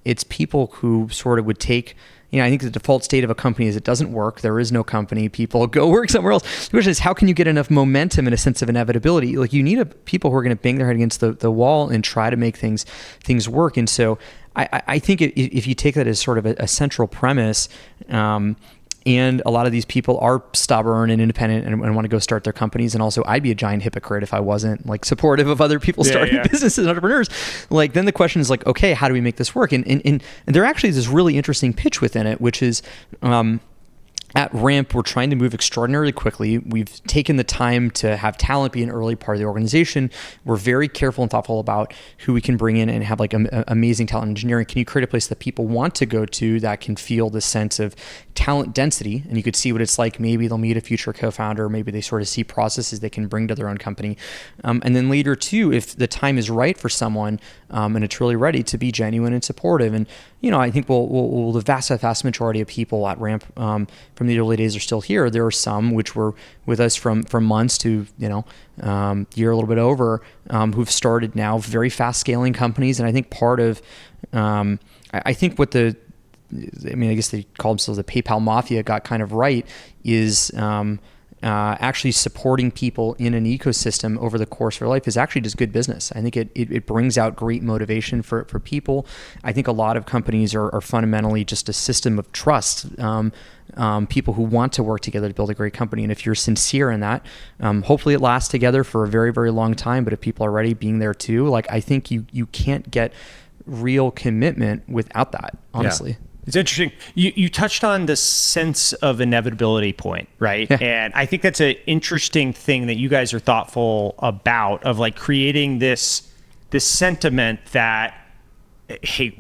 It's people who sort of would take. I think the default state of a company is it doesn't work. There is no company. People go work somewhere else. The question is, how can you get enough momentum and a sense of inevitability? You need people who are going to bang their head against the wall and try to make things work. And so I think if you take that as sort of a central premise, and a lot of these people are stubborn and independent and want to go start their companies. And also, I'd be a giant hypocrite if I wasn't supportive of other people starting businesses and entrepreneurs. Then the question is okay, how do we make this work? And there actually is this really interesting pitch within it, which is, at Ramp, we're trying to move extraordinarily quickly. We've taken the time to have talent be an early part of the organization. We're very careful and thoughtful about who we can bring in and have amazing talent engineering. Can you create a place that people want to go to that can feel the sense of talent density? And you could see what it's like. Maybe they'll meet a future co-founder. Maybe they sort of see processes they can bring to their own company. And then later too, if the time is right for someone and it's really ready, to be genuine and supportive. And I think the vast majority of people at Ramp from the early days are still here. There are some which were with us from months to year, a little bit over, who've started now very fast scaling companies. And I think part of I think what I guess they call themselves the PayPal Mafia got kind of right is actually supporting people in an ecosystem over the course of their life is actually just good business. I think it brings out great motivation for people. I think a lot of companies are fundamentally just a system of trust. People who want to work together to build a great company. And if you're sincere in that, hopefully it lasts together for a very, very long time. But if people are already being there too, like I think you can't get real commitment without that, honestly. Yeah. It's interesting. You touched on the sense of inevitability point, right? Yeah. And I think that's an interesting thing that you guys are thoughtful about, of like creating this sentiment that, hey,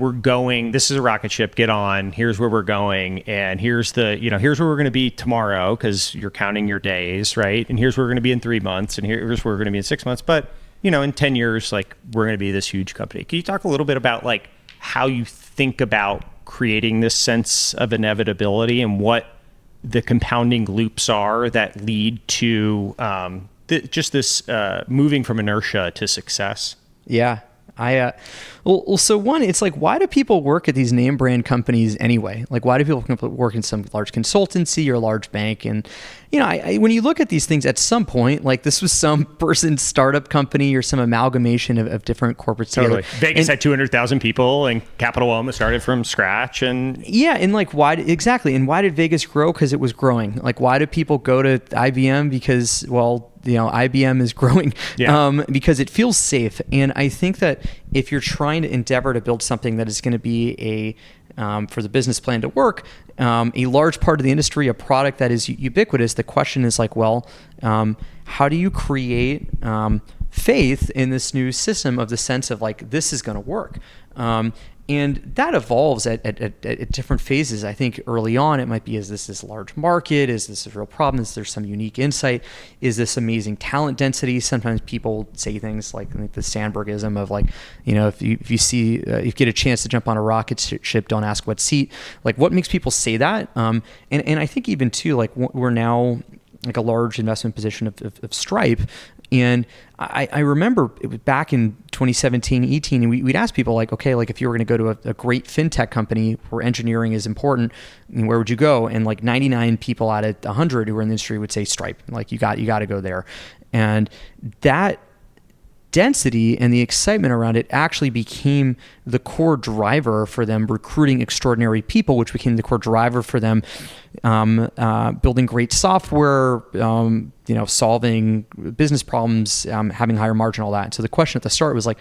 this is a rocket ship, get on, here's where we're going, and here's where we're going to be tomorrow, because you're counting your days, right? And here's where we're going to be in 3 months, and here's where we're going to be in 6 months. But, in 10 years, like, we're going to be this huge company. Can you talk a little bit about like how you think about creating this sense of inevitability and what the compounding loops are that lead to just this moving from inertia to success? Yeah. So one, it's like, why do people work at these name brand companies anyway? Like, why do people work in some large consultancy or large bank? And, when you look at these things at some point, like this was some person's startup company or some amalgamation of different corporates Totally. together. Vegas had 200,000 people, and Capital One was started from scratch. And yeah. And like, exactly. And why did Vegas grow? Because it was growing. Like, why do people go to IBM? Because, well, IBM is growing because it feels safe. And I think that if you're trying to endeavor to build something that is going to be for the business plan to work, a large part of the industry, a product that is ubiquitous, the question is like, well, how do you create faith in this new system of the sense of like, this is going to work? And that evolves at different phases. I think early on, it might be, is this large market? Is this a real problem? Is there some unique insight? Is this amazing talent density? Sometimes people say things like the Sandbergism of like, if you get a chance to jump on a rocket ship, don't ask what seat. Like, what makes people say that? And I think even too, like, we're now like a large investment position of Stripe. And I remember it was back in 2017, 18, and we'd ask people like, okay, like if you were going to go to a great fintech company where engineering is important, where would you go? And like 99 people out of 100 who were in the industry would say Stripe. Like you got to go there. And that density and the excitement around it actually became the core driver for them recruiting extraordinary people, which became the core driver for them building great software, solving business problems, having higher margin, all that. And so the question at the start was like,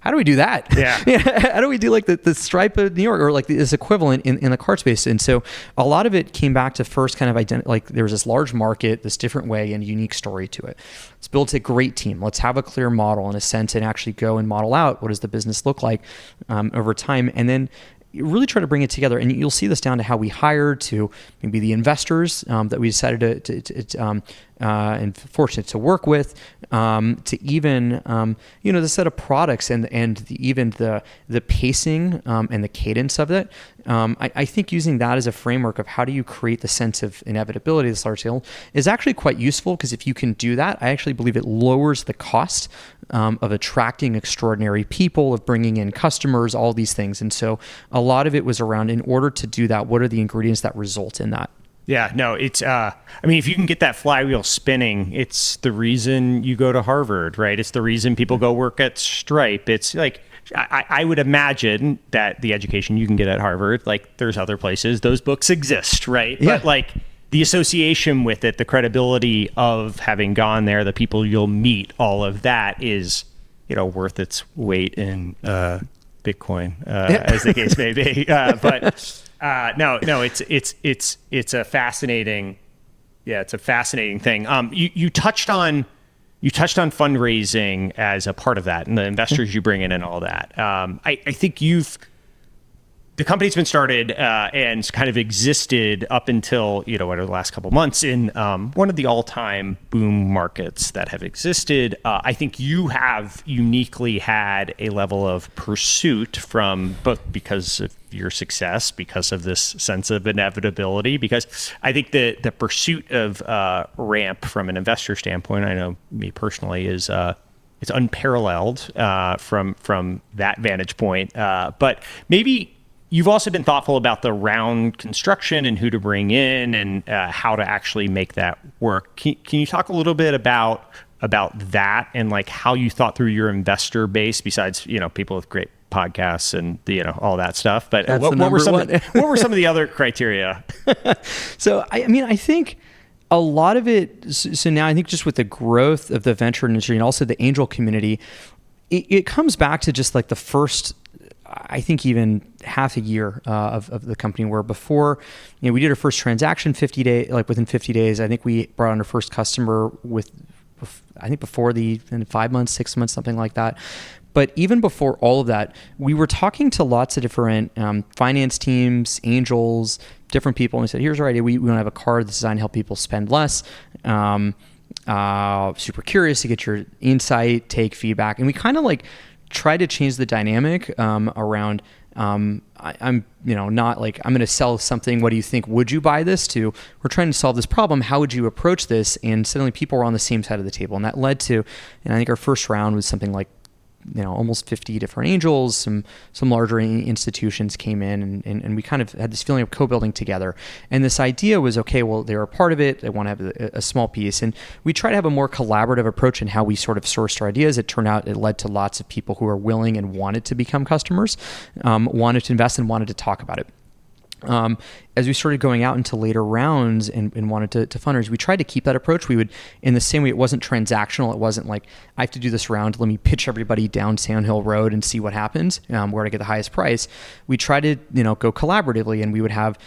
how do we do that? Yeah. How do we do like the Stripe of New York, or like this equivalent in the card space? And so a lot of it came back to first kind of like there was this large market, this different way and unique story to it. Let's build a great team. Let's have a clear model in a sense and actually go and model out what does the business look like over time. And then really try to bring it together. And you'll see this down to how we hired, to maybe the investors that we decided to and fortunate to work with, to even the set of products and even the pacing and the cadence of it. I think using that as a framework of how do you create the sense of inevitability, this large scale, is actually quite useful, because if you can do that, I actually believe it lowers the cost of attracting extraordinary people, of bringing in customers, all these things. And so a lot of it was around, in order to do that, what are the ingredients that result in that? Yeah, no, it's, if you can get that flywheel spinning, it's the reason you go to Harvard, right? It's the reason people go work at Stripe. It's like, I would imagine that the education you can get at Harvard, like there's other places, those books exist, right? Yeah. But like the association with it, the credibility of having gone there, the people you'll meet, all of that is, worth its weight in Bitcoin, as the case may be. No, it's a fascinating, it's a fascinating thing. You touched on fundraising as a part of that, and the investors you bring in and all that. I think the company's been started and kind of existed up until the last couple of months in one of the all-time boom markets that have existed. I think you have uniquely had a level of pursuit from both because of your success, because of this sense of inevitability, because I think the pursuit of ramp from an investor standpoint, I know me personally, is it's unparalleled from that vantage point. But maybe you've also been thoughtful about the round construction and who to bring in and how to actually make that work. Can you talk a little bit about that and like how you thought through your investor base besides, people with great podcasts and all that stuff, but what were some of the other criteria? So I think a lot of it, so now I think just with the growth of the venture industry and also the angel community, it comes back to just like the first, I think even half a year of the company, where before, we did our first transaction within 50 days. I think we brought on our first customer before in 5 months, 6 months, something like that. But even before all of that, we were talking to lots of different finance teams, angels, different people. And we said, here's our idea. We want to have a card that's designed to help people spend less. Super curious to get your insight, take feedback. And we kind of like try to change the dynamic around I'm not like, I'm going to sell something. What do you think? Would you buy this? To, we're trying to solve this problem. How would you approach this? And suddenly people were on the same side of the table. And that led to, and I think our first round was something like, almost 50 different angels, some larger institutions came in, and we kind of had this feeling of co-building together. And this idea was, okay, well, they're a part of it. They want to have a small piece. And we try to have a more collaborative approach in how we sort of sourced our ideas. It turned out it led to lots of people who are willing and wanted to become customers, wanted to invest and wanted to talk about it. As we started going out into later rounds and wanted to fundraise, we tried to keep that approach. We would, in the same way, it wasn't transactional. It wasn't like, I have to do this round, let me pitch everybody down Sand Hill Road and see what happens, where to get the highest price. We tried to, go collaboratively, and we would have,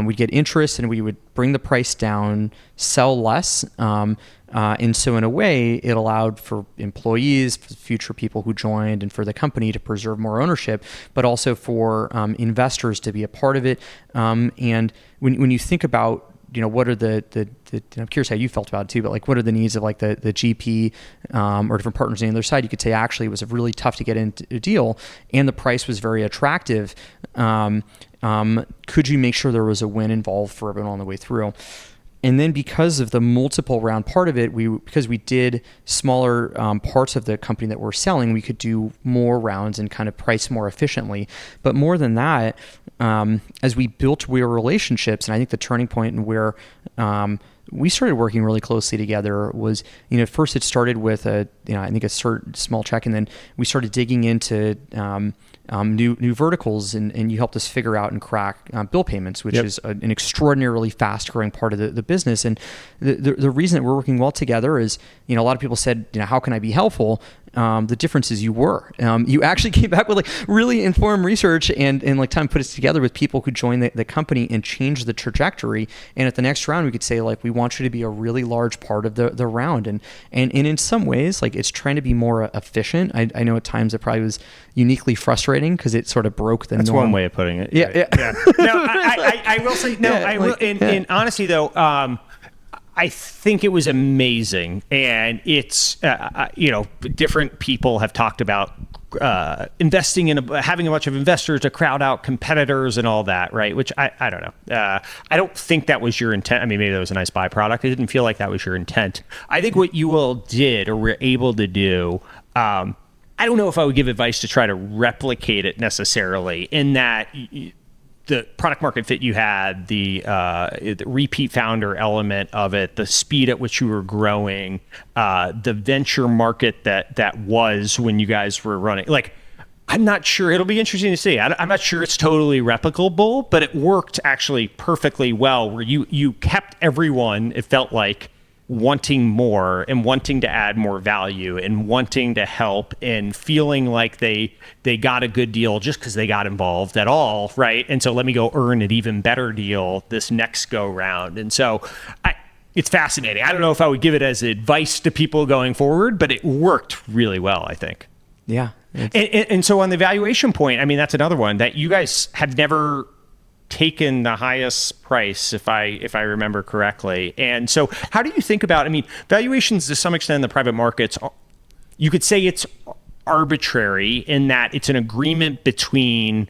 we'd get interest and we would bring the price down, sell less. And so in a way, it allowed for employees, for future people who joined, and for the company to preserve more ownership, but also for investors to be a part of it. And when you think about, what are the I'm curious how you felt about it too, but like, what are the needs of like the GP or different partners on the other side? You could say actually it was really tough to get into a deal, and the price was very attractive. Could you make sure there was a win involved for everyone on the way through? And then because of the multiple round part of it, because we did smaller parts of the company that we're selling, we could do more rounds and kind of price more efficiently. But more than that, as we built real relationships, and I think the turning point and where we started working really closely together was, first it started with I think a certain small check, and then we started digging into new verticals, and you helped us figure out and crack bill payments, which is an extraordinarily fast growing part of the business. And the reason that we're working well together is, a lot of people said, how can I be helpful? The difference is you actually came back with like really informed research and like time put it together with people who joined the company and changed the trajectory. And at the next round, we could say like, we want you to be a really large part of the round. And in some ways, like, it's trying to be more efficient. I know at times it probably was uniquely frustrating because it sort of broke the norm. That's one way of putting it. Yeah. No, I will say, in honesty though, I think it was amazing, and it's different people have talked about investing in having a bunch of investors to crowd out competitors and all that, right? Which I don't know. I don't think that was your intent. I mean, maybe that was a nice byproduct. It didn't feel like that was your intent. I think what you all did or were able to do, I don't know if I would give advice to try to replicate it necessarily, in that the product market fit you had, the repeat founder element of it, the speed at which you were growing, the venture market that was when you guys were running. Like, I'm not sure. It'll be interesting to see. I'm not sure it's totally replicable, but it worked actually perfectly well, where you kept everyone, it felt like, wanting more and wanting to add more value and wanting to help and feeling like they got a good deal just because they got involved at all, right? And so let me go earn an even better deal this next go round. And so it's fascinating. I don't know if I would give it as advice to people going forward, but it worked really well, I think. Yeah. And so on the valuation point, I mean, that's another one that you guys have never taken the highest price, if I remember correctly. And so how do you think about, I mean, valuations to some extent in the private markets, you could say it's arbitrary in that it's an agreement between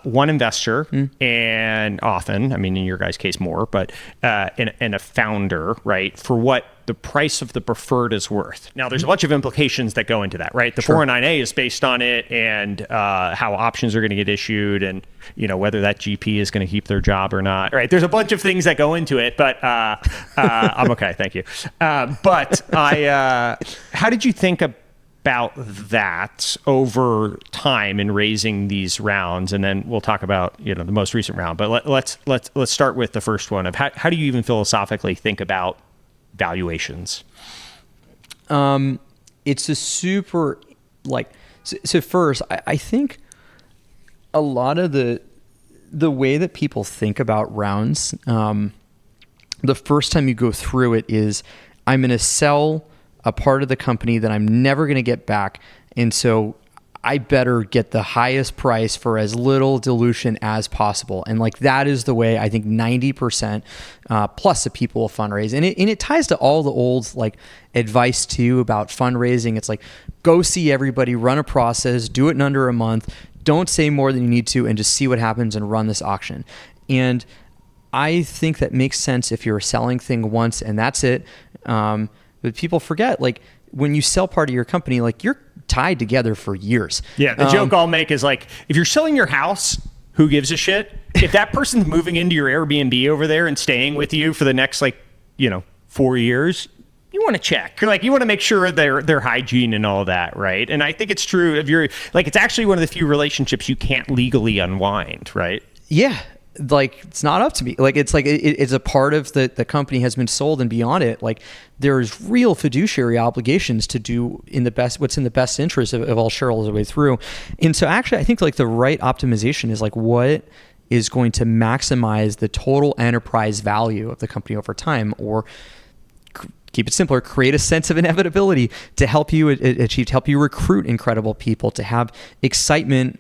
one investor and often, I mean, in your guys' case more, but and a founder, right, for what the price of the preferred is worth. Now, there's a bunch of implications that go into that, right? The 409A is based on it, and how options are going to get issued, and whether that GP is going to keep their job or not. Right? There's a bunch of things that go into it, but I'm okay, thank you. But how did you think about that over time in raising these rounds? And then we'll talk about the most recent round. But let's start with the first one of how do you even philosophically think about valuations? It's a super so first I think a lot of the way that people think about rounds, the first time you go through it is, I'm going to sell a part of the company that I'm never going to get back, and so I better get the highest price for as little dilution as possible. And that is the way I think 90% plus of people will fundraise. And it ties to all the old advice too about fundraising. It's go see everybody, run a process, do it in under a month, don't say more than you need to, and just see what happens and run this auction. And I think that makes sense if you're a selling thing once and that's it. But people forget, when you sell part of your company, you're tied together for years. Yeah, the joke I'll make is if you're selling your house, who gives a shit? If that person's moving into your Airbnb over there and staying with you for the next 4 years, you want to check. You want to make sure their hygiene and all that, right? And I think it's true if you're it's actually one of the few relationships you can't legally unwind, right? Yeah. It's not up to me. It's a part of the company has been sold, and beyond it, there's real fiduciary obligations to do what's in the best interest of all shareholders the way through. And so actually I think the right optimization is what is going to maximize the total enterprise value of the company over time, or keep it simpler, create a sense of inevitability to help you achieve, to help you recruit incredible people, to have excitement,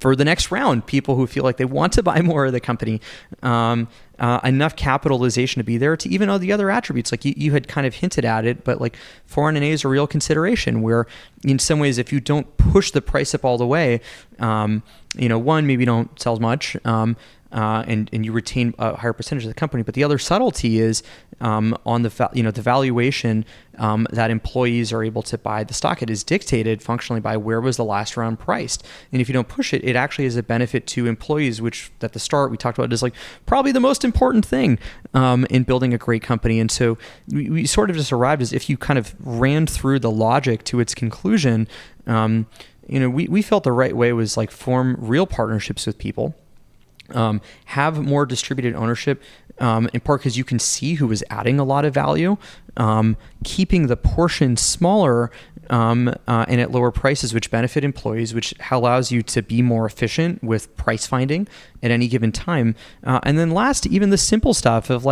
for the next round, people who feel like they want to buy more of the company, enough capitalization to be there to even know the other attributes. You had kind of hinted at it, but 409A is a real consideration where in some ways, if you don't push the price up all the way, one, maybe you don't sell as much, and you retain a higher percentage of the company. But the other subtlety is on the valuation that employees are able to buy the stock. It is dictated functionally by where was the last round priced. And if you don't push it, it actually is a benefit to employees, which at the start we talked about is probably the most important thing in building a great company. And so we sort of just arrived as if you kind of ran through the logic to its conclusion. We felt the right way was form real partnerships with people. Have more distributed ownership, in part because you can see who is adding a lot of value, keeping the portion smaller and at lower prices, which benefit employees, which allows you to be more efficient with price finding at any given time. And then last, even the simple stuff of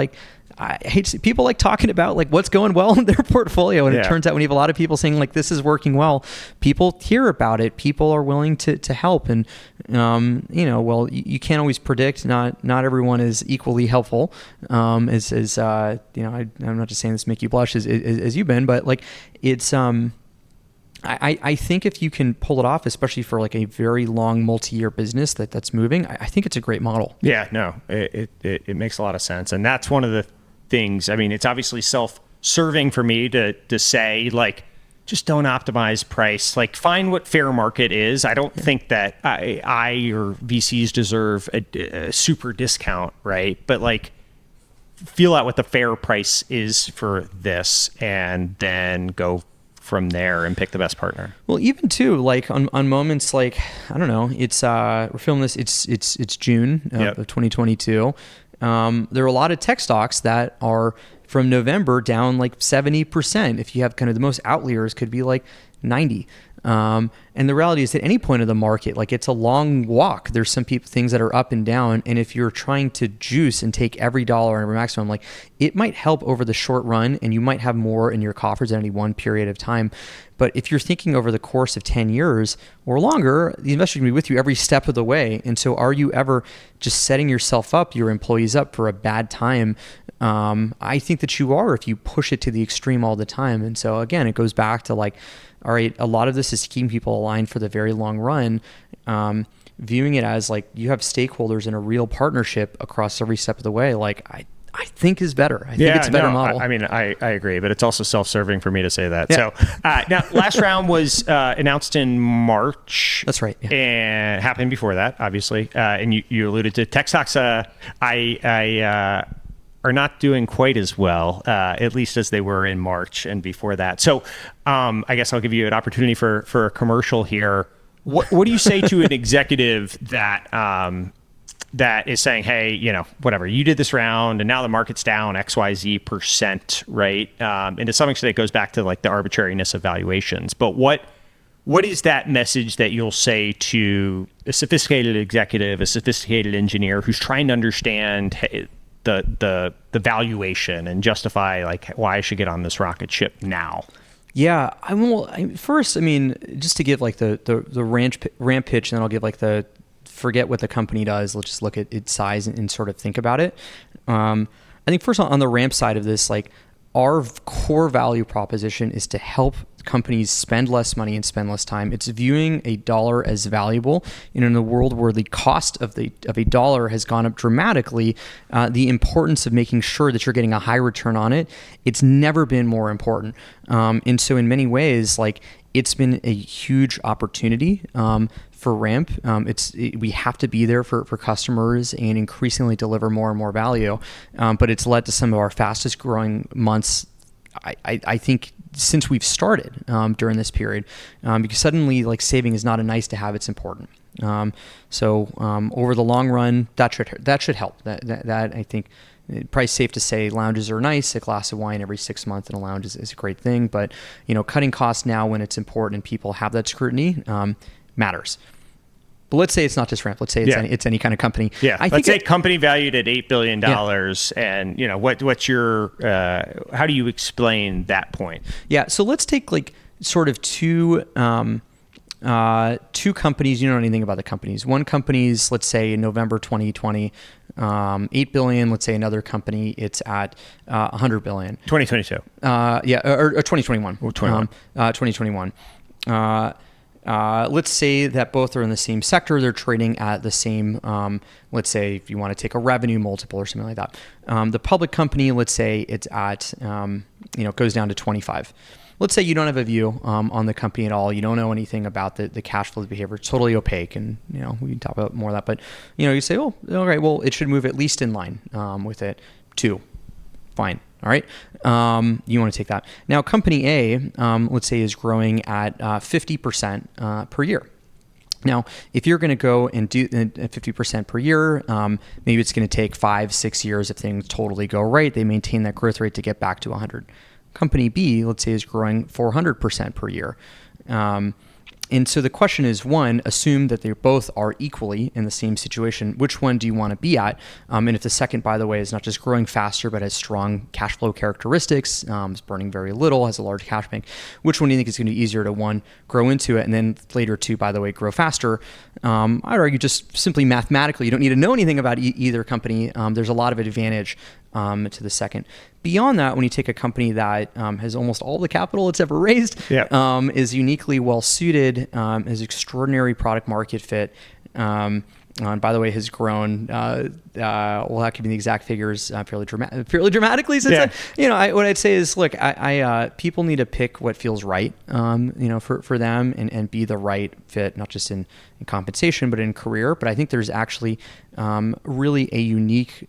I hate to see people talking about what's going well in their portfolio. And it turns out when you have a lot of people saying this is working well, people hear about it. People are willing to help. And, you can't always predict. Not everyone is equally helpful. I'm not just saying this to make you blush as you've been, but it's, I think if you can pull it off, especially for a very long multi-year business that's moving, I think it's a great model. Yeah, no, it makes a lot of sense. And that's one of the things. I mean, it's obviously self-serving for me to say just don't optimize price. Find what fair market is. I don't think that I or VCs deserve a super discount, right? But feel out what the fair price is for this, and then go from there and pick the best partner. Well, even too, on moments I don't know, it's we're filming this. It's June of 2022. There are a lot of tech stocks that are from November down 70%. If you have kind of the most outliers, could be 90. And the reality is at any point of the market, it's a long walk. There's some things that are up and down. And if you're trying to juice and take every dollar and every maximum, it might help over the short run, and you might have more in your coffers at any one period of time. But if you're thinking over the course of 10 years or longer, the investor can be with you every step of the way. And so are you ever just setting yourself up, your employees up for a bad time? I think that you are if you push it to the extreme all the time. And so again, it goes back to all right, a lot of this is keeping people aligned for the very long run. viewing it as like you have stakeholders in a real partnership across every step of the way, like I think is better. I think it's a better model. I mean, I agree, but it's also self-serving for me to say that. Yeah. So now, last round was announced in March. That's right. Yeah. And happened before that, obviously. And you alluded to tech stocks. Are not doing quite as well, at least as they were in March and before that. So I guess I'll give you an opportunity for a commercial here. What do you say to an executive that is saying, hey, whatever, you did this round and now the market's down XYZ%, right? And to some extent, it goes back to like the arbitrariness of valuations. But what is that message that you'll say to a sophisticated executive, a sophisticated engineer who's trying to understand the valuation and justify like why I should get on this rocket ship now? Yeah, first, just to give like the ramp pitch, and then I'll give like the forget what the company does. Let's just look at its size and sort of think about it. I think first on the ramp side of this, like our core value proposition is to help companies spend less money and spend less time. It's viewing a dollar as valuable. And in a world where the cost of a dollar has gone up dramatically, the importance of making sure that you're getting a high return on it, it's never been more important. And so in many ways, like it's been a huge opportunity for Ramp. We have to be there for customers and increasingly deliver more and more value. But it's led to some of our fastest growing months, I think, since we've started during this period, because suddenly like saving is not a nice to have, it's important. So over the long run, that should help. That I think, probably safe to say lounges are nice. A glass of wine every 6 months in a lounge is a great thing. But cutting costs now when it's important and people have that scrutiny matters. But let's say it's not just Ramp. Let's say it's any kind of company. Yeah. Let's say company valued at $8 billion. And what's your how do you explain that point? Yeah. So let's take like sort of two companies. You don't know anything about the companies. One company's, let's say in November 2020, 8 billion. Let's say another company, it's at 100 billion. 2022. Or 2021. 2021. Let's say that both are in the same sector. They're trading at the same, let's say if you want to take a revenue multiple or something like that. The public company, let's say it's at, goes down to 25. Let's say you don't have a view on the company at all. You don't know anything about the cash flow behavior. It's totally opaque, and we can talk about more of that. But you say, oh, all right, well, it should move at least in line with it. 2, fine. All right. You want to take that. Now, company A, let's say, is growing at 50% per year. Now, if you're going to go and do 50% per year, maybe it's going to take 5-6 years if things totally go right. They maintain that growth rate to get back to 100. Company B, let's say, is growing 400% per year. And so the question is, one, assume that they both are equally in the same situation. Which one do you want to be at? And if the second, by the way, is not just growing faster, but has strong cash flow characteristics, is burning very little, has a large cash bank, which one do you think is going to be easier to, one, grow into it, and then later, two, by the way, grow faster? I'd argue just simply mathematically, you don't need to know anything about either company. There's a lot of advantage to the second. Beyond that, when you take a company that has almost all the capital it's ever raised, is uniquely well suited, has extraordinary product market fit, and by the way, has grown. Well, that could be the exact figures fairly dramatically. Since what I'd say is, look, I people need to pick what feels right, for them and be the right fit, not just in compensation, but in career. But I think there's actually really a unique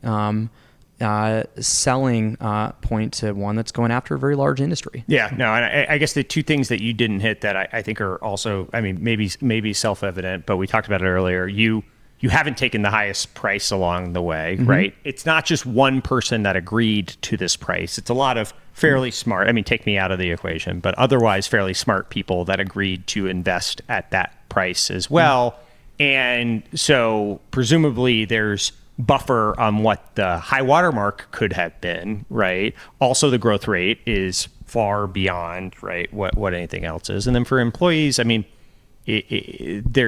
selling point to one that's going after a very large industry. Yeah, no, and I guess the two things that you didn't hit that I think are also, maybe self-evident, but we talked about it earlier. You haven't taken the highest price along the way, right? It's not just one person that agreed to this price. It's a lot of fairly smart, take me out of the equation, but otherwise fairly smart people that agreed to invest at that price as well. And so presumably there's buffer on what the high watermark could have been, right? Also, the growth rate is far beyond, right, what anything else is. And then for employees, there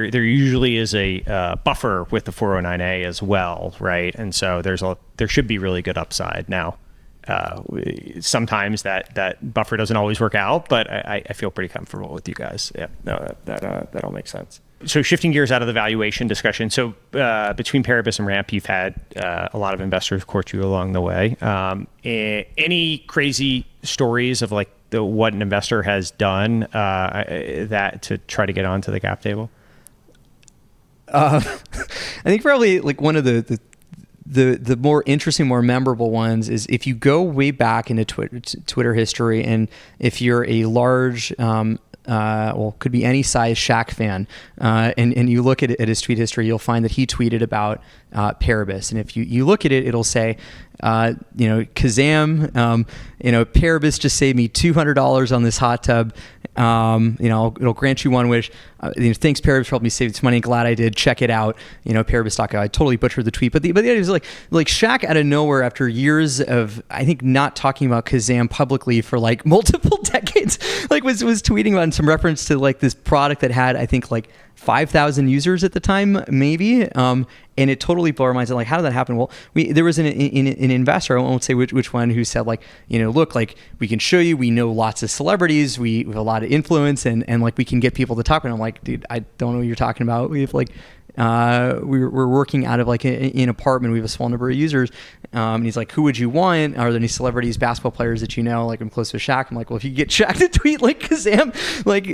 usually is a buffer with the 409A as well, right? And so there should be really good upside. Now, sometimes that buffer doesn't always work out, but I feel pretty comfortable with you guys. Yeah, no, that all makes sense. So shifting gears out of the valuation discussion. So between Paribus and Ramp, you've had a lot of investors court you along the way. Any crazy stories of like what an investor has done that to try to get onto the cap table? I think probably like one of the more interesting, more memorable ones is if you go way back into Twitter history, and if you're a large, could be any size Shaq fan, and you look at his tweet history, you'll find that he tweeted about Paribus. And if you look at it, it'll say, Kazam, Paribus just saved me $200 on this hot tub. It'll grant you one wish. Thanks, Paribus, for helping me save this money. Glad I did. Check it out. Paribus.com. I totally butchered the tweet, but the idea is like Shaq out of nowhere after years of, I think, not talking about Kazam publicly for like multiple decades, like was tweeting about some reference to like this product that had, I think, like 5,000 users at the time, maybe. And it totally blew our minds. Like, how did that happen? Well, there was an investor, I won't say which one, who said like, look, like we can show you, we know lots of celebrities, we have a lot of influence, and like we can get people to talk. And I'm like, dude, I don't know what you're talking about. We have like, we're working out of like an apartment. We have a small number of users. And he's like, who would you want? Are there any celebrities, basketball players that you know? Like, I'm close with Shaq. I'm like, well, if you get Shaq to tweet like Kazam, like,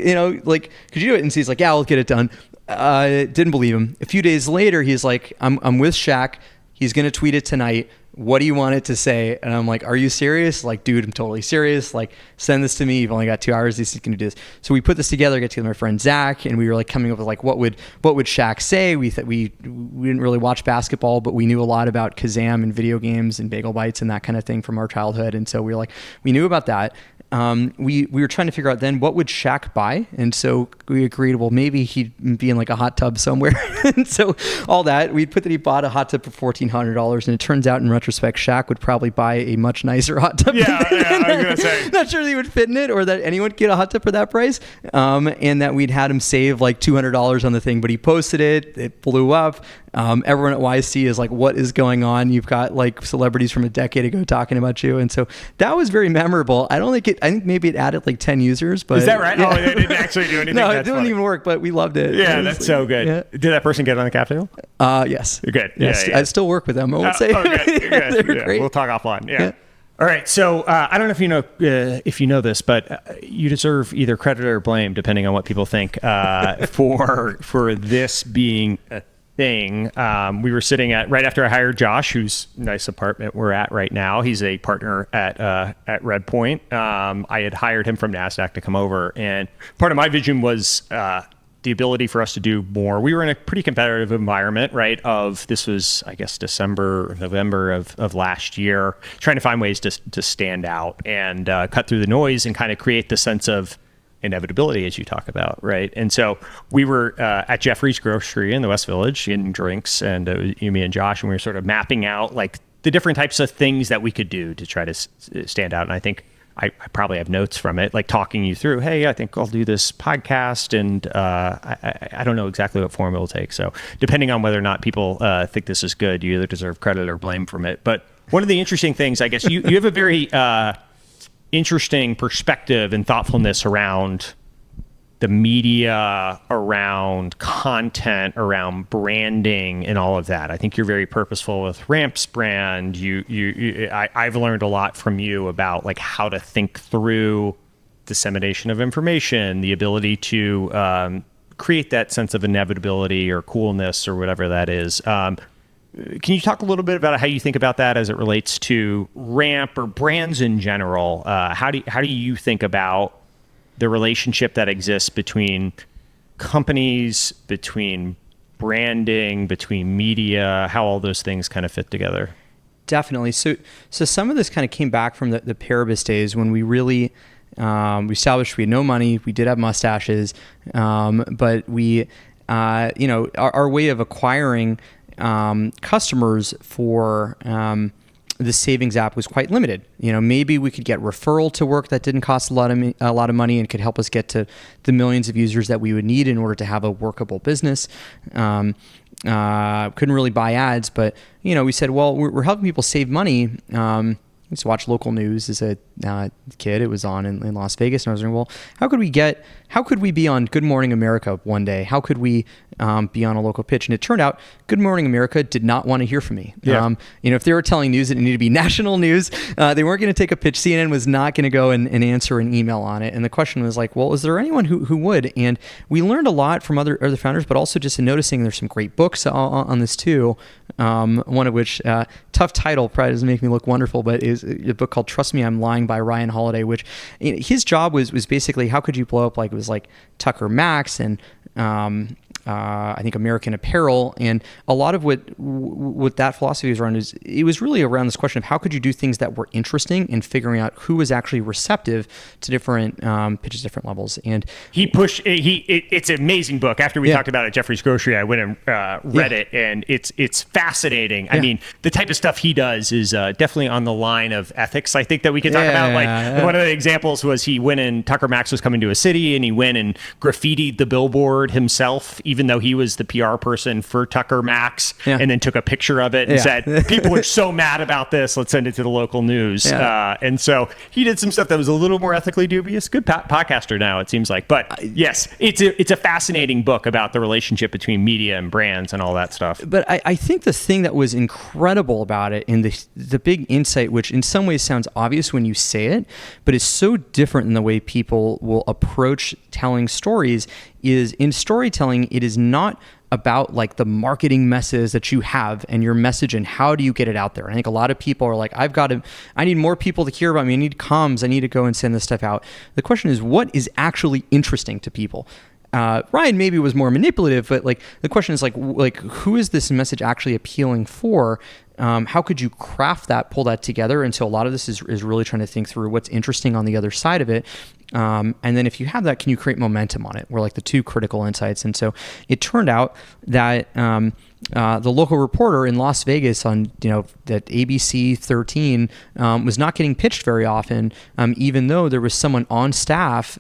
like, could you do it? And so he's like, yeah, I'll get it done. Didn't believe him. A few days later, he's like, I'm with Shaq. He's going to tweet it tonight. What do you want it to say? And I'm like, are you serious? Like, dude, I'm totally serious. Like, send this to me. You've only got 2 hours. He's going to do this. So we put this together, get together with my friend Zach, and we were like coming up with like, what would Shaq say? We didn't really watch basketball, but we knew a lot about Kazam and video games and bagel bites and that kind of thing from our childhood. And so we were like, we knew about that. We were trying to figure out then what would Shaq buy, and so we agreed, well, maybe he'd be in like a hot tub somewhere. And so all that, we put that he bought a hot tub for $1,400, and it turns out in retrospect Shaq would probably buy a much nicer hot tub. Yeah, I was gonna say, not sure that he would fit in it, or that anyone could get a hot tub for that price. And that we'd had him save like $200 on the thing, but he posted it blew up. Everyone at YC is like, what is going on? You've got like celebrities from a decade ago talking about you. And so that was very memorable. I think maybe it added like 10 users, but is that right? Yeah. Oh, they didn't actually do anything. No, That's it didn't even work, but we loved it. Yeah, that's so good. Yeah. Did that person get on the cap table? Yes. Good. Yes. Yeah. I still work with them. I won't say. Good. They're great. We'll talk offline. Yeah. All right. So I don't know if you know this, but you deserve either credit or blame, depending on what people think, for this being a thing. We were sitting right after I hired Josh, whose nice apartment we're at right now. He's a partner at Redpoint. I had hired him from NASDAQ to come over, and part of my vision was the ability for us to do more. We were in a pretty competitive environment, right? This was, I guess, December or November of last year, trying to find ways to stand out and cut through the noise and kind of create the sense of inevitability, as you talk about, right? And so we were at Jeffrey's Grocery in the West Village getting drinks, and me and Josh, and we were sort of mapping out like the different types of things that we could do to try to stand out. And I think I probably have notes from it, like talking you through, hey, I think I'll do this podcast, and I don't know exactly what form it'll take. So depending on whether or not people think this is good, you either deserve credit or blame from it. But one of the interesting things, I guess, you have a very interesting perspective and thoughtfulness around the media, around content, around branding, and all of that. I think you're very purposeful with Ramp's brand. I've learned a lot from you about like how to think through dissemination of information, the ability to create that sense of inevitability or coolness or whatever that is. Can you talk a little bit about how you think about that as it relates to Ramp or brands in general? How do you think about the relationship that exists between companies, between branding, between media, how all those things kind of fit together? Definitely. So some of this kind of came back from the Paribus days when we really we established we had no money, we did have mustaches, but we our way of acquiring customers for the savings app was quite limited. Maybe we could get referral to work that didn't cost a lot of money and could help us get to the millions of users that we would need in order to have a workable business. Couldn't really buy ads, but we said, well, we're helping people save money. used to watch local news as a kid. It was on in Las Vegas, and I was wondering, well, how could we be on Good Morning America one day? How could we be on a local pitch? And it turned out Good Morning America did not want to hear from me. Yeah. If they were telling news, it needed to be national news. They weren't going to take a pitch. CNN was not going to go and answer an email on it. And the question was like, well, is there anyone who would? And we learned a lot from other founders, but also just in noticing there's some great books on this too. One of which, tough title, probably doesn't make me look wonderful, but is a book called Trust Me, I'm Lying by Ryan Holiday, which his job was basically how could you blow up, like it was like Tucker Max and I think American Apparel, and a lot of what that philosophy was around is it was really around this question of how could you do things that were interesting and figuring out who was actually receptive to different pitches, different levels. And it's an amazing book. After we talked about it at Jeffrey's Grocery, I went and read it, and it's fascinating. Yeah. I mean, the type of stuff he does is definitely on the line of ethics, I think, that we can talk about. Like one of the examples was he went and Tucker Max was coming to a city, and he went and graffitied the billboard himself, even though he was the PR person for Tucker Max, and then took a picture of it and said, people are so mad about this, let's send it to the local news. And so he did some stuff that was a little more ethically dubious. Good podcaster now, it seems like. But yes, it's a fascinating book about the relationship between media and brands and all that stuff. But I think the thing that was incredible about it, and the big insight, which in some ways sounds obvious when you say it, but is so different in the way people will approach telling stories, is in storytelling, it is not about like the marketing message that you have and your message and how do you get it out there. I think a lot of people are like, I need more people to hear about me. I need comms. I need to go and send this stuff out. The question is, what is actually interesting to people? Ryan maybe was more manipulative, but like the question is like who is this message actually appealing for? How could you craft that, pull that together? And so a lot of this is really trying to think through what's interesting on the other side of it. And then if you have that, can you create momentum on it? Were like the two critical insights. And so it turned out that the local reporter in Las Vegas on, that ABC 13 was not getting pitched very often, even though there was someone on staff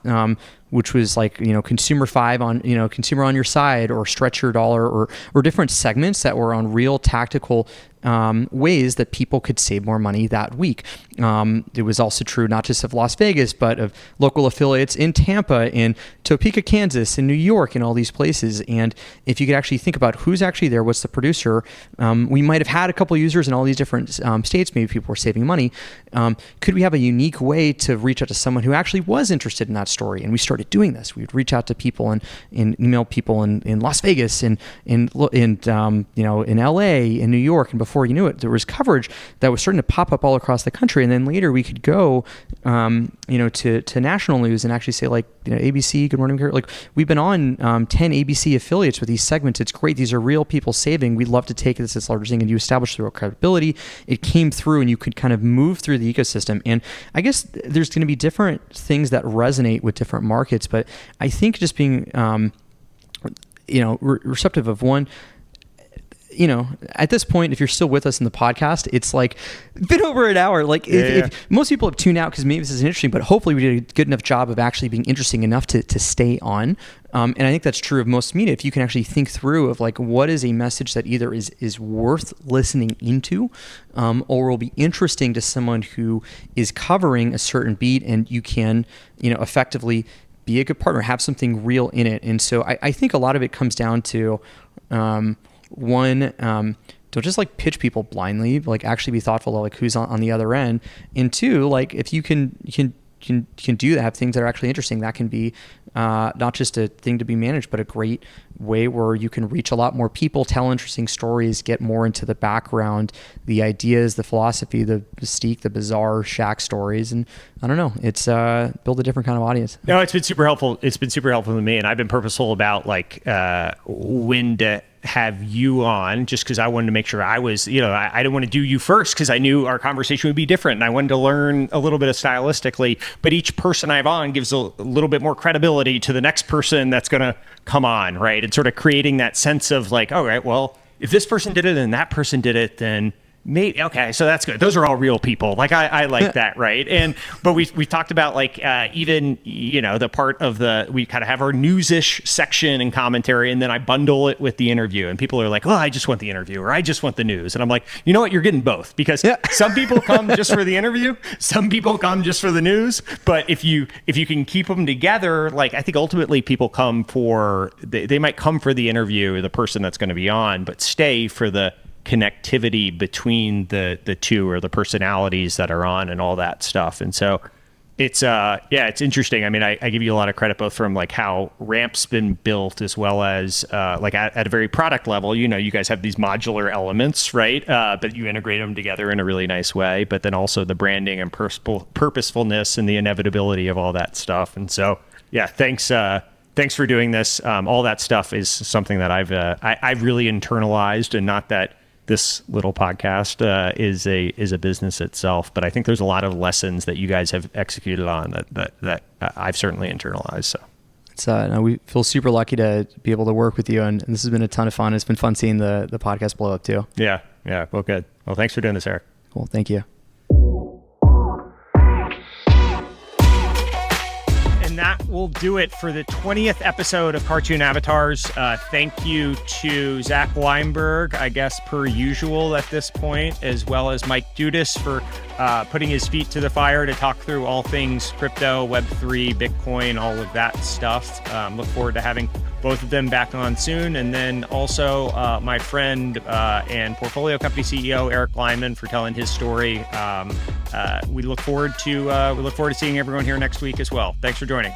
which was like, Consumer 5 on, Consumer on Your Side, or Stretch Your Dollar, or different segments that were on real tactical ways that people could save more money that week. It was also true not just of Las Vegas, but of local affiliates in Tampa, in Topeka, Kansas, in New York, and all these places. And if you could actually think about who's actually there, what's the producer, we might have had a couple users in all these different states, maybe people were saving money. Could we have a unique way to reach out to someone who actually was interested in that story? And we started doing this. We'd reach out to people and email people in Las Vegas, and in LA, in New York, and before you knew it, there was coverage that was starting to pop up all across the country. And then later we could go, to national news and actually say, like, ABC, Good Morning America, like, we've been on 10 ABC affiliates with these segments. It's great. These are real people saving. We'd love to take this as larger thing, and you establish the real credibility. It came through, and you could kind of move through the ecosystem. And I guess there's going to be different things that resonate with different markets, but I think just being, receptive of one. At this point, if you're still with us in the podcast, it's like been over an hour. Like if most people have tuned out because maybe this isn't interesting, but hopefully we did a good enough job of actually being interesting enough to stay on. And I think that's true of most media. If you can actually think through of like, what is a message that either is worth listening into, or will be interesting to someone who is covering a certain beat, and you can, effectively be a good partner, have something real in it. And so I think a lot of it comes down to, one, don't just like pitch people blindly, like actually be thoughtful of like who's on the other end. And two, like if you can do that, have things that are actually interesting, that can be not just a thing to be managed, but a great way where you can reach a lot more people, tell interesting stories, get more into the background, the ideas, the philosophy, the mystique, the bizarre Shaq stories. And I don't know, it's build a different kind of audience. No, it's been super helpful. It's been super helpful to me. And I've been purposeful about like when to have you on, just because I wanted to make sure I was, I didn't want to do you first because I knew our conversation would be different, and I wanted to learn a little bit of stylistically, but each person I have on gives a little bit more credibility to the next person that's going to come on, right? And sort of creating that sense of like, all right, well, if this person did it and that person did it, then maybe, okay, so that's good. Those are all real people. Like I like that, right? But we talked about like even the part of we kind of have our news-ish section and commentary, and then I bundle it with the interview, and people are like, "Oh, I just want the interview," or "I just want the news," and I'm like, you know what? You're getting both, because some people come just for the interview, some people come just for the news. But if you can keep them together, like I think ultimately people come for they might come for the interview, the person that's going to be on, but stay for the connectivity between the two, or the personalities that are on and all that stuff. And so it's it's interesting. I mean, I give you a lot of credit both from like how Ramp's been built, as well as like at a very product level. You guys have these modular elements, right? But you integrate them together in a really nice way. But then also the branding and purposefulness and the inevitability of all that stuff. And so thanks for doing this. All that stuff is something that I've really internalized, and not that this little podcast is a business itself, but I think there's a lot of lessons that you guys have executed on that I've certainly internalized. So it's we feel super lucky to be able to work with you, and this has been a ton of fun. It's been fun seeing the podcast blow up too. Yeah. Well, good. Well, thanks for doing this, Eric. Cool. Thank you. That will do it for the 20th episode of Cartoon Avatars. Thank you to Zach Weinberg, I guess per usual at this point, as well as Mike Dudas for putting his feet to the fire to talk through all things crypto, Web3, Bitcoin, all of that stuff. Look forward to having both of them back on soon. And then also my friend and portfolio company CEO, Eric Glyman, for telling his story. We look forward to seeing everyone here next week as well. Thanks for joining.